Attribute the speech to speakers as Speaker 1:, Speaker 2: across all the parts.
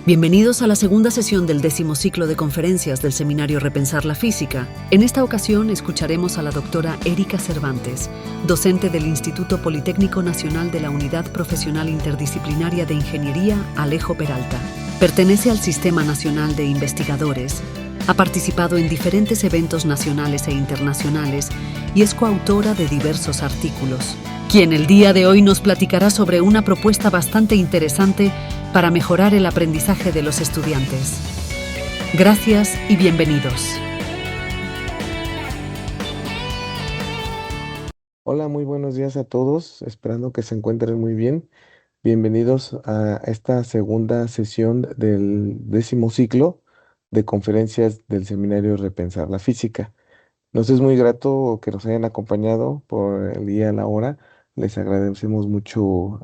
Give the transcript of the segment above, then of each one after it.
Speaker 1: Bienvenidos a la segunda sesión del 10º ciclo de conferencias del seminario Repensar la Física. En esta ocasión escucharemos a la doctora Erika Cervantes, docente del Instituto Politécnico Nacional de la Unidad Profesional Interdisciplinaria de Ingeniería Alejo Peralta. Pertenece al Sistema Nacional de Investigadores, ha participado en diferentes eventos nacionales e internacionales y es coautora de diversos artículos, quien el día de hoy nos platicará sobre una propuesta bastante interesante para mejorar el aprendizaje de los estudiantes. Gracias y bienvenidos.
Speaker 2: Hola, muy buenos días a todos, esperando que se encuentren muy bien. Bienvenidos a esta segunda sesión del 10º ciclo de conferencias del seminario Repensar la Física. Nos es muy grato que nos hayan acompañado por el día, la hora. Les agradecemos mucho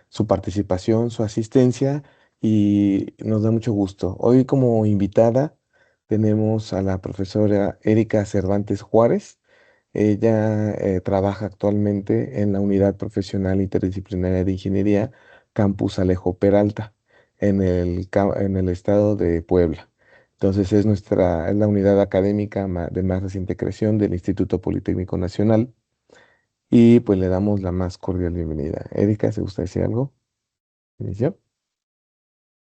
Speaker 2: su participación, su asistencia y nos da mucho gusto. Hoy como invitada tenemos a la profesora Erika Cervantes Juárez. Ella trabaja actualmente en la Unidad Profesional Interdisciplinaria de Ingeniería Campus Alejo Peralta en el estado de Puebla. Entonces es la unidad académica de más reciente creación del Instituto Politécnico Nacional y pues le damos la más cordial bienvenida. Erika, ¿se gusta decir algo? ¿Inicio?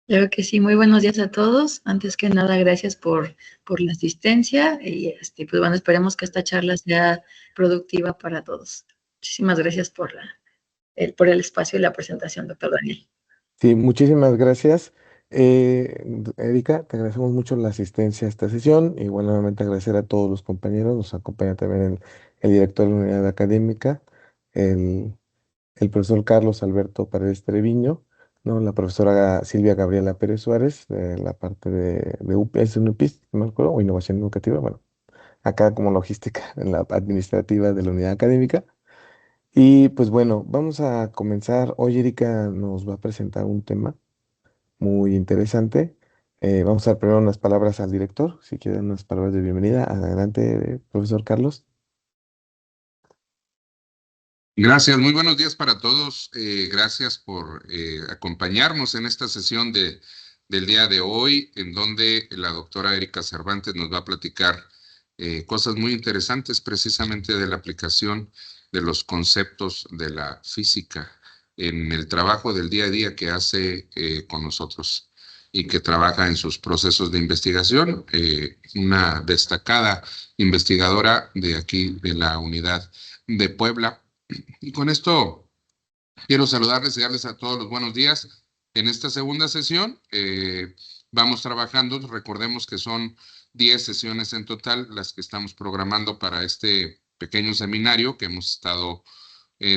Speaker 3: Claro que sí, muy buenos días a todos. Antes que nada, gracias por la asistencia y pues bueno, esperemos que esta charla sea productiva para todos. Muchísimas gracias por el espacio y la presentación, doctor Daniel.
Speaker 2: Sí, muchísimas gracias. Erika, te agradecemos mucho la asistencia a esta sesión. Igual nuevamente agradecer a todos los compañeros. Nos acompaña también el director de la unidad académica, el, el profesor Carlos Alberto Paredes Treviño, ¿no? La profesora Silvia Gabriela Pérez Suárez, de la parte de UPS, UNUPIS, no me acuerdo, o Innovación Educativa, bueno, acá como logística en la administrativa de la unidad académica. Y pues bueno, vamos a comenzar. Hoy Erika nos va a presentar un tema muy interesante. Vamos a dar primero unas palabras al director, si quieren unas palabras de bienvenida. Adelante, profesor Carlos.
Speaker 4: Gracias, muy buenos días para todos. Gracias por acompañarnos en esta sesión del día de hoy, en donde la doctora Erika Cervantes nos va a platicar cosas muy interesantes precisamente de la aplicación de los conceptos de la física en el trabajo del día a día que hace con nosotros y que trabaja en sus procesos de investigación. Una destacada investigadora de aquí, de la unidad de Puebla. Y con esto quiero saludarles y darles a todos los buenos días. En esta segunda sesión vamos trabajando, recordemos que son 10 sesiones en total las que estamos programando para este pequeño seminario que hemos estado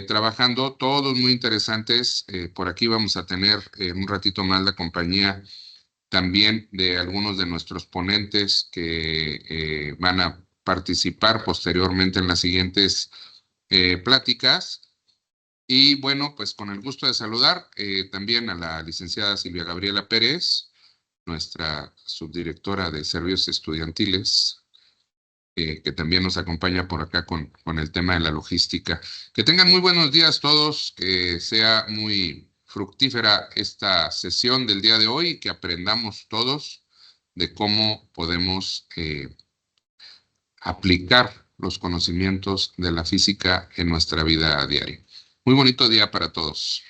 Speaker 4: trabajando, todos muy interesantes. Por aquí vamos a tener un ratito más la compañía también de algunos de nuestros ponentes que van a participar posteriormente en las siguientes pláticas. Y bueno, pues con el gusto de saludar también a la licenciada Silvia Gabriela Pérez, nuestra subdirectora de Servicios Estudiantiles, que también nos acompaña por acá con el tema de la logística. Que tengan muy buenos días todos, que sea muy fructífera esta sesión del día de hoy y que aprendamos todos de cómo podemos aplicar los conocimientos de la física en nuestra vida diaria. Muy bonito día para todos.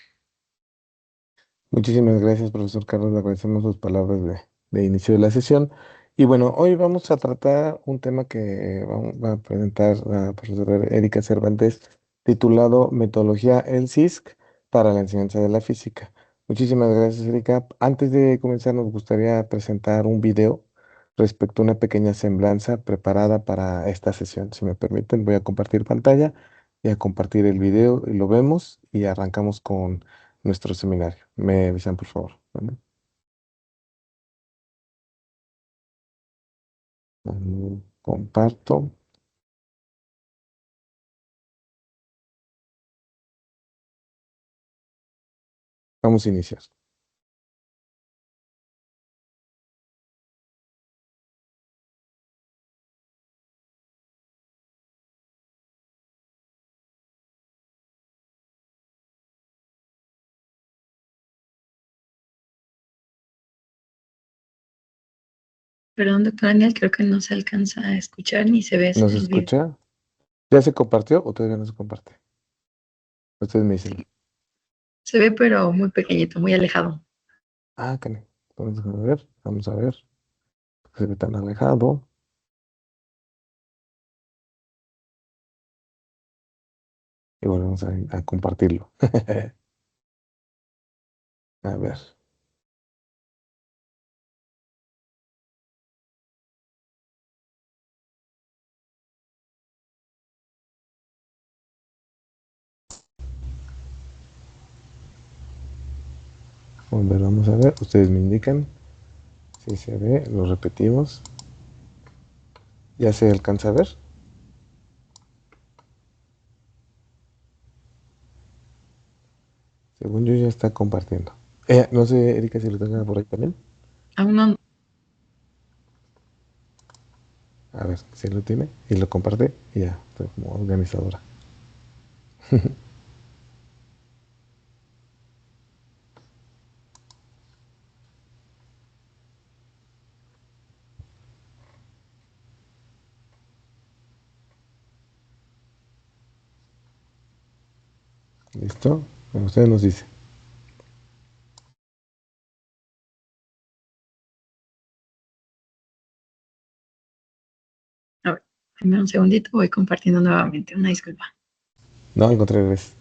Speaker 2: Muchísimas gracias, profesor Carlos. Le agradecemos sus palabras de inicio de la sesión. Y bueno, hoy vamos a tratar un tema que va a presentar la profesora Erika Cervantes, titulado Metodología ELSISC para la enseñanza de la física. Muchísimas gracias, Erika. Antes de comenzar, nos gustaría presentar un video respecto a una pequeña semblanza preparada para esta sesión. Si me permiten, voy a compartir pantalla y a compartir el video y lo vemos y arrancamos con nuestro seminario. Me avisan, por favor. ¿Vale? Comparto. Vamos a iniciar.
Speaker 3: Perdón, doctor Daniel, creo que no se alcanza a escuchar ni se ve
Speaker 2: ¿No se
Speaker 3: el video.
Speaker 2: escucha? ¿Ya se compartió o todavía no se comparte? Ustedes me dicen.
Speaker 3: Se ve, pero muy pequeñito, muy alejado.
Speaker 2: Ah, caray. Entonces, a ver, vamos a ver. Se ve tan alejado. Y bueno, vamos a compartirlo. A ver. Vamos a ver. Ustedes me indican si se ve. Lo repetimos. ¿Ya se alcanza a ver? Según yo ya está compartiendo. No sé, Erika, si lo tenga por ahí también.
Speaker 3: Aún no.
Speaker 2: A ver si lo tiene. Y lo comparte. Y ya, estoy como organizadora. ¿Listo? Bueno, ustedes nos dicen.
Speaker 3: A ver, dame un segundito, voy compartiendo nuevamente. Una disculpa.
Speaker 2: No, al contrario, es.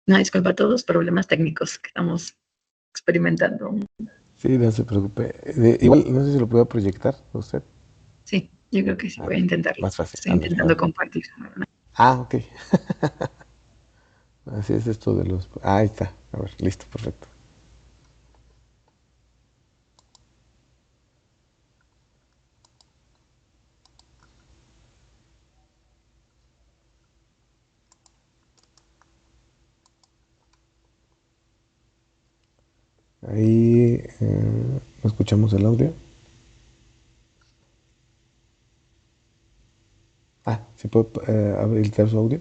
Speaker 3: Una disculpa a todos, problemas técnicos que estamos experimentando.
Speaker 2: Sí, no se preocupe. Igual, no sé si lo puedo proyectar usted.
Speaker 3: Sí, yo creo que sí,
Speaker 2: A
Speaker 3: voy a
Speaker 2: ver,
Speaker 3: intentarlo.
Speaker 2: más fácil.
Speaker 3: Estoy
Speaker 2: A ver, a
Speaker 3: intentando
Speaker 2: ver.
Speaker 3: compartir.
Speaker 2: Ah, ok. Así es esto de los. Ah, ahí está. A ver, listo, perfecto. Ahí ¿no escuchamos el audio? Ah, ¿sí puedo habilitar su audio?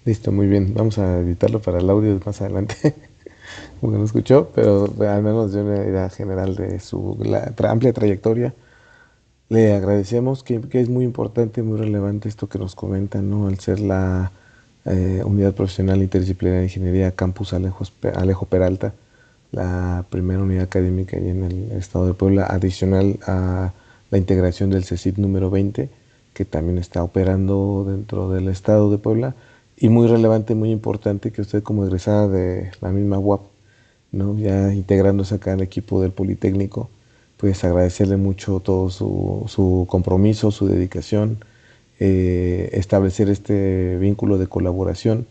Speaker 2: Listo, muy bien. Vamos a editarlo para el audio más adelante. Porque no escuchó, pero al menos de una idea general de su amplia trayectoria. Le agradecemos que es muy importante, muy relevante esto que nos comenta, ¿no? Al ser la Unidad Profesional Interdisciplinaria de Ingeniería Campus Alejo Peralta, la primera unidad académica ahí en el estado de Puebla, adicional a la integración del CECIT número 20, que también está operando dentro del estado de Puebla, y muy relevante, muy importante que usted como egresada de la misma UAP, ¿no? Ya integrándose acá al equipo del Politécnico, pues agradecerle mucho todo su compromiso, su dedicación, establecer este vínculo de colaboración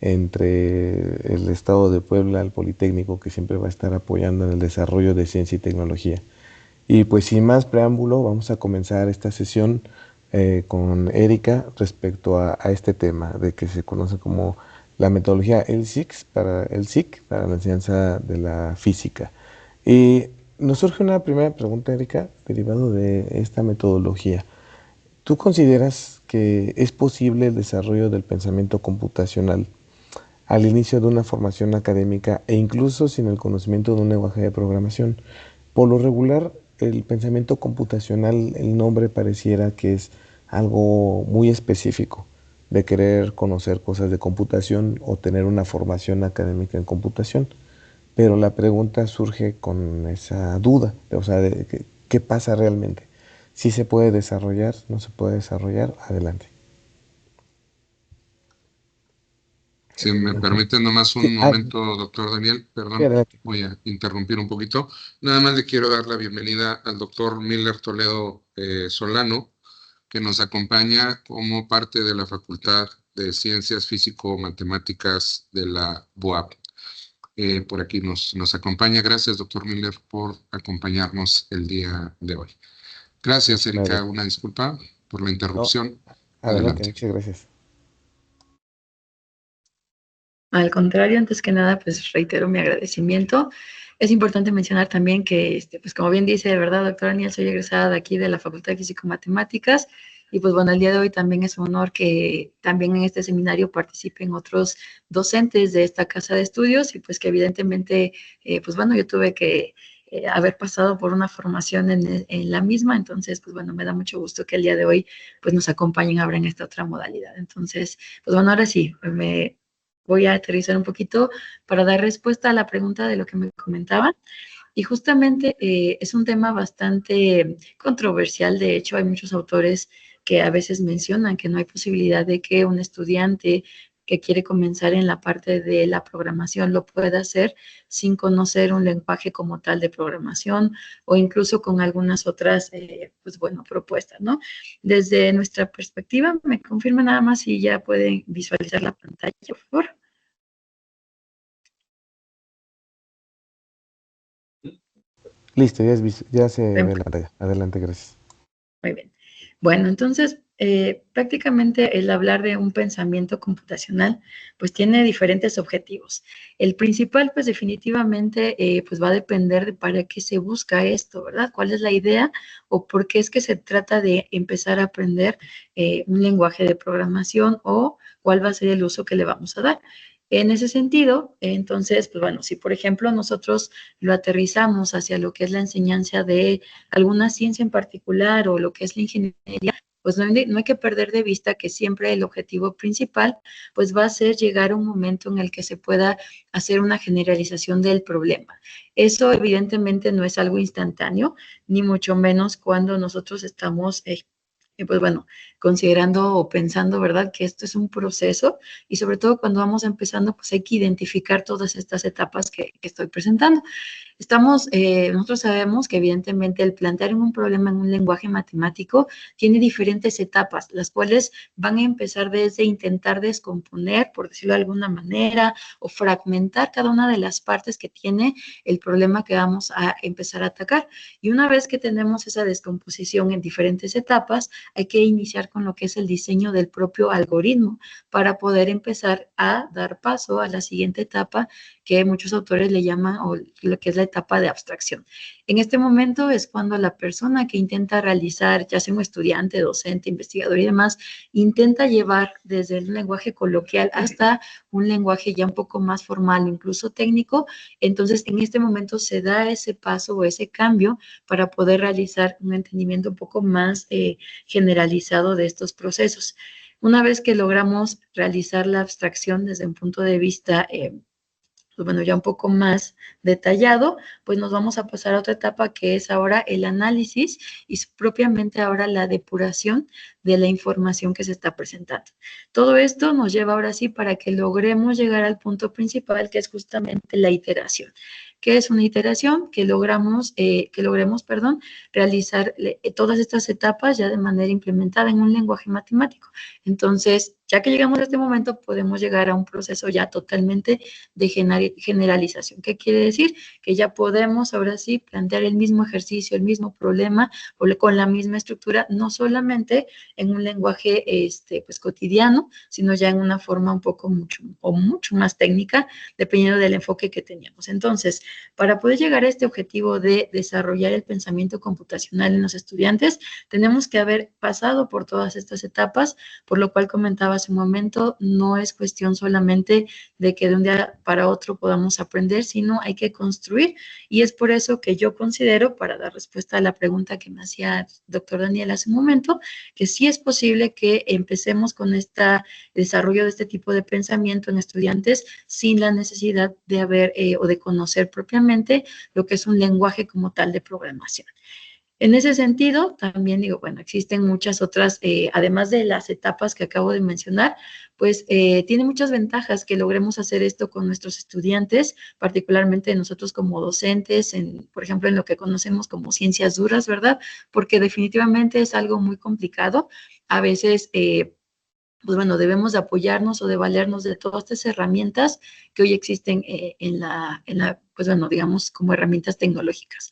Speaker 2: entre el Estado de Puebla, el Politécnico, que siempre va a estar apoyando en el desarrollo de ciencia y tecnología. Y pues sin más preámbulo, vamos a comenzar esta sesión con Erika respecto a este tema de que se conoce como la metodología LSIC para la enseñanza de la física. Y nos surge una primera pregunta, Erika, derivado de esta metodología. ¿Tú consideras que es posible el desarrollo del pensamiento computacional al inicio de una formación académica e incluso sin el conocimiento de un lenguaje de programación? Por lo regular, el pensamiento computacional, el nombre pareciera que es algo muy específico, de querer conocer cosas de computación o tener una formación académica en computación. Pero la pregunta surge con esa duda, o sea, de ¿qué pasa realmente? ¿Sí se puede desarrollar? ¿No se puede desarrollar? Adelante.
Speaker 4: Si me permite nomás un
Speaker 2: Sí,
Speaker 4: momento, doctor Daniel,
Speaker 2: sí,
Speaker 4: perdón,
Speaker 2: adelante.
Speaker 4: voy a interrumpir un poquito. Nada más le quiero dar la bienvenida al doctor Miller Toledo Solano, que nos acompaña como parte de la Facultad de Ciencias Físico-Matemáticas de la UAP. Por aquí nos acompaña. Gracias, doctor Miller, por acompañarnos el día de hoy. Gracias,
Speaker 2: Muchísimas
Speaker 4: Erika.
Speaker 2: gracias.
Speaker 4: Una disculpa por la
Speaker 2: No,
Speaker 4: interrupción.
Speaker 2: adelante,
Speaker 4: Adelante.
Speaker 2: muchas gracias.
Speaker 3: Al contrario, antes que nada, pues reitero mi agradecimiento. Es importante mencionar también que, pues como bien dice, de verdad, doctora Daniel, soy egresada de aquí de la Facultad de Físico-Matemáticas y pues bueno, el día de hoy también es un honor que también en este seminario participen otros docentes de esta casa de estudios y pues que evidentemente, pues bueno, yo tuve que haber pasado por una formación en la misma, entonces, pues bueno, me da mucho gusto que el día de hoy pues nos acompañen ahora en esta otra modalidad. Entonces, pues bueno, ahora sí, voy a aterrizar un poquito para dar respuesta a la pregunta de lo que me comentaban. Y justamente es un tema bastante controversial. De hecho, hay muchos autores que a veces mencionan que no hay posibilidad de que un estudiante que quiere comenzar en la parte de la programación lo pueda hacer sin conocer un lenguaje como tal de programación o incluso con algunas otras, pues bueno, propuestas, ¿no? Desde nuestra perspectiva, me confirma nada más si ya pueden visualizar la pantalla, por favor.
Speaker 2: Listo, ya se
Speaker 3: Ven.
Speaker 2: ve la pantalla. Adelante, gracias.
Speaker 3: Muy bien. Bueno, entonces, prácticamente el hablar de un pensamiento computacional, pues tiene diferentes objetivos. El principal, pues definitivamente, pues va a depender de para qué se busca esto, ¿verdad? ¿Cuál es la idea o por qué es que se trata de empezar a aprender un lenguaje de programación o cuál va a ser el uso que le vamos a dar? En ese sentido, entonces, pues bueno, si por ejemplo nosotros lo aterrizamos hacia lo que es la enseñanza de alguna ciencia en particular o lo que es la ingeniería, pues no hay que perder de vista que siempre el objetivo principal pues va a ser llegar a un momento en el que se pueda hacer una generalización del problema. Eso evidentemente no es algo instantáneo, ni mucho menos cuando nosotros estamos pues bueno, considerando o pensando, ¿verdad?, que esto es un proceso y sobre todo cuando vamos empezando, pues hay que identificar todas estas etapas que estoy presentando. Nosotros sabemos que evidentemente el plantear un problema en un lenguaje matemático tiene diferentes etapas, las cuales van a empezar desde intentar descomponer, por decirlo de alguna manera, o fragmentar cada una de las partes que tiene el problema que vamos a empezar a atacar. Y una vez que tenemos esa descomposición en diferentes etapas, hay que iniciar con lo que es el diseño del propio algoritmo para poder empezar a dar paso a la siguiente etapa que muchos autores le llaman o lo que es la etapa de abstracción. En este momento es cuando la persona que intenta realizar, ya sea un estudiante, docente, investigador y demás, intenta llevar desde el lenguaje coloquial hasta un lenguaje ya un poco más formal, incluso técnico. Entonces, en este momento se da ese paso o ese cambio para poder realizar un entendimiento un poco más generalizado de estos procesos. Una vez que logramos realizar la abstracción desde un punto de vista pues bueno, ya un poco más detallado, pues nos vamos a pasar a otra etapa que es ahora el análisis y propiamente ahora la depuración de la información que se está presentando. Todo esto nos lleva ahora sí para que logremos llegar al punto principal, que es justamente la iteración. ¿Qué es una iteración? Que logremos, realizar todas estas etapas ya de manera implementada en un lenguaje matemático. Entonces, Ya que llegamos a este momento, podemos llegar a un proceso ya totalmente de generalización. ¿Qué quiere decir? Que ya podemos ahora sí plantear el mismo ejercicio, el mismo problema o con la misma estructura, no solamente en un lenguaje pues, cotidiano, sino ya en una forma un poco mucho más técnica, dependiendo del enfoque que teníamos. Entonces, para poder llegar a este objetivo de desarrollar el pensamiento computacional en los estudiantes, tenemos que haber pasado por todas estas etapas, por lo cual comentaba hace un momento, no es cuestión solamente de que de un día para otro podamos aprender, sino hay que construir, y es por eso que yo considero, para dar respuesta a la pregunta que me hacía el doctor Daniel hace un momento, que sí es posible que empecemos con este desarrollo de este tipo de pensamiento en estudiantes sin la necesidad de haber o de conocer propiamente lo que es un lenguaje como tal de programación. En ese sentido, también digo, bueno, existen muchas otras, además de las etapas que acabo de mencionar, pues tiene muchas ventajas que logremos hacer esto con nuestros estudiantes, particularmente nosotros como docentes, por ejemplo, en lo que conocemos como ciencias duras, ¿verdad? Porque definitivamente es algo muy complicado. A veces, pues bueno, debemos de apoyarnos o de valernos de todas estas herramientas que hoy existen pues bueno, digamos, como herramientas tecnológicas.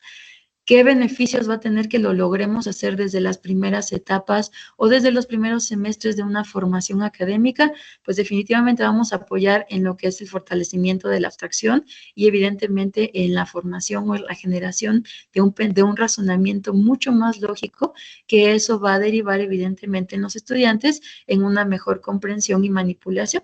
Speaker 3: ¿Qué beneficios va a tener que lo logremos hacer desde las primeras etapas o desde los primeros semestres de una formación académica? Pues definitivamente vamos a apoyar en lo que es el fortalecimiento de la abstracción y evidentemente en la formación o en la generación de un razonamiento mucho más lógico, que eso va a derivar evidentemente en los estudiantes en una mejor comprensión y manipulación.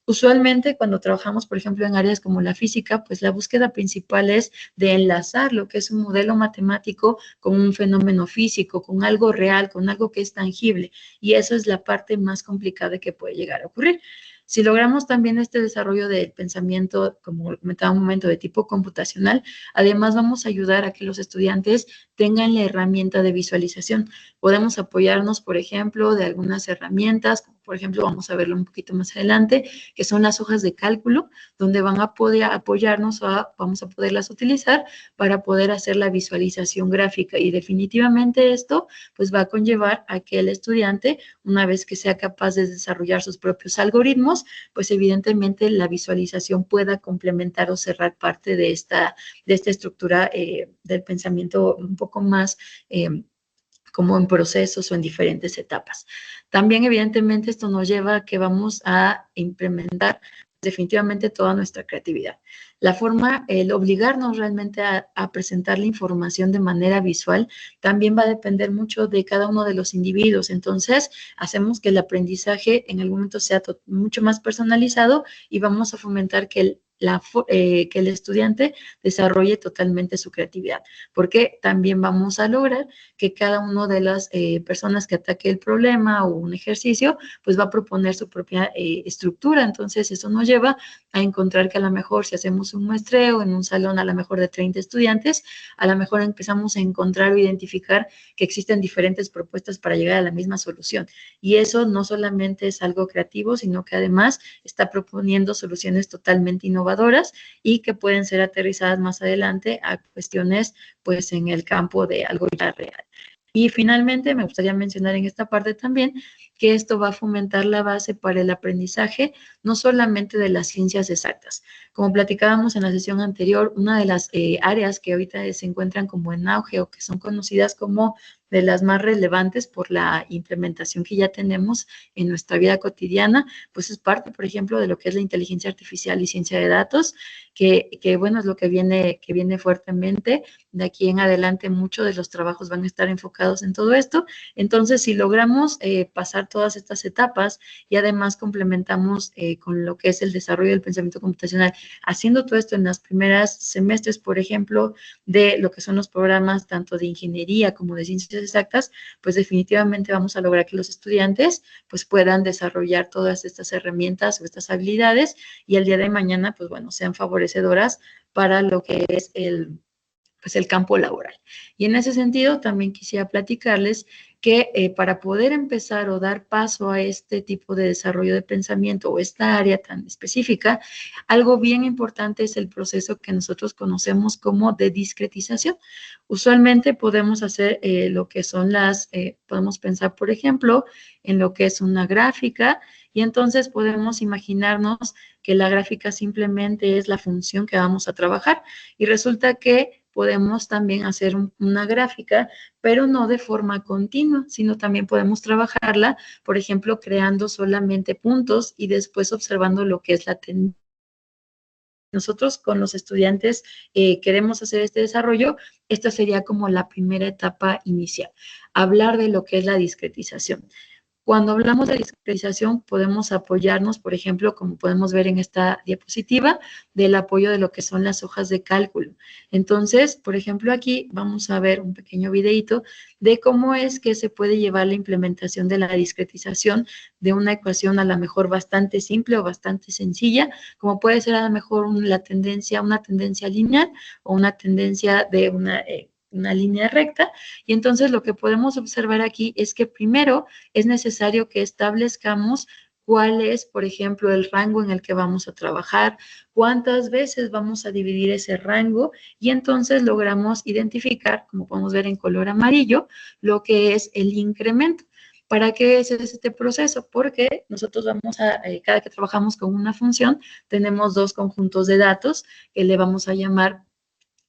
Speaker 3: Usualmente cuando trabajamos, por ejemplo, en áreas como la física, pues la búsqueda principal es de enlazar lo que es un modelo matemático con un fenómeno físico, con algo real, con algo que es tangible. Y eso es la parte más complicada que puede llegar a ocurrir. Si logramos también este desarrollo del pensamiento, como comentaba un momento, de tipo computacional, además vamos a ayudar a que los estudiantes tengan la herramienta de visualización. Podemos apoyarnos, por ejemplo, de algunas herramientas, como por ejemplo, vamos a verlo un poquito más adelante, que son las hojas de cálculo, donde van a poder apoyarnos vamos a poderlas utilizar para poder hacer la visualización gráfica. Y definitivamente esto pues va a conllevar a que el estudiante, una vez que sea capaz de desarrollar sus propios algoritmos, pues evidentemente la visualización pueda complementar o cerrar parte de esta estructura del pensamiento un poco más como en procesos o en diferentes etapas. También, evidentemente, esto nos lleva a que vamos a implementar definitivamente toda nuestra creatividad. La forma, el obligarnos realmente a presentar la información de manera visual, también va a depender mucho de cada uno de los individuos. Entonces, hacemos que el aprendizaje en algún momento sea mucho más personalizado y vamos a fomentar que el estudiante desarrolle totalmente su creatividad, porque también vamos a lograr que cada una de las personas que ataque el problema o un ejercicio, pues va a proponer su propia estructura. Entonces, eso nos lleva a encontrar que a lo mejor si hacemos un muestreo en un salón a lo mejor de 30 estudiantes, a lo mejor empezamos a encontrar o identificar que existen diferentes propuestas para llegar a la misma solución. Y eso no solamente es algo creativo, sino que además está proponiendo soluciones totalmente innovadoras y que pueden ser aterrizadas más adelante a cuestiones pues en el campo de algo ya real. Y finalmente me gustaría mencionar en esta parte también que esto va a fomentar la base para el aprendizaje, no solamente de las ciencias exactas. Como platicábamos en la sesión anterior, una de las áreas que ahorita se encuentran como en auge o que son conocidas como de las más relevantes por la implementación que ya tenemos en nuestra vida cotidiana, pues es parte, por ejemplo, de lo que es la inteligencia artificial y ciencia de datos, que bueno, es lo que viene fuertemente. De aquí en adelante, muchos de los trabajos van a estar enfocados en todo esto. Entonces, si logramos pasar todas estas etapas y además complementamos con lo que es el desarrollo del pensamiento computacional, haciendo todo esto en las primeras semestres, por ejemplo, de lo que son los programas tanto de ingeniería como de ciencias exactas, pues definitivamente vamos a lograr que los estudiantes pues puedan desarrollar todas estas herramientas o estas habilidades y el día de mañana, pues bueno, sean favorecedoras para lo que es el campo laboral. Y en ese sentido, también quisiera platicarles que para poder empezar o dar paso a este tipo de desarrollo de pensamiento o esta área tan específica, algo bien importante es el proceso que nosotros conocemos como de discretización. Usualmente podemos hacer lo que son podemos pensar, por ejemplo, en lo que es una gráfica y entonces podemos imaginarnos que la gráfica simplemente es la función que vamos a trabajar y resulta que podemos también hacer una gráfica, pero no de forma continua, sino también podemos trabajarla, por ejemplo, creando solamente puntos y después observando lo que es la tendencia. Nosotros con los estudiantes queremos hacer este desarrollo, esta sería como la primera etapa inicial, hablar de lo que es la discretización. Cuando hablamos de discretización, podemos apoyarnos, por ejemplo, como podemos ver en esta diapositiva, del apoyo de lo que son las hojas de cálculo. Entonces, por ejemplo, aquí vamos a ver un pequeño videito de cómo es que se puede llevar la implementación de la discretización de una ecuación a lo mejor bastante simple o bastante sencilla, como puede ser a lo mejor una tendencia lineal o una tendencia de una línea recta. Y entonces lo que podemos observar aquí es que primero es necesario que establezcamos cuál es, por ejemplo, el rango en el que vamos a trabajar, cuántas veces vamos a dividir ese rango y entonces logramos identificar, como podemos ver en color amarillo, lo que es el incremento. ¿Para qué es este proceso? Porque nosotros vamos a, cada que trabajamos con una función, tenemos dos conjuntos de datos que le vamos a llamar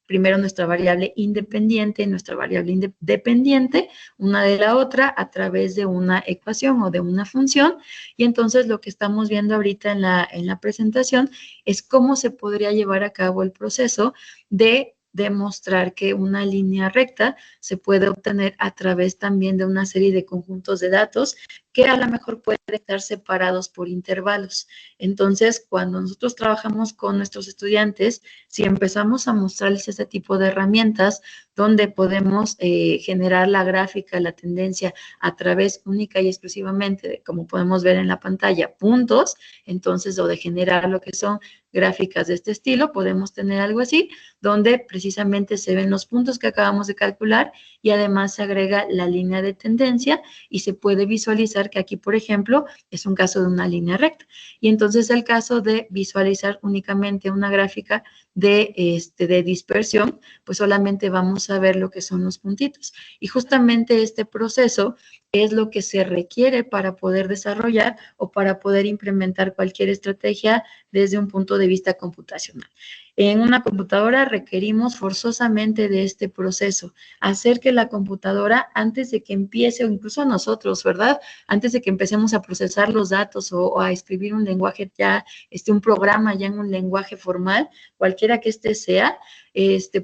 Speaker 3: primero nuestra variable independiente y nuestra variable dependiente, una de la otra, a través de una ecuación o de una función. Y entonces lo que estamos viendo ahorita en la presentación es cómo se podría llevar a cabo el proceso de demostrar que una línea recta se puede obtener a través también de una serie de conjuntos de datos que a lo mejor pueden estar separados por intervalos. Entonces, cuando nosotros trabajamos con nuestros estudiantes, si empezamos a mostrarles este tipo de herramientas donde podemos generar la gráfica, la tendencia a través única y exclusivamente de, como podemos ver en la pantalla, puntos, entonces, o de generar lo que son gráficas de este estilo, podemos tener algo así, donde precisamente se ven los puntos que acabamos de calcular y además se agrega la línea de tendencia y se puede visualizar que aquí, por ejemplo, es un caso de una línea recta. Y entonces el caso de visualizar únicamente una gráfica de dispersión, pues solamente vamos a ver lo que son los puntitos. Y justamente este proceso es lo que se requiere para poder desarrollar o para poder implementar cualquier estrategia desde un punto de vista computacional. En una computadora requerimos forzosamente de este proceso, hacer que la computadora, antes de que empiece, o incluso nosotros, ¿verdad? Antes de que empecemos a procesar los datos o a escribir un lenguaje ya, un programa ya en un lenguaje formal, cualquiera que este sea,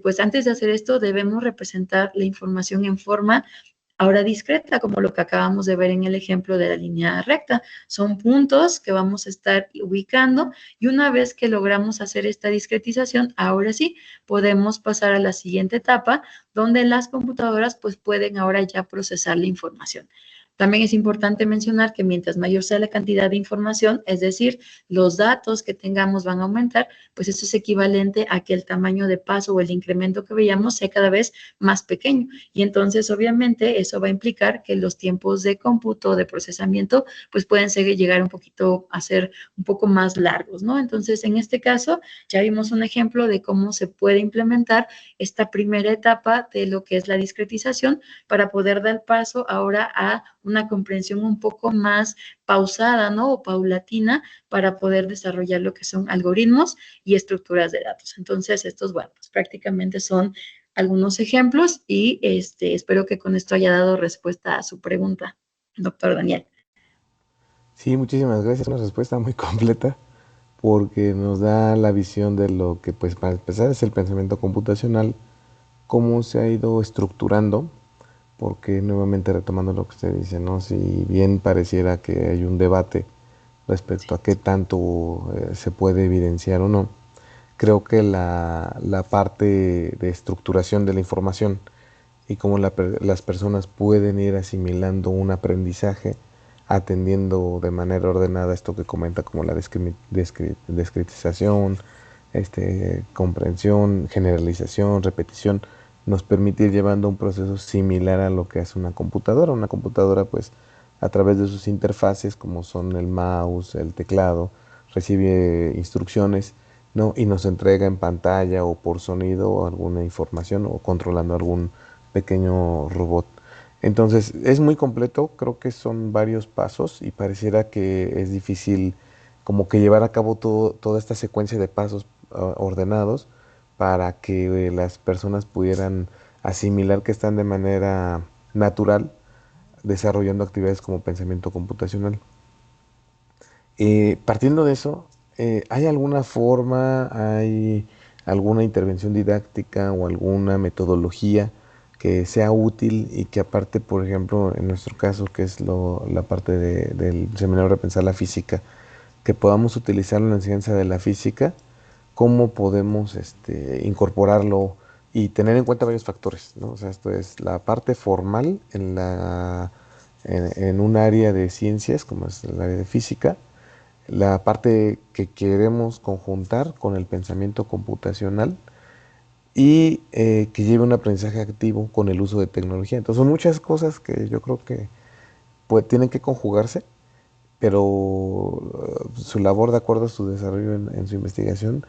Speaker 3: pues antes de hacer esto debemos representar la información en forma ahora discreta, como lo que acabamos de ver en el ejemplo de la línea recta. Son puntos que vamos a estar ubicando y una vez que logramos hacer esta discretización, ahora sí, podemos pasar a la siguiente etapa, donde las computadoras pues pueden ahora ya procesar la información. También es importante mencionar que mientras mayor sea la cantidad de información, es decir, los datos que tengamos van a aumentar, pues eso es equivalente a que el tamaño de paso o el incremento que veíamos sea cada vez más pequeño. Y entonces, obviamente, eso va a implicar que los tiempos de cómputo, de procesamiento, pues pueden llegar un poquito a ser un poco más largos, ¿no? Entonces, en este caso, ya vimos un ejemplo de cómo se puede implementar esta primera etapa de lo que es la discretización para poder dar paso ahora a una comprensión un poco más pausada, ¿no? O paulatina para poder desarrollar lo que son algoritmos y estructuras de datos. Entonces, estos, bueno, pues prácticamente son algunos ejemplos y espero que con esto haya dado respuesta a su pregunta, doctor Daniel.
Speaker 2: Sí, muchísimas gracias. Una respuesta muy completa porque nos da la visión de lo que, pues, para empezar, es el pensamiento computacional, cómo se ha ido estructurando, porque nuevamente retomando lo que usted dice, ¿no? Si bien pareciera que hay un debate respecto a qué tanto se puede evidenciar o no, creo que la parte de estructuración de la información y cómo las personas pueden ir asimilando un aprendizaje atendiendo de manera ordenada esto que comenta como la descritización, comprensión, generalización, repetición, nos permite ir llevando un proceso similar a lo que hace una computadora. Una computadora, pues, a través de sus interfaces, como son el mouse, el teclado, recibe instrucciones, ¿no? Y nos entrega en pantalla o por sonido alguna información o controlando algún pequeño robot. Entonces, es muy completo, creo que son varios pasos y pareciera que es difícil como que llevar a cabo toda esta secuencia de pasos ordenados para que las personas pudieran asimilar que están de manera natural desarrollando actividades como pensamiento computacional. Partiendo de eso, ¿hay alguna forma, hay alguna intervención didáctica o alguna metodología que sea útil y que aparte, por ejemplo, en nuestro caso, que es la parte del seminario Repensar la Física, que podamos utilizarlo en la enseñanza de la física, cómo podemos incorporarlo y tener en cuenta varios factores, ¿no? O sea, esto es la parte formal en un área de ciencias, como es el área de física, la parte que queremos conjuntar con el pensamiento computacional y que lleve un aprendizaje activo con el uso de tecnología. Entonces son muchas cosas que yo creo que pues, tienen que conjugarse, pero su labor de acuerdo a su desarrollo en su investigación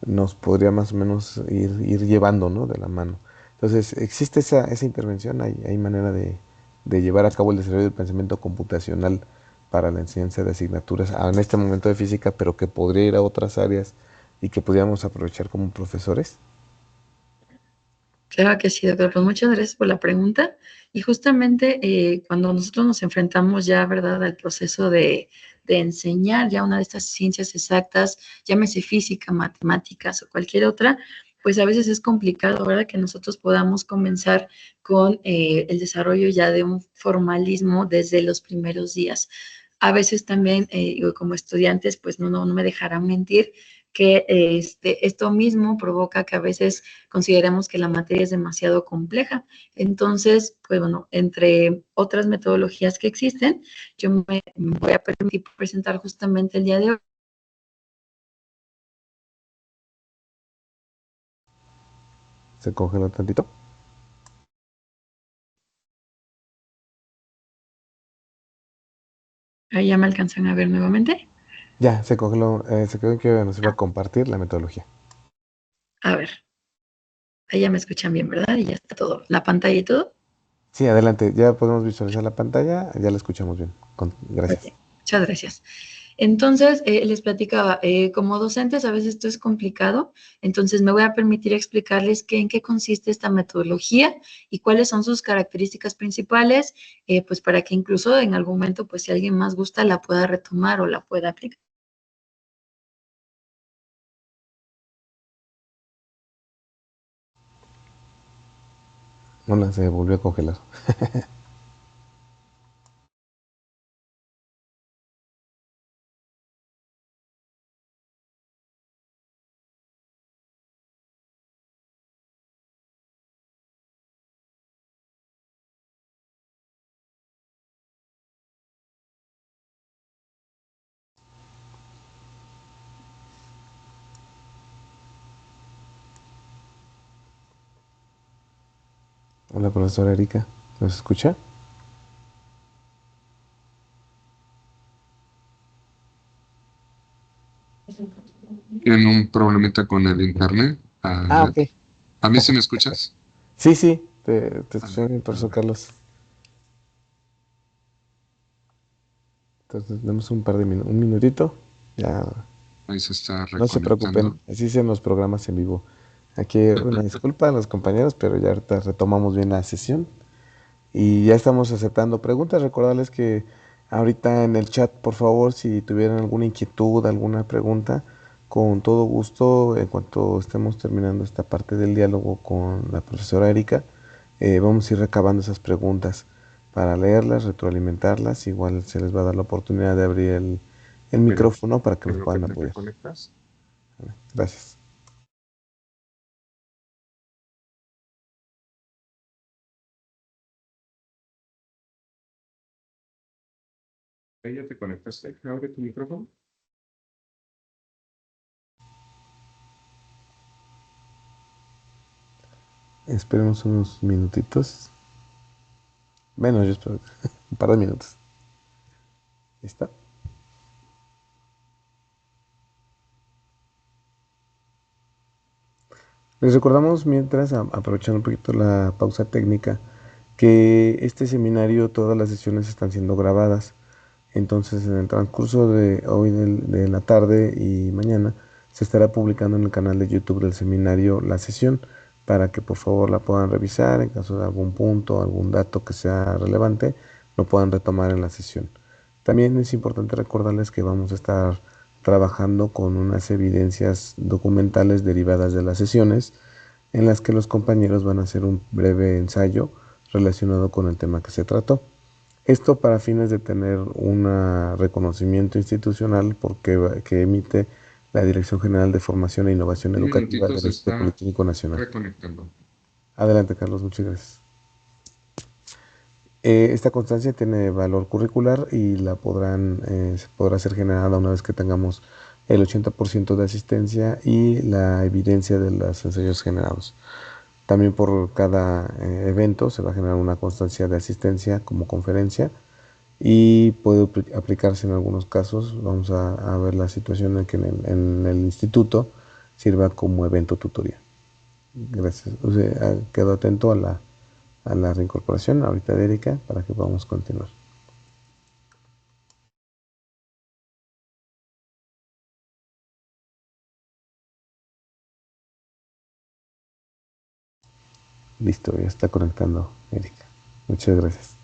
Speaker 2: nos podría más o menos ir llevando, ¿no? De la mano. Entonces, existe esa intervención, hay manera de llevar a cabo el desarrollo del pensamiento computacional para la enseñanza de asignaturas en este momento de física, pero que podría ir a otras áreas y que pudiéramos aprovechar como profesores.
Speaker 3: Claro que sí, doctor. Pues muchas gracias por la pregunta. Y justamente cuando nosotros nos enfrentamos ya, ¿verdad?, al proceso de enseñar ya una de estas ciencias exactas, llámese física, matemáticas o cualquier otra, pues a veces es complicado, ¿verdad?, que nosotros podamos comenzar con el desarrollo ya de un formalismo desde los primeros días. A veces también, como estudiantes, pues no me dejarán mentir, que esto mismo provoca que a veces consideremos que la materia es demasiado compleja. Entonces, pues bueno, entre otras metodologías que existen, yo me voy a permitir presentar justamente el día de hoy.
Speaker 2: Se congeló tantito.
Speaker 3: Ahí ya me alcanzan a ver nuevamente.
Speaker 2: Ya, se congeló, se quedó en que nos iba a compartir la metodología.
Speaker 3: A ver, ahí ya me escuchan bien, ¿verdad? Y ya está todo, la pantalla y todo.
Speaker 2: Sí, adelante, ya podemos visualizar la pantalla, ya la escuchamos bien. Gracias.
Speaker 3: Ok, muchas gracias. Entonces, les platicaba, como docentes a veces esto es complicado, entonces me voy a permitir explicarles en qué consiste esta metodología y cuáles son sus características principales, pues para que incluso en algún momento, pues si alguien más gusta, la pueda retomar o la pueda aplicar.
Speaker 2: Hola, se volvió a congelar. Hola, profesora Erika, ¿nos escucha?
Speaker 4: Tienen un problemita con el internet.
Speaker 2: Ok.
Speaker 4: ¿A mí sí me escuchas?
Speaker 2: Sí, sí, te escuché bien, profesor Carlos. Entonces, damos un par de minutos, un minutito. Ya,
Speaker 4: Ahí se está
Speaker 2: no se preocupen,
Speaker 4: reconectando.
Speaker 2: así se los programas en vivo. Aquí, una disculpa a los compañeros, pero ya ahorita retomamos bien la sesión. Y ya estamos aceptando preguntas. Recordarles que ahorita en el chat, por favor, si tuvieran alguna inquietud, alguna pregunta, con todo gusto, en cuanto estemos terminando esta parte del diálogo con la profesora Erika, vamos a ir recabando esas preguntas para leerlas, retroalimentarlas. Igual se les va a dar la oportunidad de abrir el micrófono para que nos
Speaker 4: Pero que
Speaker 2: puedan
Speaker 4: te
Speaker 2: apoyar.
Speaker 4: reconectas.
Speaker 2: Gracias.
Speaker 4: Ahí ya te conectaste. Abre tu micrófono.
Speaker 2: Esperemos unos minutitos. Menos, yo espero un par de minutos. ¿Listo? Les recordamos mientras, aprovechando un poquito la pausa técnica, que este seminario, todas las sesiones están siendo grabadas. Entonces, en el transcurso de hoy de la tarde y mañana, se estará publicando en el canal de YouTube del seminario la sesión para que por favor la puedan revisar. En caso de algún punto, algún dato que sea relevante, lo puedan retomar en la sesión. También es importante recordarles que vamos a estar trabajando con unas evidencias documentales derivadas de las sesiones, en las que los compañeros van a hacer un breve ensayo relacionado con el tema que se trató. Esto para fines de tener un reconocimiento institucional que emite la Dirección General de Formación e Innovación
Speaker 4: Un
Speaker 2: Educativa
Speaker 4: minutito,
Speaker 2: del
Speaker 4: se
Speaker 2: Instituto
Speaker 4: está
Speaker 2: Politécnico Nacional.
Speaker 4: reconectando.
Speaker 2: Adelante, Carlos, muchas gracias. Esta constancia tiene valor curricular y se podrá ser generada una vez que tengamos el 80% de asistencia y la evidencia de los ensayos generados. También por cada evento se va a generar una constancia de asistencia como conferencia y puede aplicarse en algunos casos. Vamos a ver la situación en que en el instituto sirva como evento tutoría. Gracias. O sea, quedo atento a la reincorporación ahorita de Erika para que podamos continuar. Listo, ya está conectando Erika. Muchas gracias.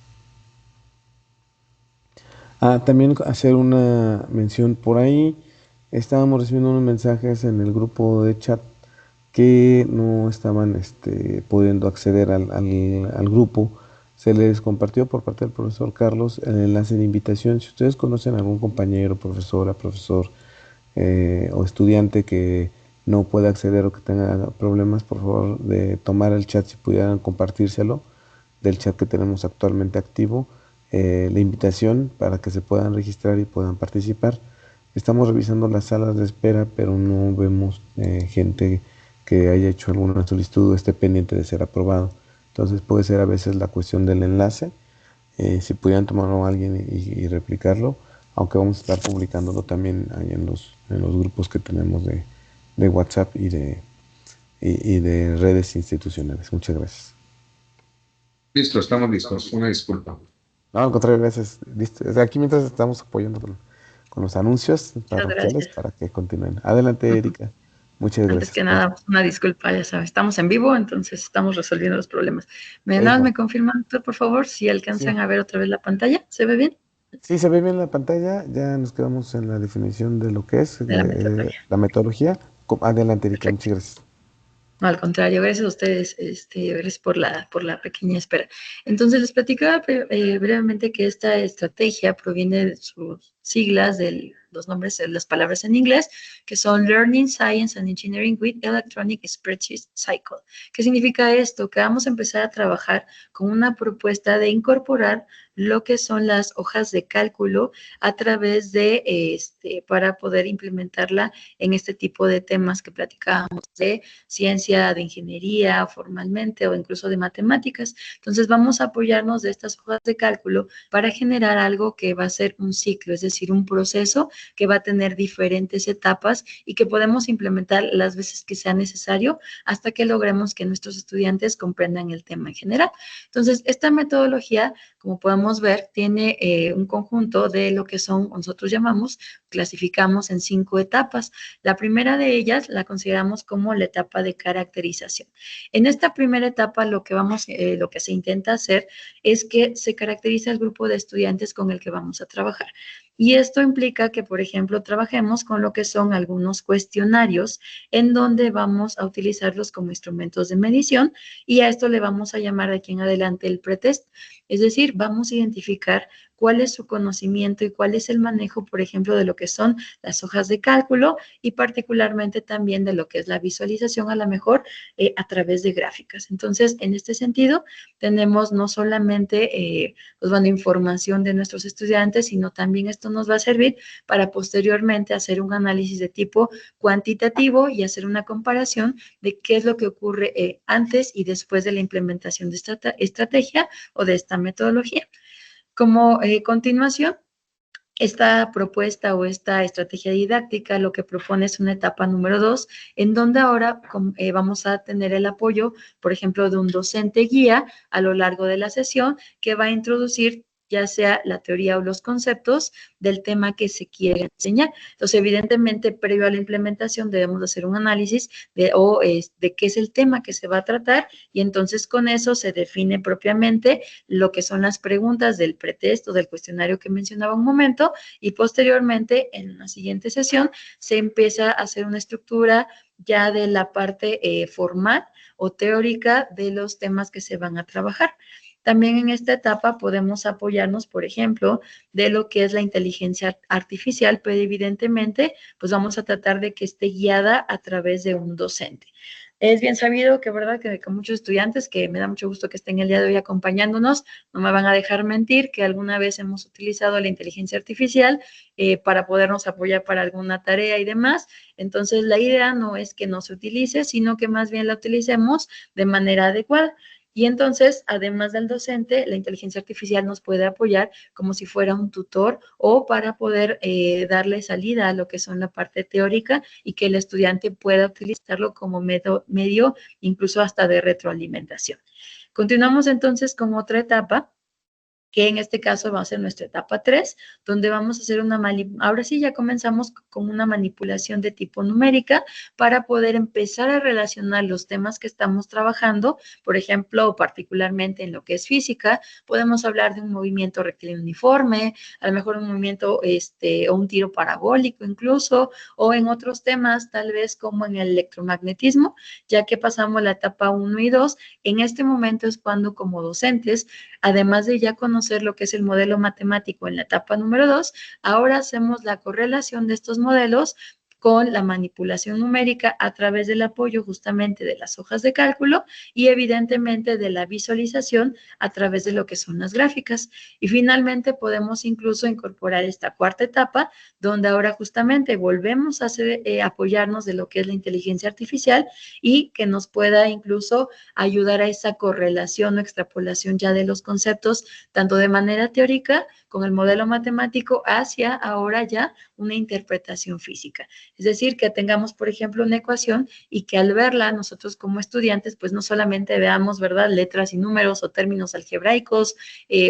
Speaker 2: También hacer una mención por ahí. Estábamos recibiendo unos mensajes en el grupo de chat que no estaban pudiendo acceder al grupo. Se les compartió por parte del profesor Carlos el enlace de invitación. Si ustedes conocen a algún compañero, profesora, profesor o estudiante que no pueda acceder o que tenga problemas, por favor, de tomar el chat, si pudieran compartírselo del chat que tenemos actualmente activo, la invitación para que se puedan registrar y puedan participar. Estamos revisando las salas de espera, pero no vemos gente que haya hecho alguna solicitud o esté pendiente de ser aprobado. Entonces puede ser a veces la cuestión del enlace, si pudieran tomarlo a alguien y replicarlo, aunque vamos a estar publicándolo también ahí en los grupos que tenemos de WhatsApp y de redes institucionales. Muchas gracias.
Speaker 4: Listo, estamos listos. Una disculpa.
Speaker 2: No, al contrario, gracias. Listo. Aquí mientras estamos apoyando con los anuncios
Speaker 3: Muchas
Speaker 2: parroquiales
Speaker 3: gracias.
Speaker 2: para que continúen. Adelante, Erika. Muchas
Speaker 3: Antes
Speaker 2: gracias.
Speaker 3: que nada, una disculpa, ya sabes, estamos en vivo, entonces estamos resolviendo los problemas. ¿Me confirman, doctor, por favor, si alcanzan
Speaker 2: Sí.
Speaker 3: a ver otra vez la pantalla? ¿Se ve bien?
Speaker 2: Sí, se ve bien la pantalla. Ya nos quedamos en la definición de lo que es
Speaker 3: De la metodología.
Speaker 2: la metodología. Adelante, Erika.
Speaker 3: Perfecto.
Speaker 2: Muchas gracias.
Speaker 3: No, al contrario, gracias a ustedes, gracias por la pequeña espera. Entonces, les platicaba brevemente que esta estrategia proviene de sus siglas, de los nombres de las palabras en inglés, que son Learning, Science and Engineering with Electronic Spreadsheet Cycle. ¿Qué significa esto? Que vamos a empezar a trabajar con una propuesta de incorporar lo que son las hojas de cálculo a través de, para poder implementarla en este tipo de temas que platicábamos de ciencia, de ingeniería formalmente o incluso de matemáticas. Entonces vamos a apoyarnos de estas hojas de cálculo para generar algo que va a ser un ciclo, es decir, un proceso que va a tener diferentes etapas y que podemos implementar las veces que sea necesario hasta que logremos que nuestros estudiantes comprendan el tema en general. Entonces, esta metodología, como podemos ver, tiene un conjunto de lo que son, nosotros llamamos, clasificamos en 5 etapas. La primera de ellas la consideramos como la etapa de caracterización. En esta primera etapa lo que se intenta hacer es que se caracteriza el grupo de estudiantes con el que vamos a trabajar. Y esto implica que, por ejemplo, trabajemos con lo que son algunos cuestionarios en donde vamos a utilizarlos como instrumentos de medición y a esto le vamos a llamar de aquí en adelante el pretest. Es decir, vamos a identificar cuál es su conocimiento y cuál es el manejo, por ejemplo, de lo que son las hojas de cálculo y particularmente también de lo que es la visualización, a lo mejor a través de gráficas. Entonces, en este sentido, tenemos no solamente información de nuestros estudiantes, sino también esto nos va a servir para posteriormente hacer un análisis de tipo cuantitativo y hacer una comparación de qué es lo que ocurre antes y después de la implementación de esta estrategia o de esta metodología. Como continuación, Esta propuesta o esta estrategia didáctica lo que propone es una etapa número 2, en donde ahora vamos a tener el apoyo, por ejemplo, de un docente guía a lo largo de la sesión que va a introducir ya sea la teoría o los conceptos del tema que se quiere enseñar. Entonces, evidentemente, previo a la implementación debemos hacer un análisis de qué es el tema que se va a tratar y entonces con eso se define propiamente lo que son las preguntas del pretexto, del cuestionario que mencionaba un momento, y posteriormente, en una siguiente sesión, se empieza a hacer una estructura ya de la parte formal o teórica de los temas que se van a trabajar. También en esta etapa podemos apoyarnos, por ejemplo, de lo que es la inteligencia artificial, pero evidentemente, pues vamos a tratar de que esté guiada a través de un docente. Es bien sabido que, ¿verdad?, que muchos estudiantes, que me da mucho gusto que estén el día de hoy acompañándonos, no me van a dejar mentir que alguna vez hemos utilizado la inteligencia artificial para podernos apoyar para alguna tarea y demás. Entonces, la idea no es que no se utilice, sino que más bien la utilicemos de manera adecuada. Y entonces, además del docente, la inteligencia artificial nos puede apoyar como si fuera un tutor o para poder darle salida a lo que son la parte teórica y que el estudiante pueda utilizarlo como medio incluso hasta de retroalimentación. Continuamos entonces con otra etapa, que en este caso va a ser nuestra etapa 3, donde vamos a hacer ahora sí ya comenzamos con una manipulación de tipo numérica para poder empezar a relacionar los temas que estamos trabajando, por ejemplo, particularmente en lo que es física, podemos hablar de un movimiento rectilíneo uniforme, a lo mejor un movimiento o un tiro parabólico incluso, o en otros temas tal vez como en el electromagnetismo, ya que pasamos la etapa 1 y 2, en este momento es cuando como docentes, además de ya conocer lo que es el modelo matemático en la etapa número 2, ahora hacemos la correlación de estos modelos con la manipulación numérica a través del apoyo justamente de las hojas de cálculo y evidentemente de la visualización a través de lo que son las gráficas. Y finalmente podemos incluso incorporar esta cuarta etapa, donde ahora justamente volvemos a apoyarnos de lo que es la inteligencia artificial y que nos pueda incluso ayudar a esa correlación o extrapolación ya de los conceptos, tanto de manera teórica con el modelo matemático hacia ahora ya una interpretación física. Es decir, que tengamos, por ejemplo, una ecuación y que al verla nosotros como estudiantes, pues no solamente veamos, ¿verdad?, letras y números o términos algebraicos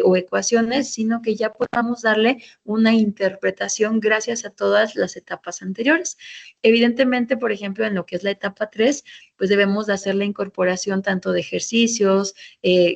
Speaker 3: o ecuaciones, sino que ya podamos darle una interpretación gracias a todas las etapas anteriores. Evidentemente, por ejemplo, en lo que es la etapa 3, pues debemos de hacer la incorporación tanto de ejercicios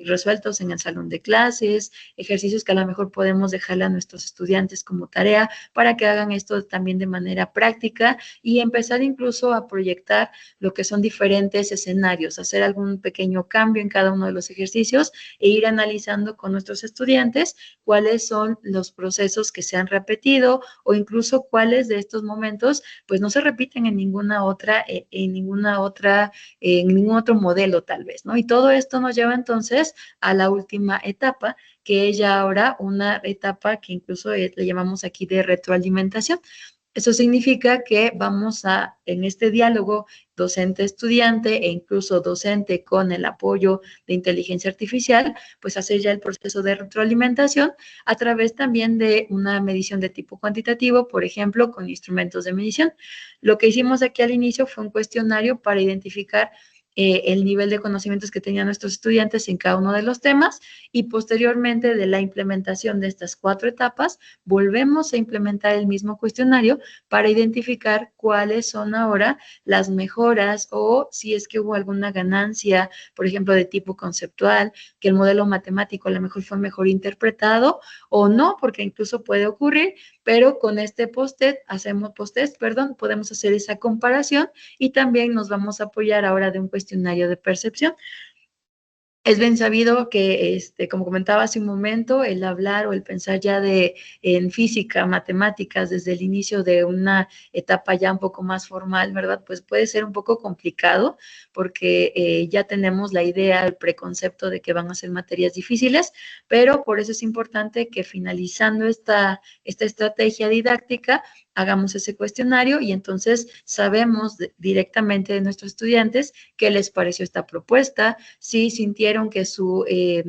Speaker 3: resueltos en el salón de clases, ejercicios que a lo mejor podemos dejarle a nuestros estudiantes como tarea para que hagan esto también de manera práctica y empezar incluso a proyectar lo que son diferentes escenarios, hacer algún pequeño cambio en cada uno de los ejercicios e ir analizando con nuestros estudiantes cuáles son los procesos que se han repetido o incluso cuáles de estos momentos pues no se repiten en ningún otro modelo tal vez, ¿no? Y todo esto nos lleva entonces a la última etapa, que es ya ahora una etapa que incluso le llamamos aquí de retroalimentación. Eso significa que vamos a, en este diálogo docente-estudiante e incluso docente con el apoyo de inteligencia artificial, pues hacer ya el proceso de retroalimentación a través también de una medición de tipo cuantitativo, por ejemplo, con instrumentos de medición. Lo que hicimos aquí al inicio fue un cuestionario para identificar el nivel de conocimientos que tenían nuestros estudiantes en cada uno de los temas y posteriormente de la implementación de estas 4 etapas, volvemos a implementar el mismo cuestionario para identificar cuáles son ahora las mejoras o si es que hubo alguna ganancia, por ejemplo, de tipo conceptual, que el modelo matemático a lo mejor fue mejor interpretado o no, porque incluso puede ocurrir, pero con este post-test, podemos hacer esa comparación y también nos vamos a apoyar ahora de un cuestionario de percepción. Es bien sabido que, como comentaba hace un momento, el hablar o el pensar ya en física, matemáticas, desde el inicio de una etapa ya un poco más formal, ¿verdad? Pues puede ser un poco complicado porque ya tenemos la idea, el preconcepto de que van a ser materias difíciles, pero por eso es importante que finalizando esta estrategia didáctica, hagamos ese cuestionario y entonces sabemos directamente de nuestros estudiantes qué les pareció esta propuesta, si sintieron vieron que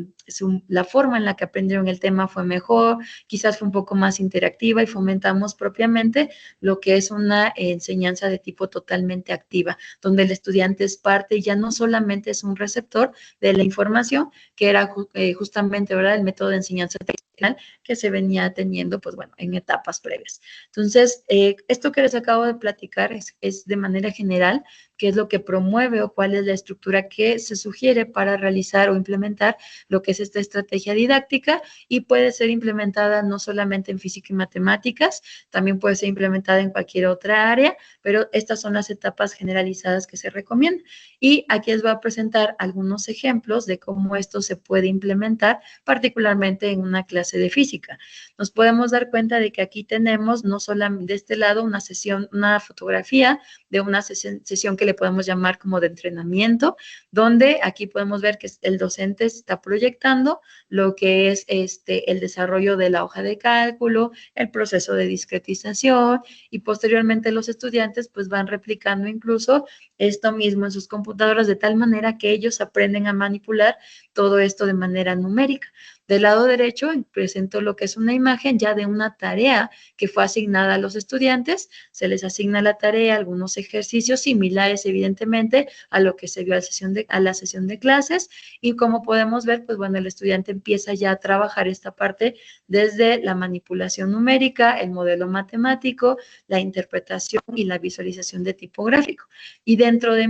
Speaker 3: la forma en la que aprendieron el tema fue mejor, quizás fue un poco más interactiva y fomentamos propiamente lo que es una enseñanza de tipo totalmente activa, donde el estudiante es parte y ya no solamente es un receptor de la información, que era justamente, ¿verdad?, el método de enseñanza tradicional que se venía teniendo, pues bueno, en etapas previas. Entonces, esto que les acabo de platicar es de manera general qué es lo que promueve o cuál es la estructura que se sugiere para realizar o implementar lo que es esta estrategia didáctica, y puede ser implementada no solamente en física y matemáticas, también puede ser implementada en cualquier otra área, pero estas son las etapas generalizadas que se recomiendan. Y aquí les voy a presentar algunos ejemplos de cómo esto se puede implementar, particularmente en una clase de física. Nos podemos dar cuenta de que aquí tenemos no solamente de este lado una sesión, una fotografía de una sesión que le podemos llamar como de entrenamiento, donde aquí podemos ver que el docente está proyectando lo que es el desarrollo de la hoja de cálculo, el proceso de discretización, y posteriormente los estudiantes pues van replicando incluso esto mismo en sus computadoras, de tal manera que ellos aprenden a manipular todo esto de manera numérica. Del lado derecho presento lo que es una imagen ya de una tarea que fue asignada a los estudiantes. Se les asigna la tarea, algunos ejercicios similares evidentemente a lo que se vio a la sesión de clases, y como podemos ver, pues bueno, el estudiante empieza ya a trabajar esta parte desde la manipulación numérica, el modelo matemático, la interpretación y la visualización de tipo gráfico. Y dentro de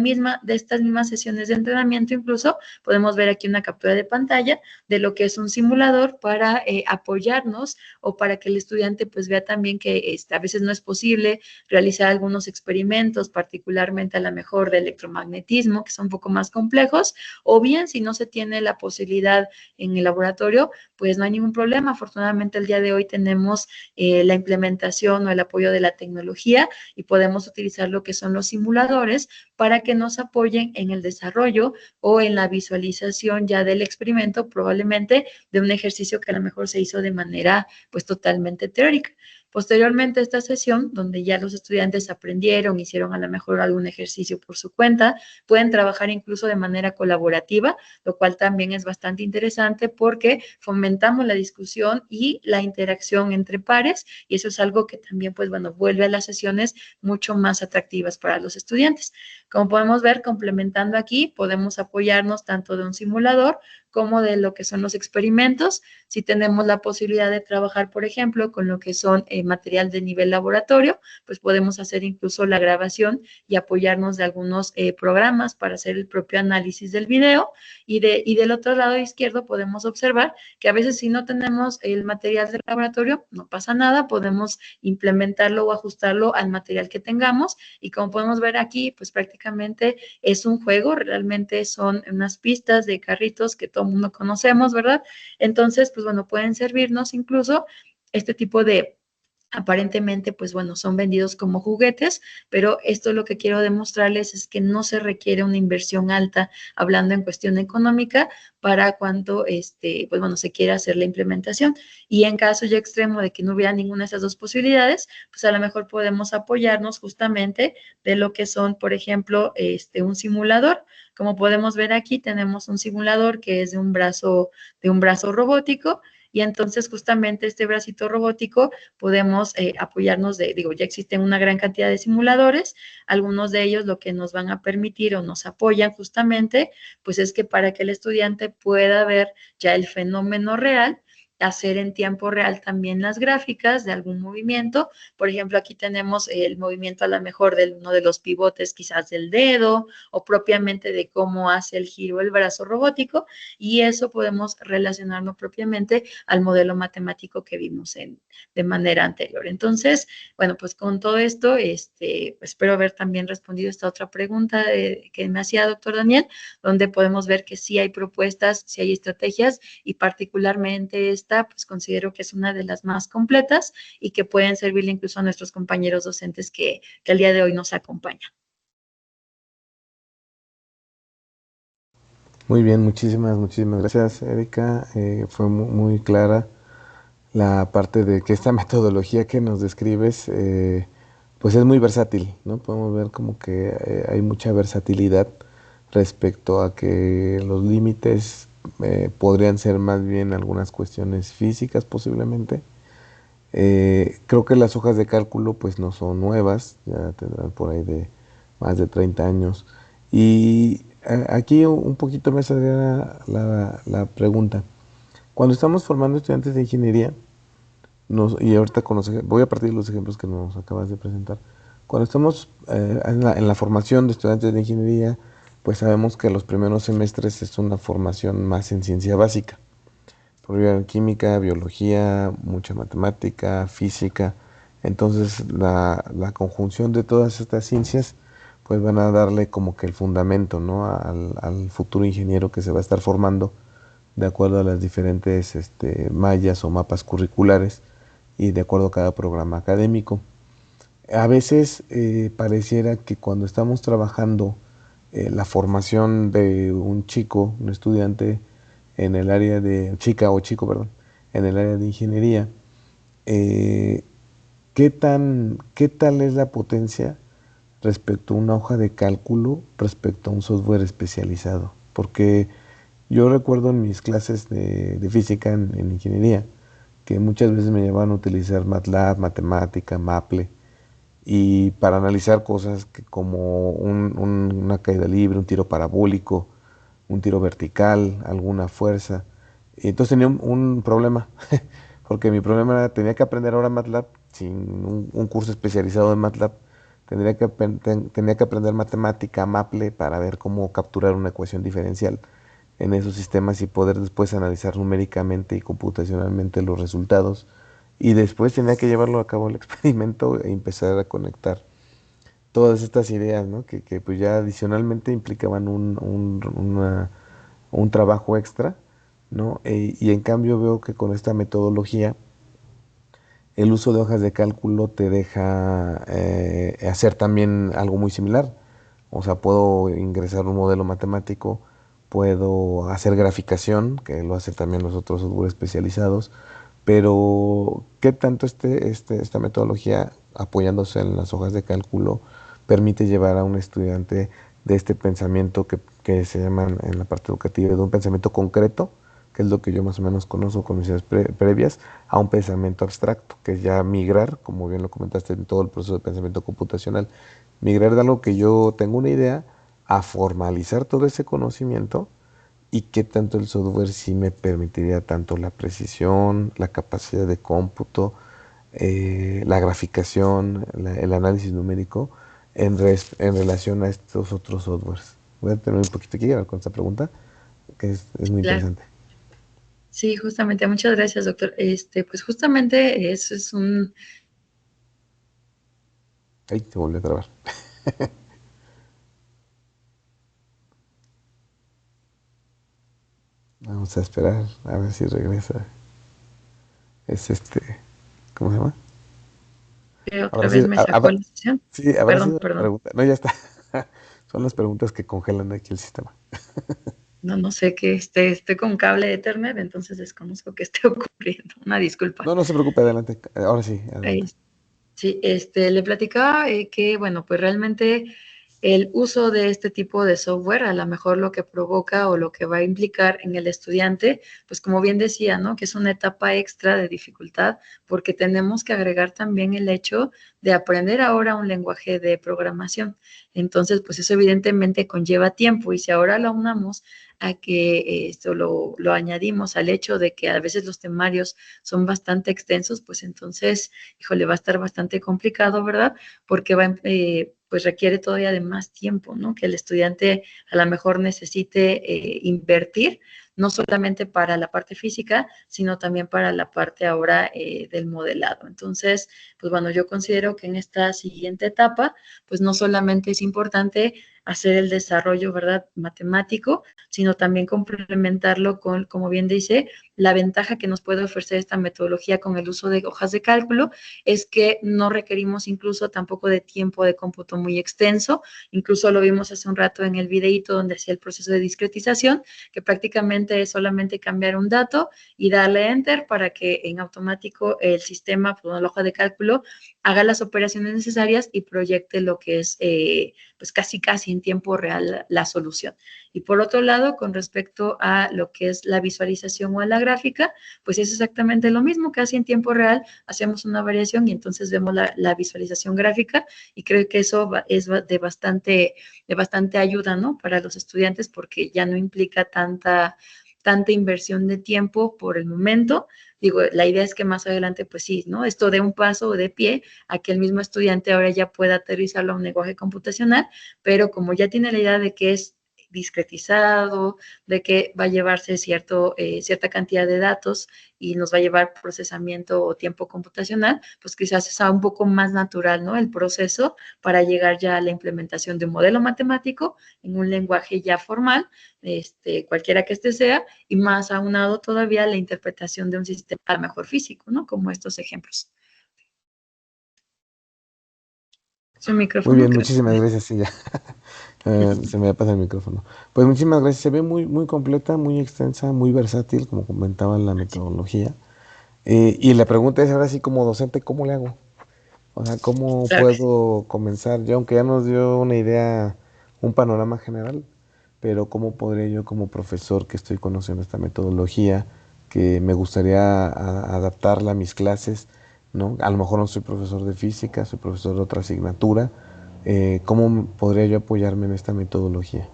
Speaker 3: estas mismas sesiones de entrenamiento incluso podemos ver aquí una captura de pantalla de lo que es un simulador para apoyarnos, o para que el estudiante pues vea también que a veces no es posible realizar algunos experimentos, particularmente a lo mejor de electromagnetismo, que son un poco más complejos, o bien si no se tiene la posibilidad en el laboratorio, pues no hay ningún problema. Afortunadamente el día de hoy tenemos la implementación o el apoyo de la tecnología, y podemos utilizar lo que son los simuladores para que nos apoyen en el desarrollo o en la visualización ya del experimento, probablemente de un ejercicio que a lo mejor se hizo de manera pues totalmente teórica. Posteriormente a esta sesión, donde ya los estudiantes aprendieron, hicieron a lo mejor algún ejercicio por su cuenta, pueden trabajar incluso de manera colaborativa, lo cual también es bastante interesante porque fomentamos la discusión y la interacción entre pares, y eso es algo que también, pues bueno, vuelve a las sesiones mucho más atractivas para los estudiantes. Como podemos ver, complementando aquí, podemos apoyarnos tanto de un simulador como de lo que son los experimentos. Si tenemos la posibilidad de trabajar, por ejemplo, con lo que son material de nivel laboratorio, pues podemos hacer incluso la grabación y apoyarnos de algunos programas para hacer el propio análisis del video. Y del otro lado izquierdo podemos observar que a veces si no tenemos el material del laboratorio, no pasa nada, podemos implementarlo o ajustarlo al material que tengamos, y como podemos ver aquí, pues prácticamente es un juego, realmente son unas pistas de carritos que todo el mundo conocemos, ¿verdad? Entonces, pues bueno, pueden servirnos incluso este tipo de, aparentemente, pues bueno, son vendidos como juguetes, pero esto lo que quiero demostrarles es que no se requiere una inversión alta, hablando en cuestión económica, para cuando, pues bueno, se quiera hacer la implementación. Y en caso ya extremo de que no hubiera ninguna de esas dos posibilidades, pues a lo mejor podemos apoyarnos justamente de lo que son, por ejemplo, un simulador. Como podemos ver aquí, tenemos un simulador que es de un brazo robótico, y entonces justamente este bracito robótico podemos apoyarnos ya existen una gran cantidad de simuladores, algunos de ellos lo que nos van a permitir o nos apoyan justamente, pues es que para que el estudiante pueda ver ya el fenómeno real, hacer en tiempo real también las gráficas de algún movimiento. Por ejemplo, aquí tenemos el movimiento a lo mejor de uno de los pivotes, quizás del dedo, o propiamente de cómo hace el giro el brazo robótico, y eso podemos relacionarlo propiamente al modelo matemático que vimos de manera anterior. Entonces, bueno, pues con todo esto, espero haber también respondido esta otra pregunta que me hacía doctor Daniel, donde podemos ver que sí hay propuestas, sí hay estrategias, y particularmente pues considero que es una de las más completas y que pueden servirle incluso a nuestros compañeros docentes que el día de hoy nos acompañan.
Speaker 2: Muy bien, muchísimas gracias, Erika. Fue muy clara la parte de que esta metodología que nos describes, pues es muy versátil, ¿no? Podemos ver como que hay mucha versatilidad respecto a que los límites podrían ser más bien algunas cuestiones físicas posiblemente. Creo que las hojas de cálculo pues no son nuevas, ya tendrán por ahí de más de 30 años. Y aquí un poquito me saldría la pregunta. Cuando estamos formando estudiantes de ingeniería, y ahorita voy a partir de los ejemplos que nos acabas de presentar. Cuando estamos en la formación de estudiantes de ingeniería, pues sabemos que los primeros semestres es una formación más en ciencia básica. Por química, biología, mucha matemática, física. Entonces la conjunción de todas estas ciencias pues van a darle como que el fundamento, ¿no? al futuro ingeniero que se va a estar formando de acuerdo a las diferentes mallas o mapas curriculares y de acuerdo a cada programa académico. A veces pareciera que cuando estamos trabajando la formación de un chico, un estudiante en el área de, chica o chico, perdón, en el área de ingeniería, eh, ¿qué tal es la potencia respecto a una hoja de cálculo, respecto a un software especializado? Porque yo recuerdo en mis clases de física en ingeniería que muchas veces me llevaban a utilizar MATLAB, matemática, Maple, y para analizar cosas como una caída libre, un tiro parabólico, un tiro vertical, alguna fuerza. Y entonces tenía un problema, porque mi problema era, tenía que aprender ahora MATLAB sin un curso especializado en MATLAB. Tenía que aprender matemática, Maple, para ver cómo capturar una ecuación diferencial en esos sistemas y poder después analizar numéricamente y computacionalmente los resultados. Y después tenía que llevarlo a cabo el experimento e empezar a conectar todas estas ideas, ¿no? Que pues ya adicionalmente implicaban un trabajo extra, ¿no? Y en cambio veo que con esta metodología el uso de hojas de cálculo te deja hacer también algo muy similar. O sea, puedo ingresar un modelo matemático, puedo hacer graficación, que lo hacen también los otros software especializados, pero ¿qué tanto esta metodología, apoyándose en las hojas de cálculo, permite llevar a un estudiante de este pensamiento que se llaman en la parte educativa, de un pensamiento concreto, que es lo que yo más o menos conozco con mis ideas previas, a un pensamiento abstracto, que es ya migrar, como bien lo comentaste en todo el proceso de pensamiento computacional, migrar de algo que yo tengo una idea a formalizar todo ese conocimiento y qué tanto el software sí me permitiría tanto la precisión, la capacidad de cómputo, la graficación, el análisis numérico en relación a estos otros softwares. Voy a tener un poquito aquí con esta pregunta, que es muy
Speaker 3: Claro.
Speaker 2: interesante.
Speaker 3: Sí, justamente, muchas gracias, doctor. Pues justamente eso es un...
Speaker 2: Ahí se volvió a trabar. Vamos a esperar a ver si regresa. Es ¿cómo se llama?
Speaker 3: que otra
Speaker 2: Ahora sí,
Speaker 3: vez me sacó la sesión.
Speaker 2: sí, habrá
Speaker 3: Perdón,
Speaker 2: sido la
Speaker 3: perdón.
Speaker 2: pregunta. No, ya está. Son las preguntas que congelan aquí el sistema.
Speaker 3: No, no sé qué estoy con cable de Ethernet, entonces desconozco qué esté ocurriendo. Una disculpa.
Speaker 2: No, no se preocupe, adelante. Ahora sí, adelante.
Speaker 3: Sí, le platicaba que, bueno, pues realmente el uso de este tipo de software a lo mejor lo que provoca o lo que va a implicar en el estudiante, pues como bien decía, ¿no? Que es una etapa extra de dificultad porque tenemos que agregar también el hecho de aprender ahora un lenguaje de programación. Entonces, pues eso evidentemente conlleva tiempo y si ahora lo unamos a que esto lo añadimos al hecho de que a veces los temarios son bastante extensos, pues entonces, híjole, va a estar bastante complicado, ¿verdad? Porque pues requiere todavía de más tiempo, ¿no? Que el estudiante a lo mejor necesite invertir, no solamente para la parte física, sino también para la parte ahora del modelado. Entonces, pues bueno, yo considero que en esta siguiente etapa, pues no solamente es importante hacer el desarrollo, ¿verdad?, matemático, sino también complementarlo con, como bien dice, la ventaja que nos puede ofrecer esta metodología con el uso de hojas de cálculo es que no requerimos incluso tampoco de tiempo de cómputo muy extenso, incluso lo vimos hace un rato en el videíto donde hacía el proceso de discretización, que prácticamente es solamente cambiar un dato y darle enter para que en automático el sistema, pues, la hoja de cálculo, haga las operaciones necesarias y proyecte lo que es pues casi casi en tiempo real la solución. Y por otro lado, con respecto a lo que es la visualización o a la gráfica, pues es exactamente lo mismo, casi en tiempo real hacemos una variación y entonces vemos la visualización gráfica, y creo que eso es de bastante ayuda, ¿no?, para los estudiantes, porque ya no implica tanta inversión de tiempo por el momento. Digo, la idea es que más adelante, pues sí, ¿no?, esto dé un paso de pie a que el mismo estudiante ahora ya pueda aterrizarlo a un lenguaje computacional, pero como ya tiene la idea de que es discretizado, de que va a llevarse cierta cantidad de datos y nos va a llevar procesamiento o tiempo computacional, pues quizás sea un poco más natural, ¿no?, el proceso para llegar ya a la implementación de un modelo matemático en un lenguaje ya formal, cualquiera que sea, y más aunado todavía la interpretación de un sistema a lo mejor físico, ¿no?, como estos ejemplos. Su
Speaker 2: Muy
Speaker 3: micrófono,
Speaker 2: bien,
Speaker 3: creo.
Speaker 2: muchísimas gracias. Sí, ya. Se me pasa el micrófono. Pues muchísimas gracias. Se ve muy completa, muy extensa, muy versátil, como comentaba la metodología. Y la pregunta es ahora sí, como docente, ¿cómo le hago? O sea, ¿cómo
Speaker 3: Claro que sí.
Speaker 2: puedo comenzar? Yo, aunque ya nos dio una idea, un panorama general, pero ¿cómo podría yo como profesor que estoy conociendo esta metodología, que me gustaría adaptarla a mis clases, ¿no? A lo mejor no soy profesor de física, soy profesor de otra asignatura. ¿Cómo podría yo apoyarme en esta metodología?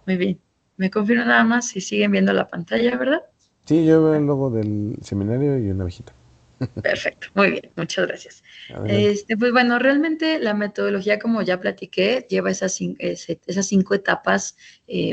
Speaker 3: Muy bien. Me confirmo nada más si siguen viendo la pantalla, ¿verdad?
Speaker 2: Sí, yo veo el logo del seminario y una abejita.
Speaker 3: Perfecto, muy bien, muchas gracias.
Speaker 2: Adelante.
Speaker 3: Pues bueno, realmente la metodología, como ya platiqué, lleva esas 5 etapas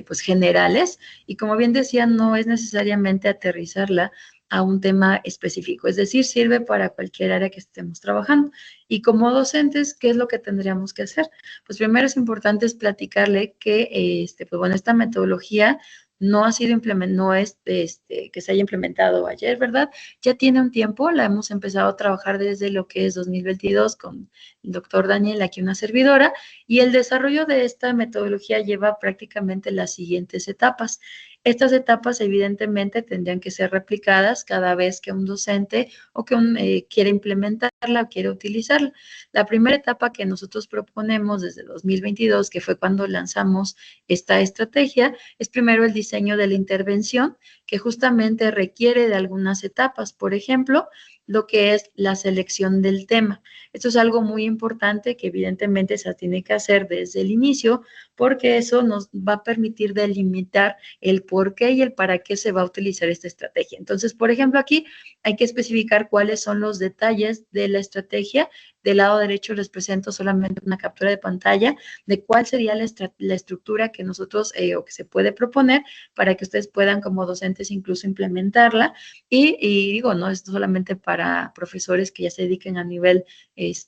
Speaker 3: pues generales, y como bien decía, no es necesariamente aterrizarla a un tema específico, es decir, sirve para cualquier área que estemos trabajando. Y como docentes, ¿qué es lo que tendríamos que hacer? Pues primero es importante platicarle que pues bueno, esta metodología no ha sido no es que se haya implementado ayer, ¿verdad? Ya tiene un tiempo, la hemos empezado a trabajar desde lo que es 2022 con el doctor Daniel, aquí una servidora, y el desarrollo de esta metodología lleva prácticamente las siguientes etapas. Estas etapas evidentemente tendrían que ser replicadas cada vez que un docente o que quiera implementarla o quiera utilizarla. La primera etapa que nosotros proponemos desde 2022, que fue cuando lanzamos esta estrategia, es primero el diseño de la intervención, que justamente requiere de algunas etapas. Por ejemplo, lo que es la selección del tema. Esto es algo muy importante que evidentemente se tiene que hacer desde el inicio, porque eso nos va a permitir delimitar el por qué y el para qué se va a utilizar esta estrategia. Entonces, por ejemplo, aquí hay que especificar cuáles son los detalles de la estrategia. Del lado derecho les presento solamente una captura de pantalla de cuál sería la estructura que nosotros o que se puede proponer para que ustedes puedan como docentes incluso implementarla. Y digo, no es solamente para profesores que ya se dediquen a nivel,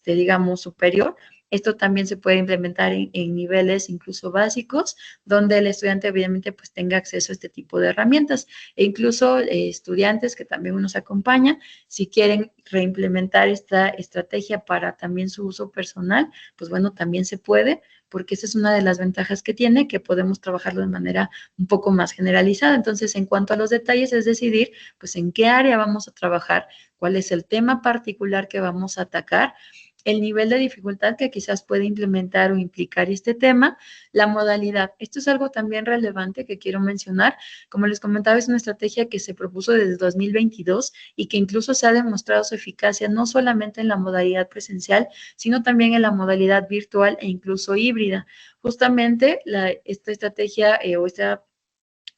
Speaker 3: digamos, superior. Esto también se puede implementar en niveles incluso básicos, donde el estudiante obviamente pues tenga acceso a este tipo de herramientas. E incluso estudiantes que también nos acompañan, si quieren reimplementar esta estrategia para también su uso personal, pues bueno, también se puede, porque esa es una de las ventajas que tiene, que podemos trabajarlo de manera un poco más generalizada. Entonces, en cuanto a los detalles, es decidir, pues, en qué área vamos a trabajar, cuál es el tema particular que vamos a atacar, el nivel de dificultad que quizás puede implementar o implicar este tema, la modalidad. Esto es algo también relevante que quiero mencionar. Como les comentaba, es una estrategia que se propuso desde 2022 y que incluso se ha demostrado su eficacia no solamente en la modalidad presencial, sino también en la modalidad virtual e incluso híbrida. Justamente esta estrategia o esta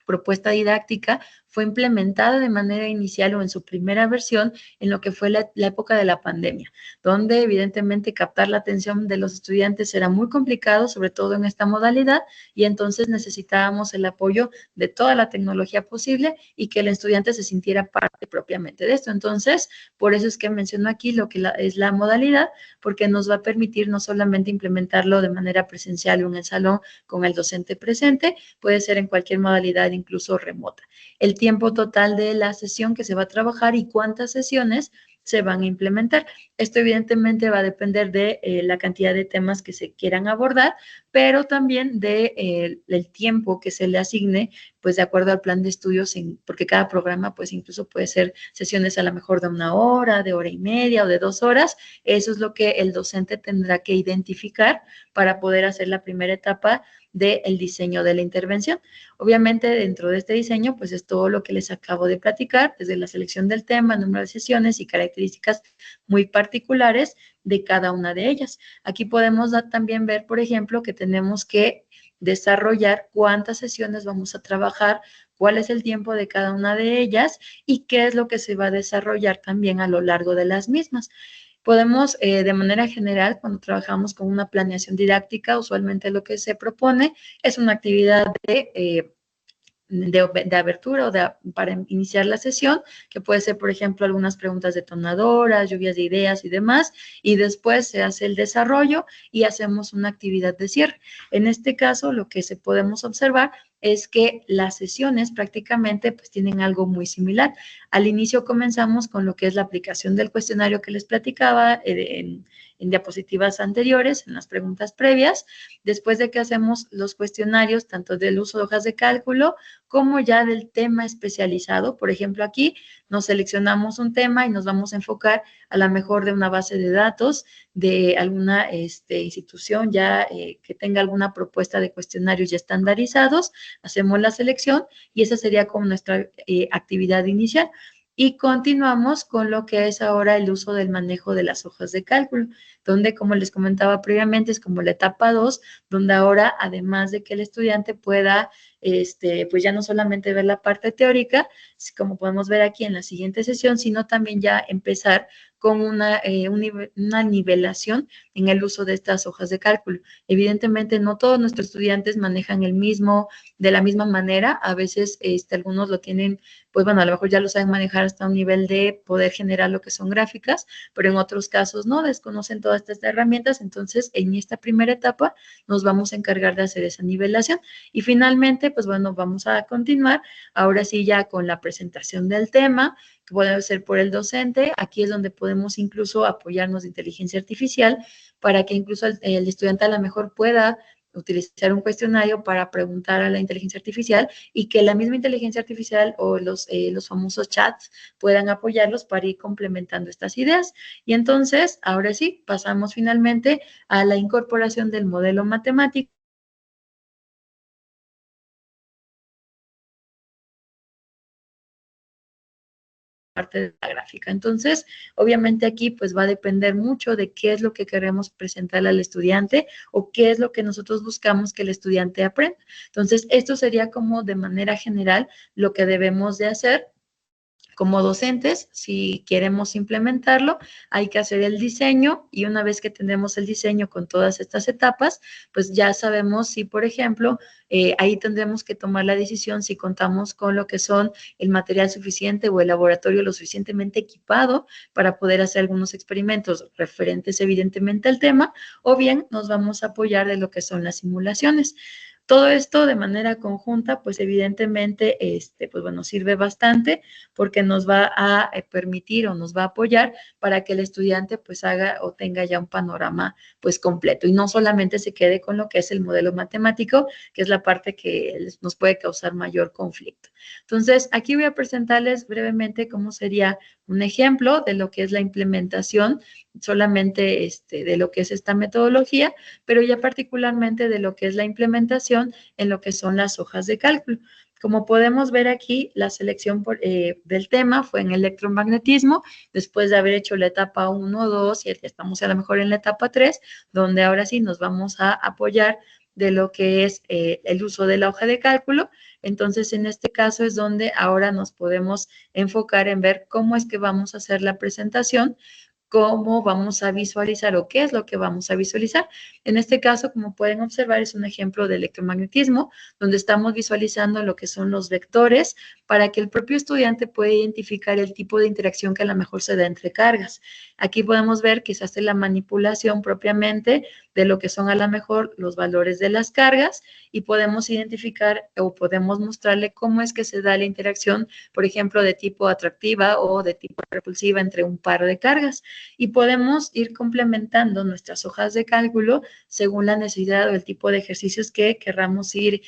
Speaker 3: propuesta didáctica fue implementada de manera inicial o en su primera versión en lo que fue la época de la pandemia, donde evidentemente captar la atención de los estudiantes era muy complicado, sobre todo en esta modalidad, y entonces necesitábamos el apoyo de toda la tecnología posible y que el estudiante se sintiera parte propiamente de esto. Entonces, por eso es que menciono aquí lo que es la modalidad, porque nos va a permitir no solamente implementarlo de manera presencial o en el salón con el docente presente, puede ser en cualquier modalidad, incluso remota. El tiempo total de la sesión que se va a trabajar y cuántas sesiones se van a implementar. Esto evidentemente va a depender de la cantidad de temas que se quieran abordar, pero también de el tiempo que se le asigne, pues de acuerdo al plan de estudios, porque cada programa pues incluso puede ser sesiones a lo mejor de 1 hora, de 1 hora y media o de 2 horas. Eso es lo que el docente tendrá que identificar para poder hacer la primera etapa del diseño de la intervención. Obviamente, dentro de este diseño, pues es todo lo que les acabo de platicar, desde la selección del tema, número de sesiones y características muy particulares de cada una de ellas. Aquí podemos también ver, por ejemplo, que tenemos que desarrollar cuántas sesiones vamos a trabajar, cuál es el tiempo de cada una de ellas y qué es lo que se va a desarrollar también a lo largo de las mismas. Podemos, de manera general, cuando trabajamos con una planeación didáctica, usualmente lo que se propone es una actividad de abertura o para iniciar la sesión, que puede ser, por ejemplo, algunas preguntas detonadoras, lluvias de ideas y demás, y después se hace el desarrollo y hacemos una actividad de cierre. En este caso, lo que se podemos observar es que las sesiones prácticamente pues tienen algo muy similar. Al inicio comenzamos con lo que es la aplicación del cuestionario que les platicaba en diapositivas anteriores, en las preguntas previas. Después de que hacemos los cuestionarios, tanto del uso de hojas de cálculo como ya del tema especializado. Por ejemplo, aquí nos seleccionamos un tema y nos vamos a enfocar a lo mejor de una base de datos de alguna institución ya que tenga alguna propuesta de cuestionarios ya estandarizados. Hacemos la selección y esa sería como nuestra actividad inicial. Y continuamos con lo que es ahora el uso del manejo de las hojas de cálculo, donde, como les comentaba previamente, es como la etapa 2, donde ahora, además de que el estudiante pueda, pues ya no solamente ver la parte teórica, como podemos ver aquí en la siguiente sesión, sino también ya empezar con una nivelación en el uso de estas hojas de cálculo. Evidentemente, no todos nuestros estudiantes manejan de la misma manera. A veces algunos lo tienen, pues bueno, a lo mejor ya lo saben manejar hasta un nivel de poder generar lo que son gráficas, pero en otros casos no, desconocen todas estas herramientas. Entonces, en esta primera etapa nos vamos a encargar de hacer esa nivelación. Y finalmente, pues bueno, vamos a continuar ahora sí ya con la presentación del tema, que puede ser por el docente. Aquí es donde podemos incluso apoyarnos de inteligencia artificial para que incluso el estudiante a lo mejor pueda utilizar un cuestionario para preguntar a la inteligencia artificial y que la misma inteligencia artificial o los famosos chats puedan apoyarlos para ir complementando estas ideas. Y entonces, ahora sí, pasamos finalmente a la incorporación del modelo matemático parte de la gráfica. Entonces, obviamente aquí pues va a depender mucho de qué es lo que queremos presentarle al estudiante o qué es lo que nosotros buscamos que el estudiante aprenda. Entonces, esto sería como de manera general lo que debemos de hacer. Como docentes, si queremos implementarlo, hay que hacer el diseño y una vez que tendremos el diseño con todas estas etapas, pues ya sabemos si, por ejemplo, ahí tendremos que tomar la decisión si contamos con lo que son el material suficiente o el laboratorio lo suficientemente equipado para poder hacer algunos experimentos referentes evidentemente al tema, o bien nos vamos a apoyar de lo que son las simulaciones. Todo esto de manera conjunta, pues evidentemente, pues bueno, sirve bastante porque nos va a permitir o nos va a apoyar para que el estudiante pues haga o tenga ya un panorama pues completo y no solamente se quede con lo que es el modelo matemático, que es la parte que nos puede causar mayor conflicto. Entonces, aquí voy a presentarles brevemente cómo sería un ejemplo de lo que es la implementación solamente de lo que es esta metodología, pero ya particularmente de lo que es la implementación en lo que son las hojas de cálculo. Como podemos ver aquí, la selección del tema fue en electromagnetismo, después de haber hecho la etapa 1, 2 y estamos a lo mejor en la etapa 3, donde ahora sí nos vamos a apoyar de lo que es el uso de la hoja de cálculo. Entonces, en este caso es donde ahora nos podemos enfocar en ver cómo es que vamos a hacer la presentación, cómo vamos a visualizar o qué es lo que vamos a visualizar. En este caso, como pueden observar, es un ejemplo de electromagnetismo, donde estamos visualizando lo que son los vectores para que el propio estudiante pueda identificar el tipo de interacción que a lo mejor se da entre cargas. Aquí podemos ver que se hace la manipulación propiamente de lo que son a lo mejor los valores de las cargas y podemos identificar o podemos mostrarle cómo es que se da la interacción, por ejemplo, de tipo atractiva o de tipo repulsiva entre un par de cargas. Y podemos ir complementando nuestras hojas de cálculo según la necesidad o el tipo de ejercicios que querramos ir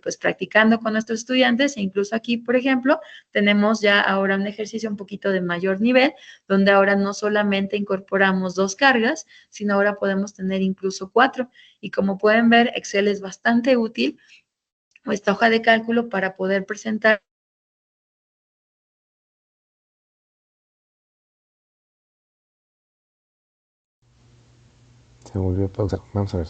Speaker 3: pues practicando con nuestros estudiantes. E incluso aquí, por ejemplo, tenemos ya ahora un ejercicio un poquito de mayor nivel, donde ahora no solamente incorporamos 2 cargas, sino ahora podemos tener incluso 4. Y como pueden ver, Excel es bastante útil, o esta hoja de cálculo, para poder presentar.
Speaker 2: Se volvió a pausar. Vamos a ver.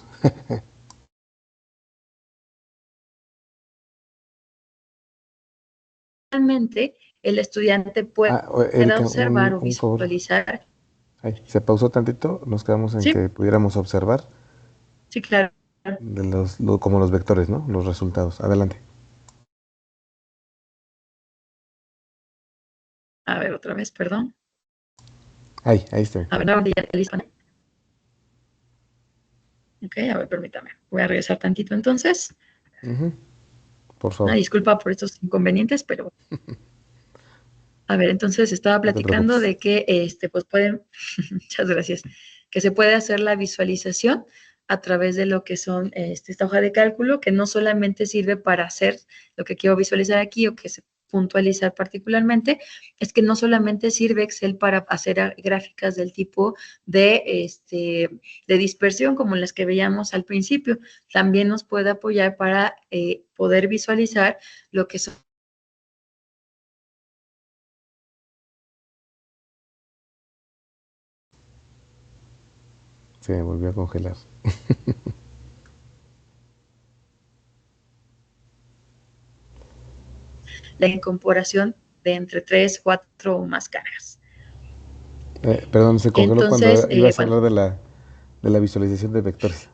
Speaker 3: Realmente el estudiante pueda
Speaker 2: Erika,
Speaker 3: observar o
Speaker 2: un favor.
Speaker 3: visualizar.
Speaker 2: Ay, se pausó tantito. Nos quedamos en
Speaker 3: Sí,
Speaker 2: que pudiéramos observar
Speaker 3: sí, claro.
Speaker 2: como los vectores, ¿no? Los resultados. Adelante.
Speaker 3: A ver, otra vez, perdón.
Speaker 2: Ahí está.
Speaker 3: A ver, ahora ya listo. Ok, a ver, permítame. Voy a regresar tantito entonces.
Speaker 2: Por favor.
Speaker 3: Disculpa por estos inconvenientes, pero a ver, entonces estaba
Speaker 2: No te
Speaker 3: platicando
Speaker 2: preocupes.
Speaker 3: de que pues pueden, muchas gracias, que se puede hacer la visualización a través de lo que son esta hoja de cálculo, que no solamente sirve para hacer lo que quiero visualizar aquí o que se puntualizar particularmente, es que no solamente sirve Excel para hacer gráficas del tipo de dispersión como las que veíamos al principio, también nos puede apoyar para poder visualizar lo que son.
Speaker 2: Se volvió a congelar.
Speaker 3: La incorporación de entre 3, 4 o más cargas.
Speaker 2: Perdón, se congeló
Speaker 3: Entonces,
Speaker 2: cuando ibas a
Speaker 3: bueno,
Speaker 2: hablar de la visualización de vectores.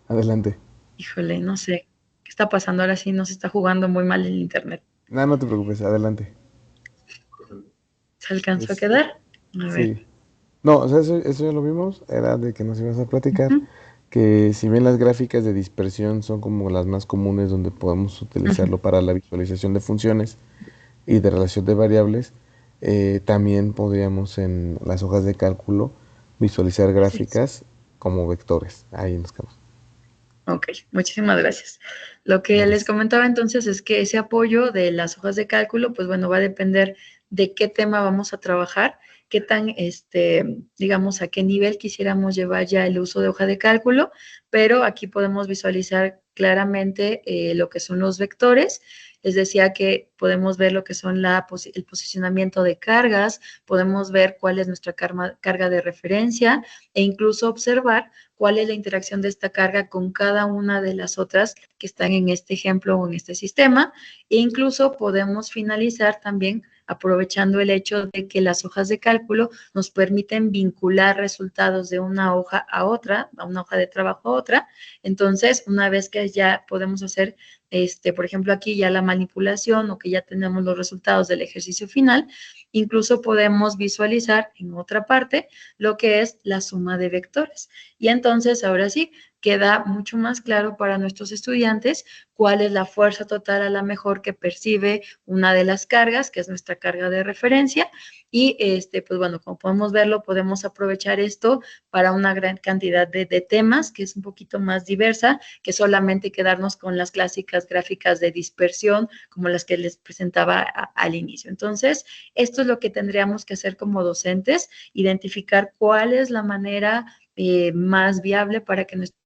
Speaker 2: Adelante.
Speaker 3: híjole, no sé qué está pasando ahora, sí nos está jugando muy mal el internet.
Speaker 2: No, no te preocupes, adelante.
Speaker 3: ¿Se alcanzó a
Speaker 2: Es,
Speaker 3: quedar? A ver.
Speaker 2: sí. No, o sea, eso ya lo vimos, era de que nos ibas a platicar, que si bien las gráficas de dispersión son como las más comunes donde podemos utilizarlo para la visualización de funciones y de relación de variables, también podríamos en las hojas de cálculo visualizar
Speaker 3: Sí, sí.
Speaker 2: gráficas como vectores. Ahí nos quedamos.
Speaker 3: Ok, muchísimas gracias. Lo que les
Speaker 2: Gracias.
Speaker 3: comentaba entonces es que ese apoyo de las hojas de cálculo, pues bueno, va a depender de qué tema vamos a trabajar, qué tan, digamos, a qué nivel quisiéramos llevar ya el uso de hoja de cálculo, pero aquí podemos visualizar claramente lo que son los vectores. Les decía que podemos ver lo que son el posicionamiento de cargas, podemos ver cuál es nuestra carga de referencia e incluso observar cuál es la interacción de esta carga con cada una de las otras que están en este ejemplo o en este sistema. E incluso podemos finalizar también aprovechando el hecho de que las hojas de cálculo nos permiten vincular resultados de una hoja a otra, a una hoja de trabajo a otra. Entonces, una vez que ya podemos hacer, por ejemplo, aquí ya la manipulación o que ya tenemos los resultados del ejercicio final, incluso podemos visualizar en otra parte lo que es la suma de vectores. Y entonces, ahora sí, queda mucho más claro para nuestros estudiantes cuál es la fuerza total a la mejor que percibe una de las cargas, que es nuestra carga de referencia. Y, pues bueno, como podemos verlo, podemos aprovechar esto para una gran cantidad de temas, que es un poquito más diversa, que solamente quedarnos con las clásicas gráficas de dispersión, como las que les presentaba al inicio. Entonces, esto es lo que tendríamos que hacer como docentes, identificar cuál es la manera más viable para que nuestro.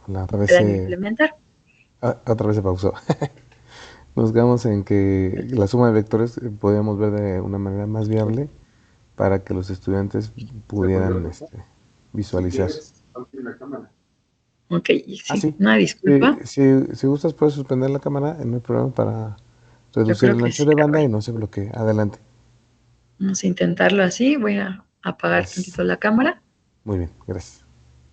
Speaker 2: Otra
Speaker 3: Puedan implementar.
Speaker 2: otra vez se pausó. Nos quedamos en que la suma de vectores podíamos ver de una manera más viable para que los estudiantes pudieran visualizar.
Speaker 3: Ok,
Speaker 2: Ah,
Speaker 3: sí,
Speaker 2: sí.
Speaker 3: una disculpa.
Speaker 2: Si gustas, puedes suspender la cámara, no hay problema para reducir
Speaker 3: creo
Speaker 2: el
Speaker 3: que
Speaker 2: ancho
Speaker 3: sí.
Speaker 2: de banda y no se bloquee. Adelante.
Speaker 3: Vamos a intentarlo así. Voy a apagar
Speaker 2: Gracias.
Speaker 3: tantito la cámara.
Speaker 2: Muy bien, gracias.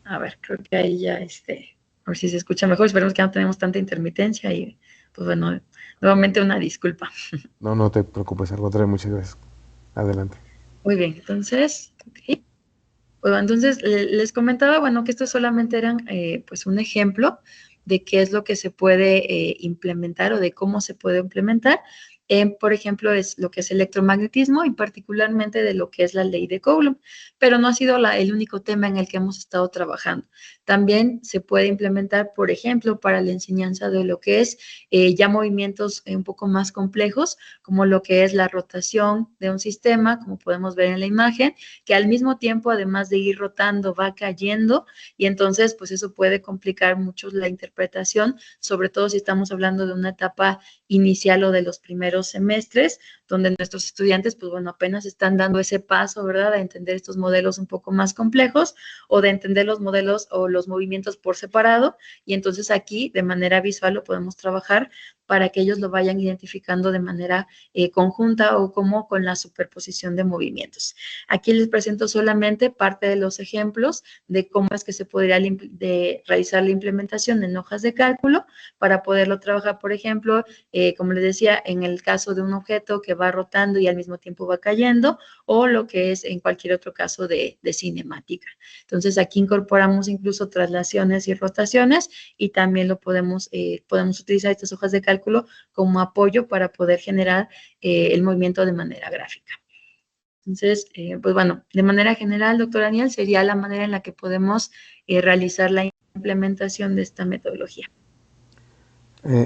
Speaker 3: A ver, creo que ahí ya, a ver si se escucha mejor. Esperemos que no tenemos tanta intermitencia y, pues bueno, nuevamente una disculpa.
Speaker 2: No, no te preocupes, al contrario, muchas gracias. Adelante.
Speaker 3: Muy bien, entonces, ok. Bueno, entonces les comentaba, bueno, que estos solamente eran pues un ejemplo de qué es lo que se puede implementar o de cómo se puede implementar. Por ejemplo, es lo que es electromagnetismo y particularmente de lo que es la ley de Coulomb, pero no ha sido el único tema en el que hemos estado trabajando. También se puede implementar, por ejemplo, para la enseñanza de lo que es ya movimientos un poco más complejos, como lo que es la rotación de un sistema, como podemos ver en la imagen, que al mismo tiempo, además de ir rotando, va cayendo y entonces pues eso puede complicar mucho la interpretación, sobre todo si estamos hablando de una etapa inicial o de los primeros semestres, donde nuestros estudiantes pues bueno, apenas están dando ese paso, ¿verdad?, a entender estos modelos un poco más complejos o de entender los modelos o los movimientos por separado y entonces aquí de manera visual lo podemos trabajar para que ellos lo vayan identificando de manera conjunta o como con la superposición de movimientos. Aquí les presento solamente parte de los ejemplos de cómo es que se podría realizar la implementación en hojas de cálculo para poderlo trabajar, por ejemplo, como les decía, en el caso de un objeto que va rotando y al mismo tiempo va cayendo, o lo que es en cualquier otro caso de cinemática. Entonces, aquí incorporamos incluso traslaciones y rotaciones y también lo podemos utilizar estas hojas de cálculo como apoyo para poder generar el movimiento de manera gráfica. Entonces, pues bueno, de manera general, doctor Daniel, sería la manera en la que podemos realizar la implementación de esta metodología.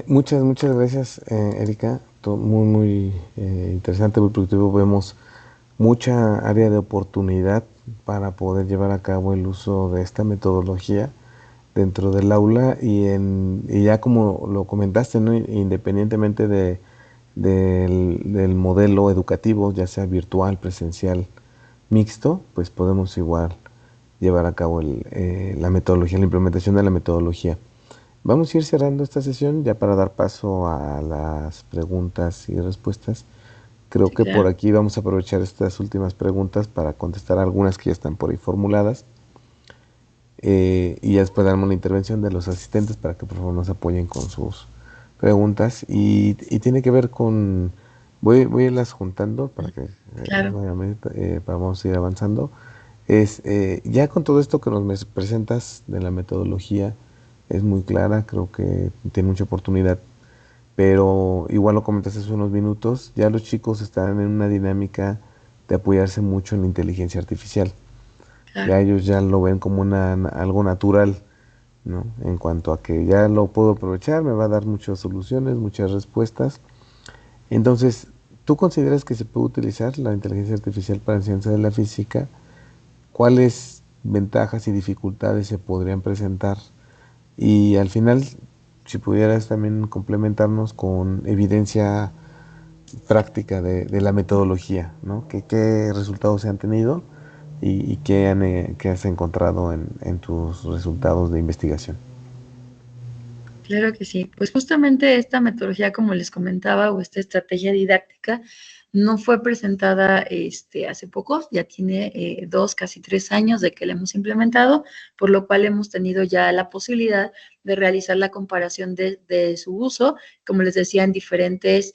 Speaker 2: Muchas gracias, Erika. Muy interesante, muy productivo. Vemos mucha área de oportunidad para poder llevar a cabo el uso de esta metodología dentro del aula y ya como lo comentaste, ¿no?, independientemente del modelo educativo, ya sea virtual, presencial, mixto, pues podemos igual llevar a cabo la metodología, la implementación de la metodología. Vamos a ir cerrando esta sesión ya para dar paso a las preguntas y respuestas. Creo que
Speaker 3: claro.
Speaker 2: por aquí vamos a aprovechar estas últimas preguntas para contestar algunas que ya están por ahí formuladas. Y ya después daremos la intervención de los asistentes para que por favor nos apoyen con sus preguntas. Y tiene que ver con... Voy a irlas juntando para que
Speaker 3: Claro.
Speaker 2: vamos a ir avanzando. Ya con todo esto que nos presentas de la metodología, es muy clara, creo que tiene mucha oportunidad, pero igual lo comentaste hace unos minutos, ya los chicos están en una dinámica de apoyarse mucho en la inteligencia artificial.
Speaker 3: Claro.
Speaker 2: Ya ellos ya lo ven como algo natural, ¿no?, en cuanto a que ya lo puedo aprovechar, me va a dar muchas soluciones, muchas respuestas. Entonces, ¿tú consideras que se puede utilizar la inteligencia artificial para la enseñanza de la física? ¿Cuáles ventajas y dificultades se podrían presentar? Y al final, si pudieras también complementarnos con evidencia práctica de la metodología, ¿no? ¿Qué resultados se han tenido y qué has encontrado en tus resultados de investigación?
Speaker 3: Claro que sí. Pues justamente esta metodología, como les comentaba, o esta estrategia didáctica, no fue presentada hace poco, ya tiene 2, casi 3 años de que la hemos implementado, por lo cual hemos tenido ya la posibilidad de realizar la comparación de su uso, como les decía, en diferentes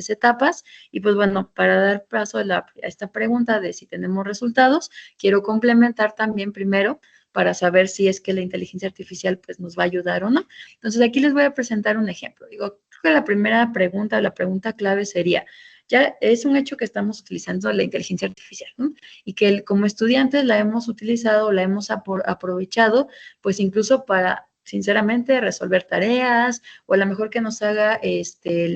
Speaker 3: etapas. Y pues bueno, para dar paso a esta pregunta de si tenemos resultados, quiero complementar también primero para saber si es que la inteligencia artificial pues nos va a ayudar o no. Entonces, aquí les voy a presentar un ejemplo. Digo, creo que la primera pregunta, la pregunta clave sería, ya es un hecho que estamos utilizando la inteligencia artificial, ¿no? Y que como estudiantes la hemos utilizado, la hemos aprovechado, pues incluso para, sinceramente, resolver tareas, o a lo mejor que nos haga,